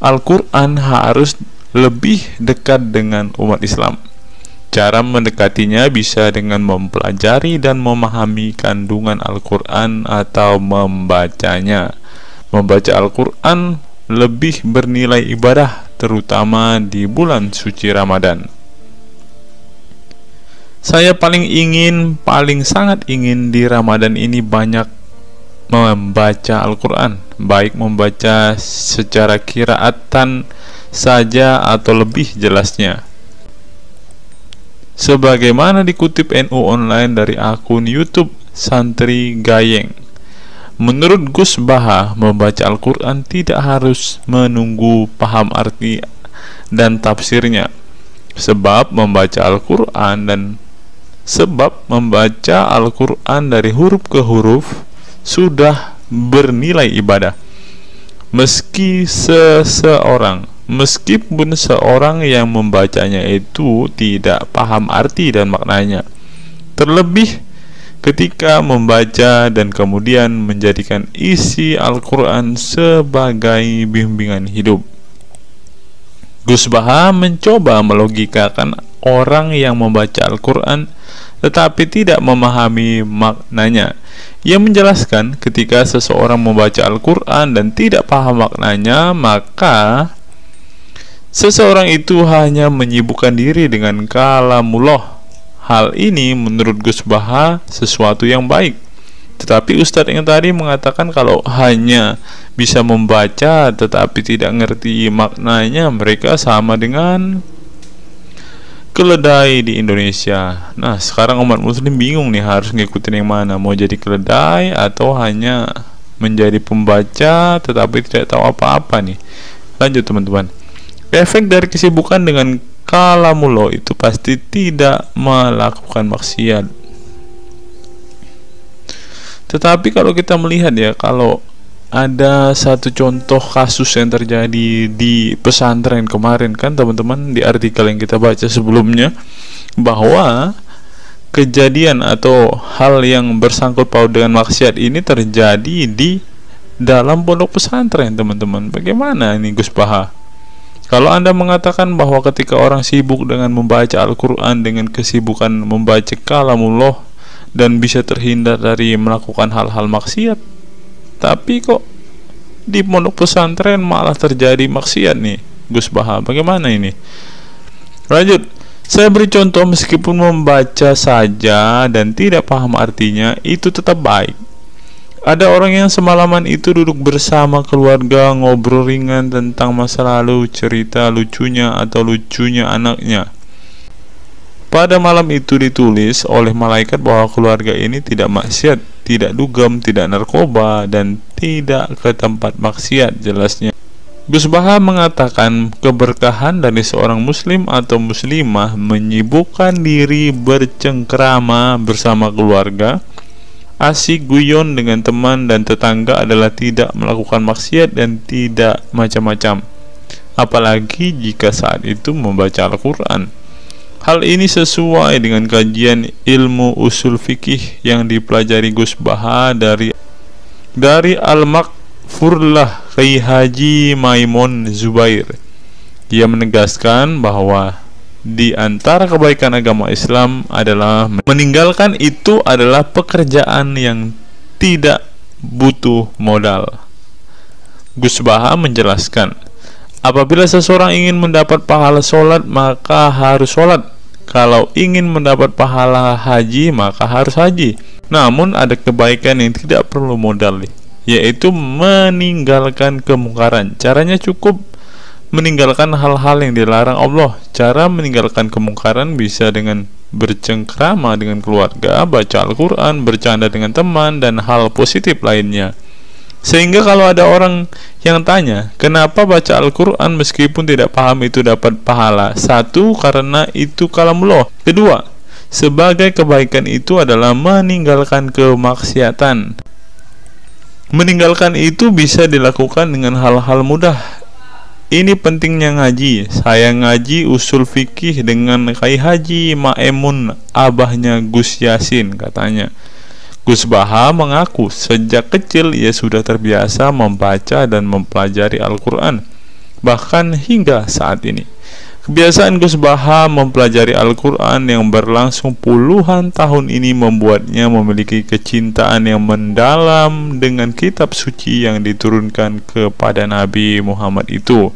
Al-Quran harus lebih dekat dengan umat Islam. Cara mendekatinya bisa dengan mempelajari dan memahami kandungan Al-Quran atau membacanya. Membaca Al-Quran lebih bernilai ibadah, terutama di bulan suci Ramadan. Saya paling sangat ingin di Ramadan ini banyak membaca Al-Quran, baik membaca secara qiraatan saja atau lebih jelasnya. Sebagaimana dikutip NU Online dari akun YouTube Santri Gayeng, menurut Gus Baha, membaca Al-Quran tidak harus menunggu paham arti dan tafsirnya, sebab membaca Al-Quran dari huruf ke huruf sudah bernilai ibadah. Meskipun seorang yang membacanya itu tidak paham arti dan maknanya, terlebih ketika membaca dan kemudian menjadikan isi Al-Quran sebagai bimbingan hidup. Gus Baha mencoba melogikakan orang yang membaca Al-Quran tetapi tidak memahami maknanya. Ia menjelaskan ketika seseorang membaca Al-Quran dan tidak paham maknanya, maka seseorang itu hanya menyibukkan diri dengan kalamullah. Hal ini menurut Gus Baha sesuatu yang baik. Tetapi Ustadz yang tadi mengatakan kalau hanya bisa membaca tetapi tidak ngerti maknanya, mereka sama dengan keledai di Indonesia. Nah, sekarang umat muslim bingung nih harus ngikutin yang mana, mau jadi keledai atau hanya menjadi pembaca tetapi tidak tahu apa-apa nih. Lanjut, teman-teman. Efek dari kesibukan dengan kalamullah itu pasti tidak melakukan maksiat. Tetapi kalau kita melihat ya, kalau ada satu contoh kasus yang terjadi di pesantren kemarin kan, teman-teman, di artikel yang kita baca sebelumnya, bahwa kejadian atau hal yang bersangkut paut dengan maksiat ini terjadi di dalam pondok pesantren, teman-teman. Bagaimana ini Gus Baha? Kalau Anda mengatakan bahwa ketika orang sibuk dengan membaca Al-Quran dengan kesibukan membaca kalamullah dan bisa terhindar dari melakukan hal-hal maksiat, tapi kok di pondok pesantren malah terjadi maksiat nih Gus Baha, bagaimana ini? Lanjut, saya beri contoh, meskipun membaca saja dan tidak paham artinya, itu tetap baik. Ada orang yang semalaman itu duduk bersama keluarga, ngobrol ringan tentang masa lalu, cerita lucunya atau lucunya anaknya. Pada malam itu ditulis oleh malaikat bahwa keluarga ini tidak maksiat, tidak dugem, tidak narkoba, dan tidak ke tempat maksiat, jelasnya. Gus Baha mengatakan keberkahan dari seorang muslim atau muslimah menyibukkan diri bercengkrama bersama keluarga, asik guyon dengan teman dan tetangga adalah tidak melakukan maksiat dan tidak macam-macam, apalagi jika saat itu membaca Al-Quran. Hal ini sesuai dengan kajian ilmu usul fikih yang dipelajari Gus Baha dari Al-Makfurlah Kiai Haji Maimun Zubair. Ia menegaskan bahwa di antara kebaikan agama Islam adalah meninggalkan itu adalah pekerjaan yang tidak butuh modal. Gus Baha menjelaskan, apabila seseorang ingin mendapat pahala sholat, maka harus sholat. Kalau ingin mendapat pahala haji, maka harus haji. Namun ada kebaikan yang tidak perlu modal, yaitu meninggalkan kemungkaran. Caranya cukup meninggalkan hal-hal yang dilarang Allah. Cara meninggalkan kemungkaran bisa dengan bercengkrama dengan keluarga, baca Al-Quran, bercanda dengan teman, dan hal positif lainnya. Sehingga kalau ada orang yang tanya, kenapa baca Al-Quran meskipun tidak paham itu dapat pahala? Satu, karena itu kalamullah. Kedua, sebagai kebaikan itu adalah meninggalkan kemaksiatan. Meninggalkan itu bisa dilakukan dengan hal-hal mudah. Ini pentingnya ngaji. Saya ngaji usul fikih dengan Kiai Haji Maimun, abahnya Gus Yasin, katanya. Gus Baha mengaku sejak kecil ia sudah terbiasa membaca dan mempelajari Al-Quran, bahkan hingga saat ini. Kebiasaan Gus Baha mempelajari Al-Quran yang berlangsung puluhan tahun ini membuatnya memiliki kecintaan yang mendalam dengan kitab suci yang diturunkan kepada Nabi Muhammad itu.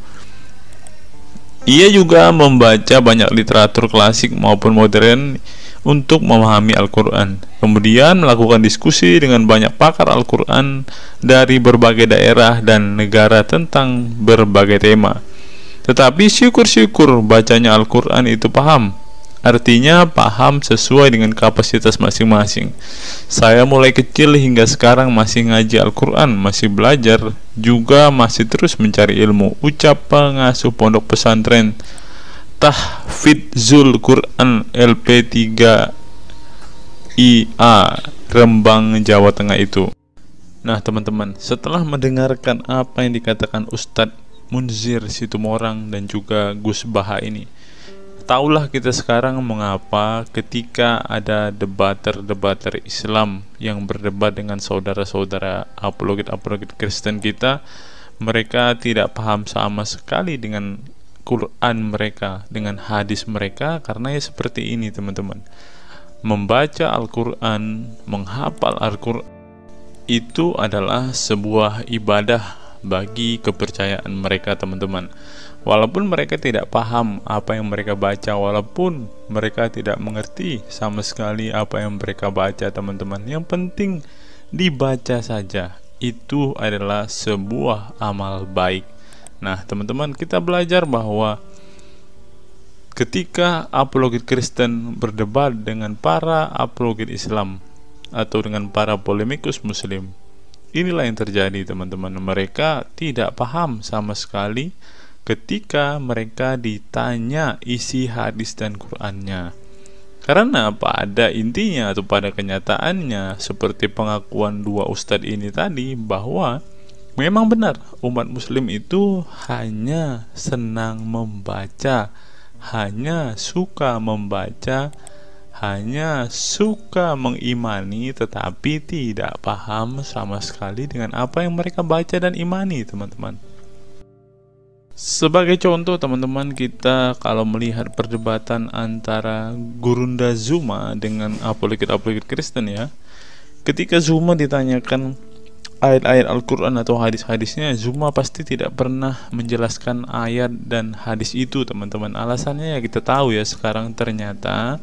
Ia juga membaca banyak literatur klasik maupun modern untuk memahami Al-Quran, kemudian melakukan diskusi dengan banyak pakar Al-Quran dari berbagai daerah dan negara tentang berbagai tema. Tetapi syukur-syukur bacanya Al-Quran itu paham, artinya paham sesuai dengan kapasitas masing-masing. Saya mulai kecil hingga sekarang masih ngaji Al-Quran, masih belajar, juga masih terus mencari ilmu, ucap pengasuh pondok pesantren Tahfidzul Quran LP3 IA Rembang, Jawa Tengah itu. Nah teman-teman, setelah mendengarkan apa yang dikatakan Ustadz Munzir Situmorang dan juga Gus Baha ini, taulah kita sekarang mengapa ketika ada debater-debater Islam yang berdebat dengan saudara-saudara apologet Kristen kita, mereka tidak paham sama sekali dengan Quran mereka, dengan hadis mereka, karena ya seperti ini teman-teman. Membaca Al-Quran, menghafal Al-Quran itu adalah sebuah ibadah bagi kepercayaan mereka teman-teman. Walaupun mereka tidak paham apa yang mereka baca, walaupun mereka tidak mengerti sama sekali apa yang mereka baca teman-teman, yang penting dibaca saja, itu adalah sebuah amal baik. Nah teman-teman, kita belajar bahwa ketika apologet Kristen berdebat dengan para apologet Islam atau dengan para polemikus Muslim, inilah yang terjadi teman-teman. Mereka tidak paham sama sekali ketika mereka ditanya isi hadis dan Qur'annya. Karena pada intinya atau pada kenyataannya, seperti pengakuan dua ustadz ini tadi, bahwa memang benar umat muslim itu hanya senang membaca, hanya suka membaca, hanya suka mengimani, tetapi tidak paham sama sekali dengan apa yang mereka baca dan imani teman-teman. Sebagai contoh teman-teman, kita kalau melihat perdebatan antara Gurunda Zuma dengan apologet Kristen ya, ketika Zuma ditanyakan ayat-ayat Al-Quran atau hadis-hadisnya, Zuma pasti tidak pernah menjelaskan ayat dan hadis itu teman-teman. Alasannya ya kita tahu ya, sekarang ternyata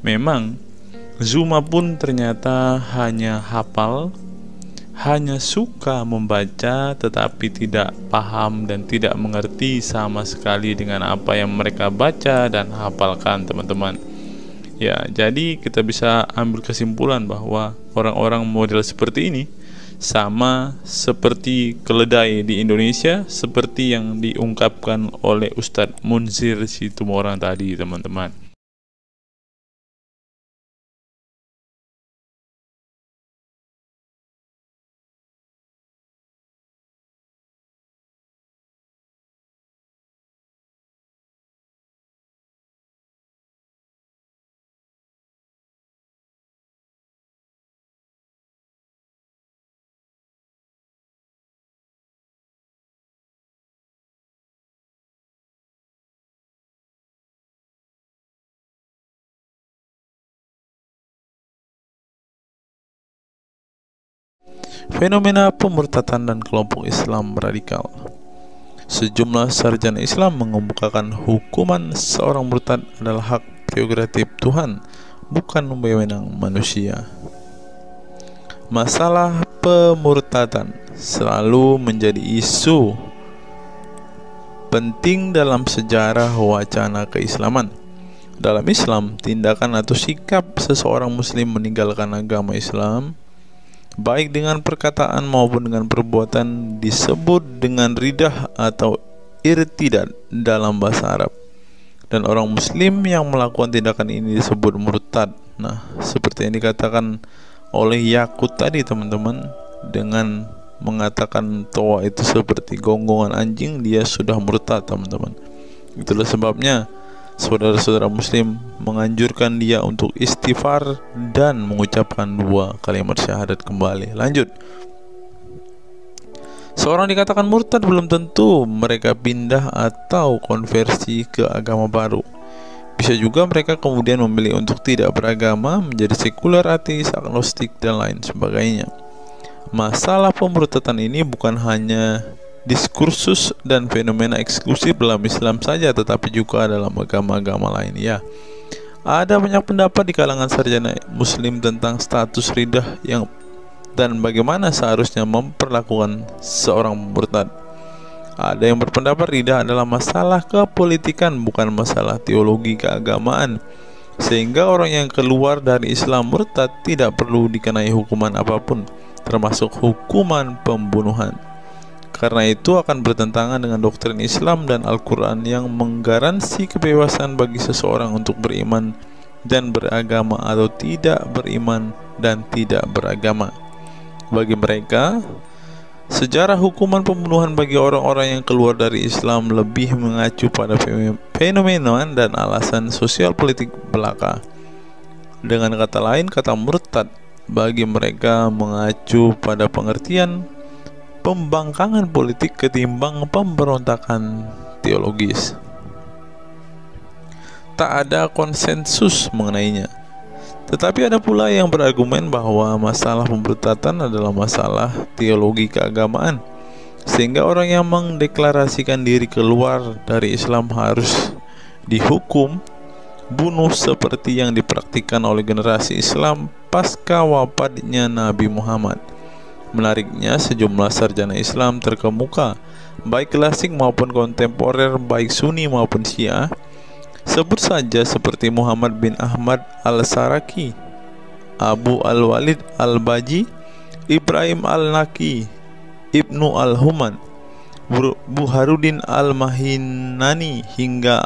memang Zuma pun ternyata hanya hafal, hanya suka membaca, tetapi tidak paham dan tidak mengerti sama sekali dengan apa yang mereka baca dan hafalkan teman-teman. Ya, jadi kita bisa ambil kesimpulan bahwa orang-orang model seperti ini sama seperti keledai di Indonesia, seperti yang diungkapkan oleh Ustadz Munzir Situmorang tadi teman-teman. Fenomena pemurtadan dan kelompok Islam radikal. Sejumlah sarjana Islam mengemukakan hukuman seorang murtad adalah hak prerogatif Tuhan, bukan wewenang manusia. Masalah pemurtadan selalu menjadi isu penting dalam sejarah wacana keislaman. Dalam Islam, tindakan atau sikap seseorang muslim meninggalkan agama Islam, baik dengan perkataan maupun dengan perbuatan, disebut dengan ridah atau irtidad dalam bahasa Arab. Dan orang muslim yang melakukan tindakan ini disebut murtad. Nah, seperti yang dikatakan oleh Yakut tadi teman-teman, dengan mengatakan toa itu seperti gonggongan anjing, dia sudah murtad teman-teman. Itulah sebabnya saudara-saudara muslim menganjurkan dia untuk istighfar dan mengucapkan 2 kalimat syahadat kembali. Lanjut. Seorang dikatakan murtad belum tentu mereka pindah atau konversi ke agama baru. Bisa juga mereka kemudian memilih untuk tidak beragama, menjadi sekuler, ateis, agnostik, dan lain sebagainya. Masalah pemurtadan ini bukan hanya diskursus dan fenomena eksklusif dalam Islam saja, tetapi juga dalam agama-agama lain. Ya, ada banyak pendapat di kalangan sarjana muslim tentang status ridah dan bagaimana seharusnya memperlakukan seorang murtad. Ada yang berpendapat ridah adalah masalah kepolitikan, bukan masalah teologi keagamaan, sehingga orang yang keluar dari Islam murtad tidak perlu dikenai hukuman apapun, termasuk hukuman pembunuhan. Karena itu akan bertentangan dengan doktrin Islam dan Al-Quran yang menggaransi kebebasan bagi seseorang untuk beriman dan beragama atau tidak beriman dan tidak beragama. Bagi mereka, sejarah hukuman pembunuhan bagi orang-orang yang keluar dari Islam lebih mengacu pada fenomena dan alasan sosial politik belaka. Dengan kata lain, kata murtad bagi mereka mengacu pada pengertian pembangkangan politik ketimbang pemberontakan teologis. Tak ada konsensus mengenainya. Tetapi ada pula yang berargumen bahwa masalah pemurtadan adalah masalah teologi keagamaan, sehingga orang yang mendeklarasikan diri keluar dari Islam harus dihukum bunuh seperti yang dipraktikkan oleh generasi Islam pasca wafatnya Nabi Muhammad. Menariknya, sejumlah sarjana Islam terkemuka, baik klasik maupun kontemporer, baik Sunni maupun Syiah, sebut saja seperti Muhammad bin Ahmad al-Saraki, Abu al-Walid al-Baji, Ibrahim al-Naqi, Ibnu al-Human, Buharuddin al-Mahinani hingga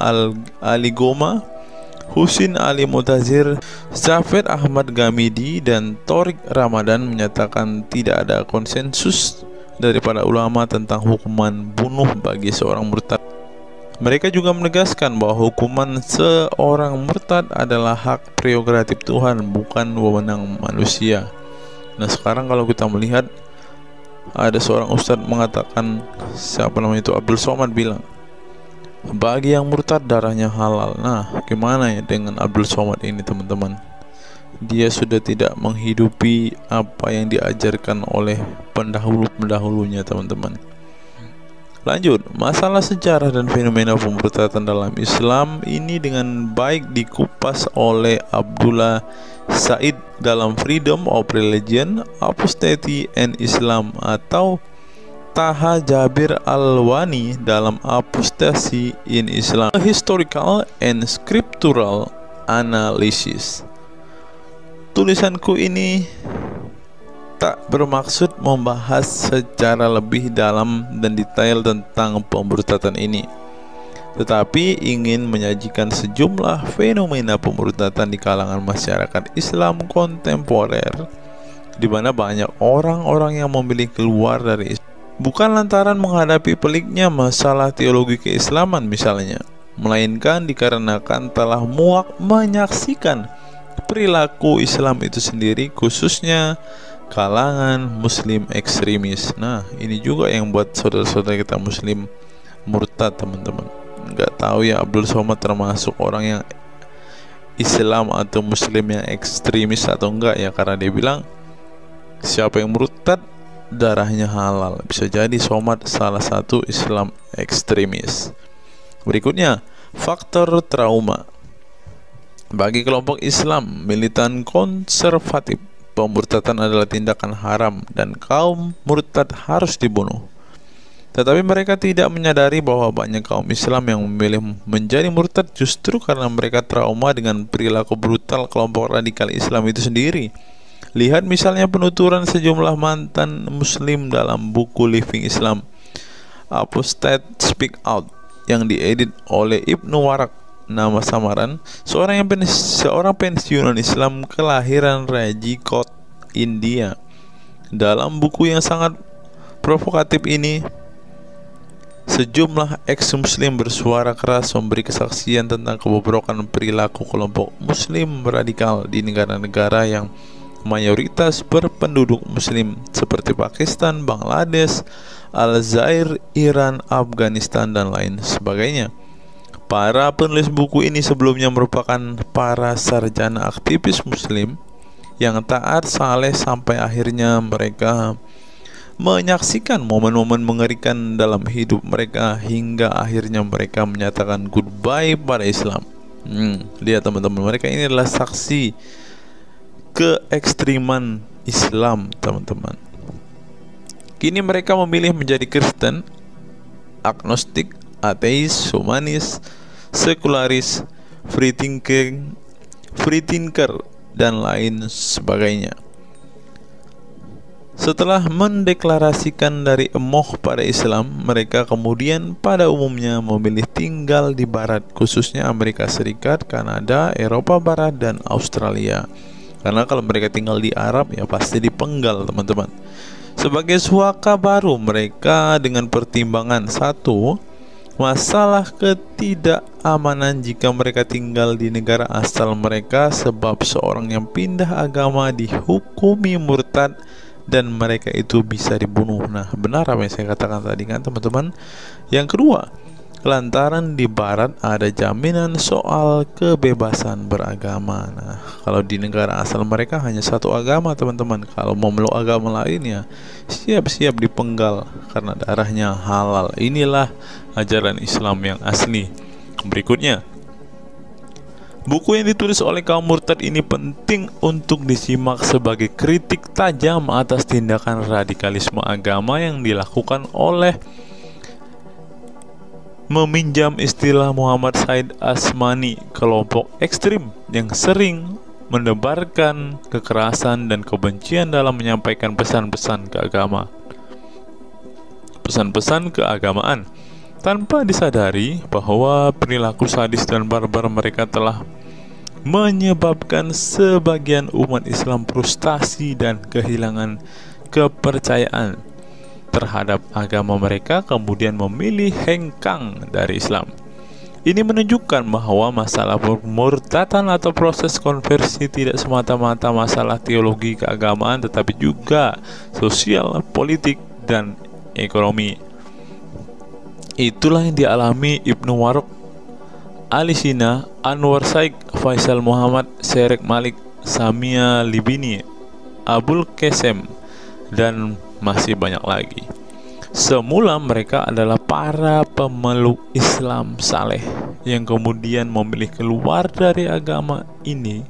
Ali Goma, Husin Ali Mutazir, Zafir Ahmad Gamidi, dan Torik Ramadan menyatakan tidak ada konsensus daripada ulama tentang hukuman bunuh bagi seorang murtad. Mereka juga menegaskan bahwa hukuman seorang murtad adalah hak prerogatif Tuhan, bukan wewenang manusia. Nah, sekarang kalau kita melihat, ada seorang ustadz mengatakan, Abdul Somad bilang, bagi yang murtad darahnya halal. Nah, gimana ya dengan Abdul Somad ini teman-teman? Dia sudah tidak menghidupi apa yang diajarkan oleh pendahulu-pendahulunya teman-teman. Lanjut, masalah sejarah dan fenomena pemurtadan dalam Islam ini dengan baik dikupas oleh Abdullah Said dalam Freedom of Religion, Apostasy and Islam, atau Taha Jabir Al-Wani dalam Apostasy in Islam, A Historical and Scriptural Analysis. Tulisanku ini tak bermaksud membahas secara lebih dalam dan detail tentang pemurtadan ini, tetapi ingin menyajikan sejumlah fenomena pemurtadan di kalangan masyarakat Islam kontemporer, di mana banyak orang-orang yang memilih keluar dari Islam bukan lantaran menghadapi peliknya masalah teologi keislaman misalnya, melainkan dikarenakan telah muak menyaksikan perilaku Islam itu sendiri, khususnya kalangan muslim ekstremis. Nah, ini juga yang buat saudara-saudara kita muslim murtad teman-teman. Nggak tahu ya Abdul Somad termasuk orang yang Islam atau muslim yang ekstremis atau enggak ya, karena dia bilang Siapa yang murtad, darahnya halal. Bisa jadi Somad salah satu Islam ekstremis. Berikutnya, faktor trauma. Bagi kelompok Islam militan konservatif, pemurtadan adalah tindakan haram dan kaum murtad harus dibunuh. Tetapi mereka tidak menyadari bahwa banyak kaum Islam yang memilih menjadi murtad justru karena mereka trauma dengan perilaku brutal kelompok radikal Islam itu sendiri. Lihat misalnya penuturan sejumlah mantan muslim dalam buku Living Islam, Apostate Speak Out, yang diedit oleh Ibnu Warak, nama samaran, seorang pensiunan Islam kelahiran Rajkot, India. Dalam buku yang sangat provokatif ini, sejumlah ex-muslim bersuara keras memberi kesaksian tentang kebobrokan perilaku kelompok muslim radikal di negara-negara yang mayoritas berpenduduk muslim seperti Pakistan, Bangladesh, Aljazair, Iran, Afghanistan, dan lain sebagainya. Para penulis buku ini sebelumnya merupakan para sarjana aktivis muslim yang taat saleh sampai akhirnya mereka menyaksikan momen-momen mengerikan dalam hidup mereka hingga akhirnya mereka menyatakan goodbye pada Islam. Lihat teman-teman, mereka ini adalah saksi keekstriman Islam, teman-teman. Kini mereka memilih menjadi Kristen, agnostik, ateis, humanis, sekularis, free thinker, dan lain sebagainya. Setelah mendeklarasikan dari emoh pada Islam, mereka kemudian pada umumnya memilih tinggal di Barat, khususnya Amerika Serikat, Kanada, Eropa Barat, dan Australia. Karena kalau mereka tinggal di Arab, ya pasti dipenggal, teman-teman. Sebagai suaka baru, mereka dengan pertimbangan satu, masalah ketidakamanan jika mereka tinggal di negara asal mereka, sebab seorang yang pindah agama dihukumi murtad dan mereka itu bisa dibunuh. Nah, benar apa yang saya katakan tadi kan, teman-teman. Yang kedua, lantaran di Barat ada jaminan soal kebebasan beragama. Nah, kalau di negara asal mereka hanya satu agama, teman-teman. Kalau mau meluk agama lainnya, siap-siap dipenggal karena darahnya halal. Inilah ajaran Islam yang asli. Berikutnya, buku yang ditulis oleh kaum murtad ini penting untuk disimak sebagai kritik tajam atas tindakan radikalisme agama yang dilakukan oleh, meminjam istilah Muhammad Said Asmani, kelompok ekstrim yang sering menebarkan kekerasan dan kebencian dalam menyampaikan pesan-pesan keagamaan tanpa disadari bahwa perilaku sadis dan barbar mereka telah menyebabkan sebagian umat Islam frustasi dan kehilangan kepercayaan terhadap agama mereka, kemudian memilih hengkang dari Islam. Ini menunjukkan bahwa masalah pemurtadan atau proses konversi tidak semata-mata masalah teologi keagamaan, tetapi juga sosial, politik, dan ekonomi. Itulah yang dialami Ibnu Warok, Ali Sina, Anwar Saik, Faisal Muhammad, Serek Malik, Samia Libini, Abul Qasem, dan masih banyak lagi. Semula mereka adalah para pemeluk Islam saleh yang kemudian memilih keluar dari agama ini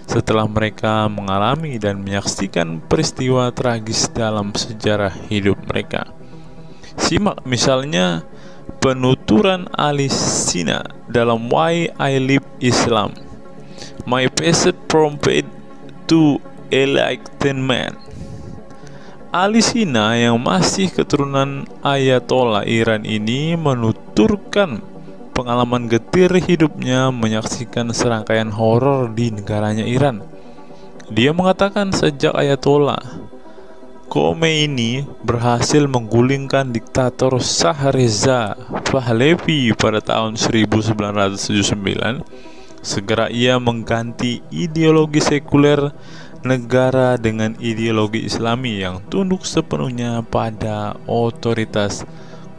setelah mereka mengalami dan menyaksikan peristiwa tragis dalam sejarah hidup mereka. Simak misalnya penuturan Ali Sina dalam Why I Live Islam, My Passage from Faith to Enlightenment. Ali Sina yang masih keturunan Ayatollah Iran ini menuturkan pengalaman getir hidupnya menyaksikan serangkaian horor di negaranya Iran. Dia mengatakan sejak Ayatollah Khomeini berhasil menggulingkan diktator Shah Reza Pahlavi pada tahun 1979, segera ia mengganti ideologi sekuler negara dengan ideologi Islami yang tunduk sepenuhnya pada otoritas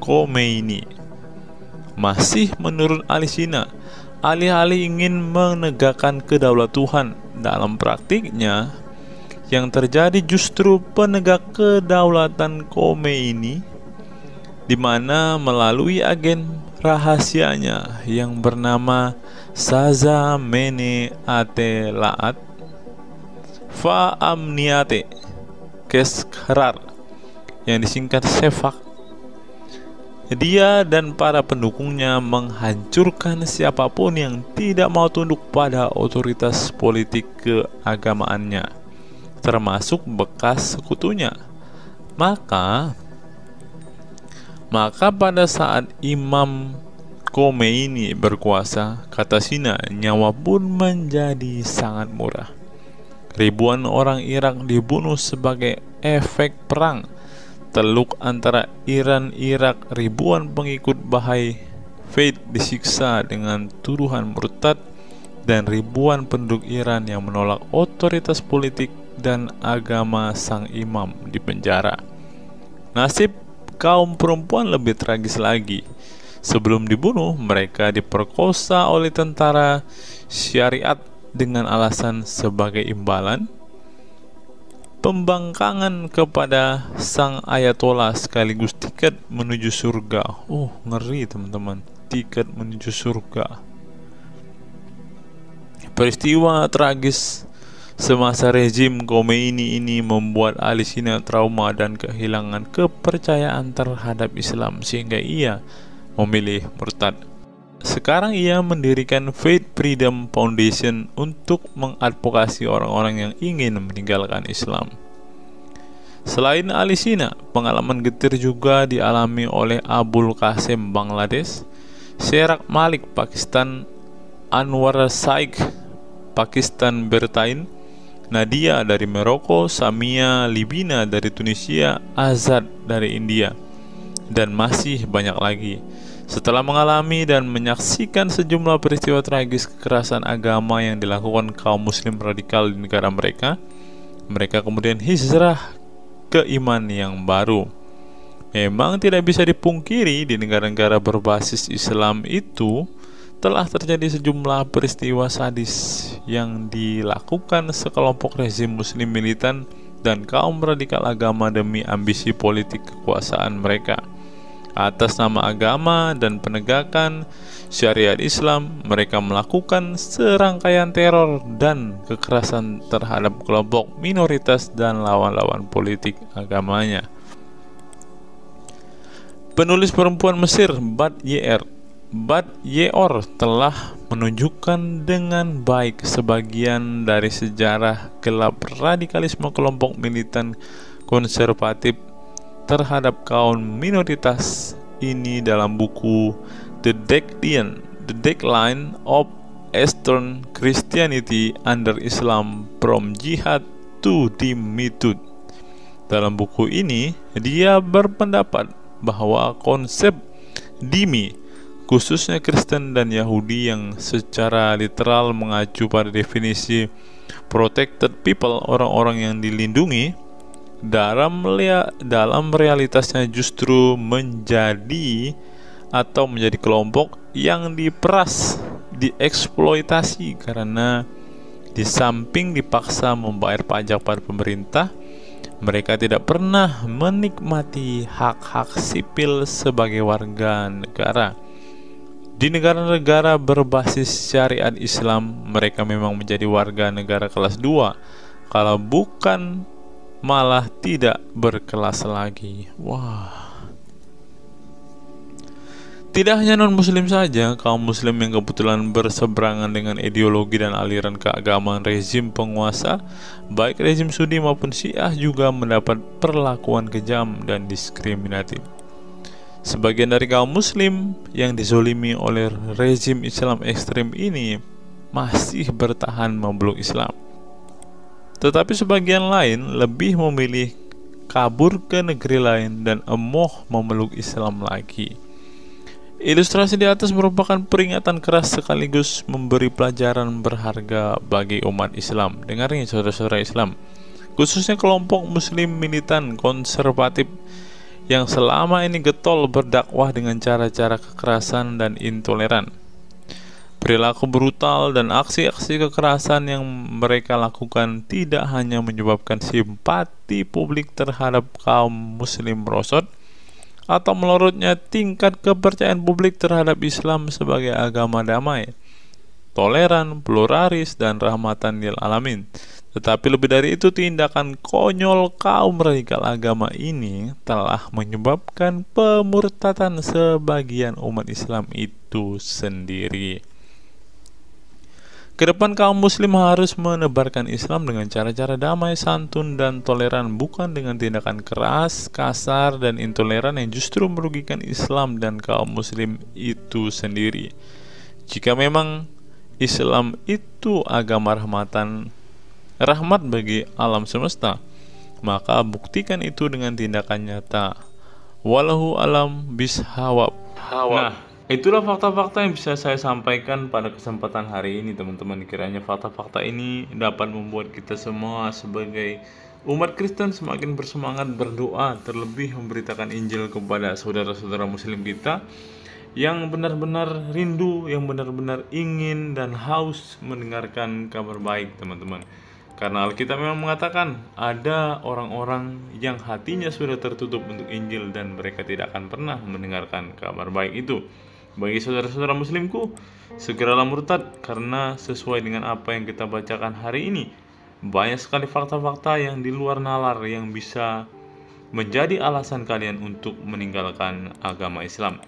Khomeini. Masih menurut Ali Sina, alih-alih ingin menegakkan kedaulatan Tuhan, dalam praktiknya yang terjadi justru penegak kedaulatan Khomeini, di mana melalui agen rahasianya yang bernama Saza Mene Ate Laat Fa Amniate Keskharar, yang disingkat Shefaq, dia dan para pendukungnya menghancurkan siapapun yang tidak mau tunduk pada otoritas politik keagamaannya, termasuk bekas sekutunya. Maka pada saat Imam Khomeini berkuasa, kata Sina, nyawa pun menjadi sangat murah. Ribuan orang Irak dibunuh sebagai efek perang teluk antara Iran-Irak. Ribuan pengikut Bahai Faith disiksa dengan tuduhan murtad, dan ribuan penduduk Iran yang menolak otoritas politik dan agama sang imam dipenjara. Nasib kaum perempuan lebih tragis lagi. Sebelum dibunuh, mereka diperkosa oleh tentara syariat dengan alasan sebagai imbalan pembangkangan kepada sang ayatollah sekaligus tiket menuju surga. Ngeri teman-teman, tiket menuju surga. Peristiwa tragis semasa rezim Khomeini ini membuat Ali Sina trauma dan kehilangan kepercayaan terhadap Islam, sehingga ia memilih murtad. Sekarang ia mendirikan Faith Freedom Foundation untuk mengadvokasi orang-orang yang ingin meninggalkan Islam. Selain Ali Sina, pengalaman getir juga dialami oleh Abul Qasim Bangladesh, Sherak Malik Pakistan, Anwar Shaikh Pakistan Bertain, Nadia dari Maroko, Samia Libina dari Tunisia, Azad dari India, dan masih banyak lagi. Setelah mengalami dan menyaksikan sejumlah peristiwa tragis kekerasan agama yang dilakukan kaum muslim radikal di negara mereka, mereka kemudian hijrah ke iman yang baru. Memang tidak bisa dipungkiri, di negara-negara berbasis Islam itu telah terjadi sejumlah peristiwa sadis yang dilakukan sekelompok rezim muslim militan dan kaum radikal agama demi ambisi politik kekuasaan mereka. Atas nama agama dan penegakan syariat Islam, mereka melakukan serangkaian teror dan kekerasan terhadap kelompok minoritas dan lawan-lawan politik agamanya. Penulis perempuan Mesir Bad Ye'or telah menunjukkan dengan baik sebagian dari sejarah gelap radikalisme kelompok militan konservatif terhadap kaum minoritas ini dalam buku The Decline of Eastern Christianity Under Islam From Jihad to Dhimmitud. Dalam buku ini, dia berpendapat bahwa konsep dhimmi, khususnya Kristen dan Yahudi yang secara literal mengacu pada definisi protected people, orang-orang yang dilindungi, dalam realitasnya justru menjadi kelompok yang diperas, dieksploitasi, karena di samping dipaksa membayar pajak pada pemerintah, mereka tidak pernah menikmati hak-hak sipil sebagai warga negara. Di negara-negara berbasis syariat Islam, mereka memang menjadi warga negara kelas 2, kalau bukan malah tidak berkelas lagi. Tidak hanya non-muslim saja, kaum muslim yang kebetulan berseberangan dengan ideologi dan aliran keagamaan rezim penguasa, baik rezim Sunni maupun Syiah, juga mendapat perlakuan kejam dan diskriminatif. Sebagian dari kaum muslim yang dizolimi oleh rezim Islam ekstrem ini masih bertahan memeluk Islam, tetapi sebagian lain lebih memilih kabur ke negeri lain dan emoh memeluk Islam lagi. Ilustrasi di atas merupakan peringatan keras sekaligus memberi pelajaran berharga bagi umat Islam. Dengarnya saudara-saudara Islam, khususnya kelompok muslim militan konservatif yang selama ini getol berdakwah dengan cara-cara kekerasan dan intoleran. Perilaku brutal dan aksi-aksi kekerasan yang mereka lakukan tidak hanya menyebabkan simpati publik terhadap kaum muslim merosot atau melorotnya tingkat kepercayaan publik terhadap Islam sebagai agama damai, toleran, pluralis, dan rahmatan lil alamin. Tetapi lebih dari itu, tindakan konyol kaum radikal agama ini telah menyebabkan pemurtadan sebagian umat Islam itu sendiri. Kedepan kaum muslim harus menebarkan Islam dengan cara-cara damai, santun, dan toleran, bukan dengan tindakan keras, kasar, dan intoleran yang justru merugikan Islam dan kaum muslim itu sendiri. Jika memang Islam itu agama rahmat bagi alam semesta, maka buktikan itu dengan tindakan nyata. Wallahu alam bishawab. Nah, itulah fakta-fakta yang bisa saya sampaikan pada kesempatan hari ini, teman-teman. Kiranya fakta-fakta ini dapat membuat kita semua sebagai umat Kristen semakin bersemangat berdoa, terlebih memberitakan Injil kepada saudara-saudara muslim kita yang benar-benar rindu, yang benar-benar ingin dan haus mendengarkan kabar baik, teman-teman. Karena Alkitab memang mengatakan ada orang-orang yang hatinya sudah tertutup untuk Injil dan mereka tidak akan pernah mendengarkan kabar baik itu. Bagi saudara-saudara muslimku, segeralah murtad, karena sesuai dengan apa yang kita bacakan hari ini, banyak sekali fakta-fakta yang di luar nalar yang bisa menjadi alasan kalian untuk meninggalkan agama Islam.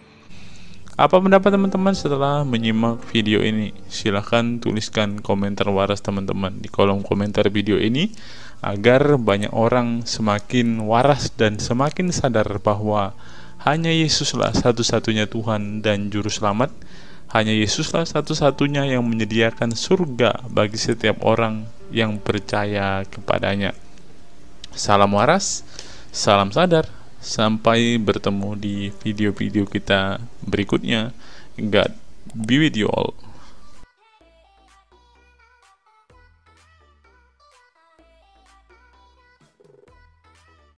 Apa pendapat teman-teman setelah menyimak video ini? Silahkan tuliskan komentar waras teman-teman di kolom komentar video ini, agar banyak orang semakin waras dan semakin sadar bahwa hanya Yesuslah satu-satunya Tuhan dan Juru Selamat. Hanya Yesuslah satu-satunya yang menyediakan surga bagi setiap orang yang percaya kepadanya. Salam waras, salam sadar. Sampai bertemu di video-video kita berikutnya. God be with you all.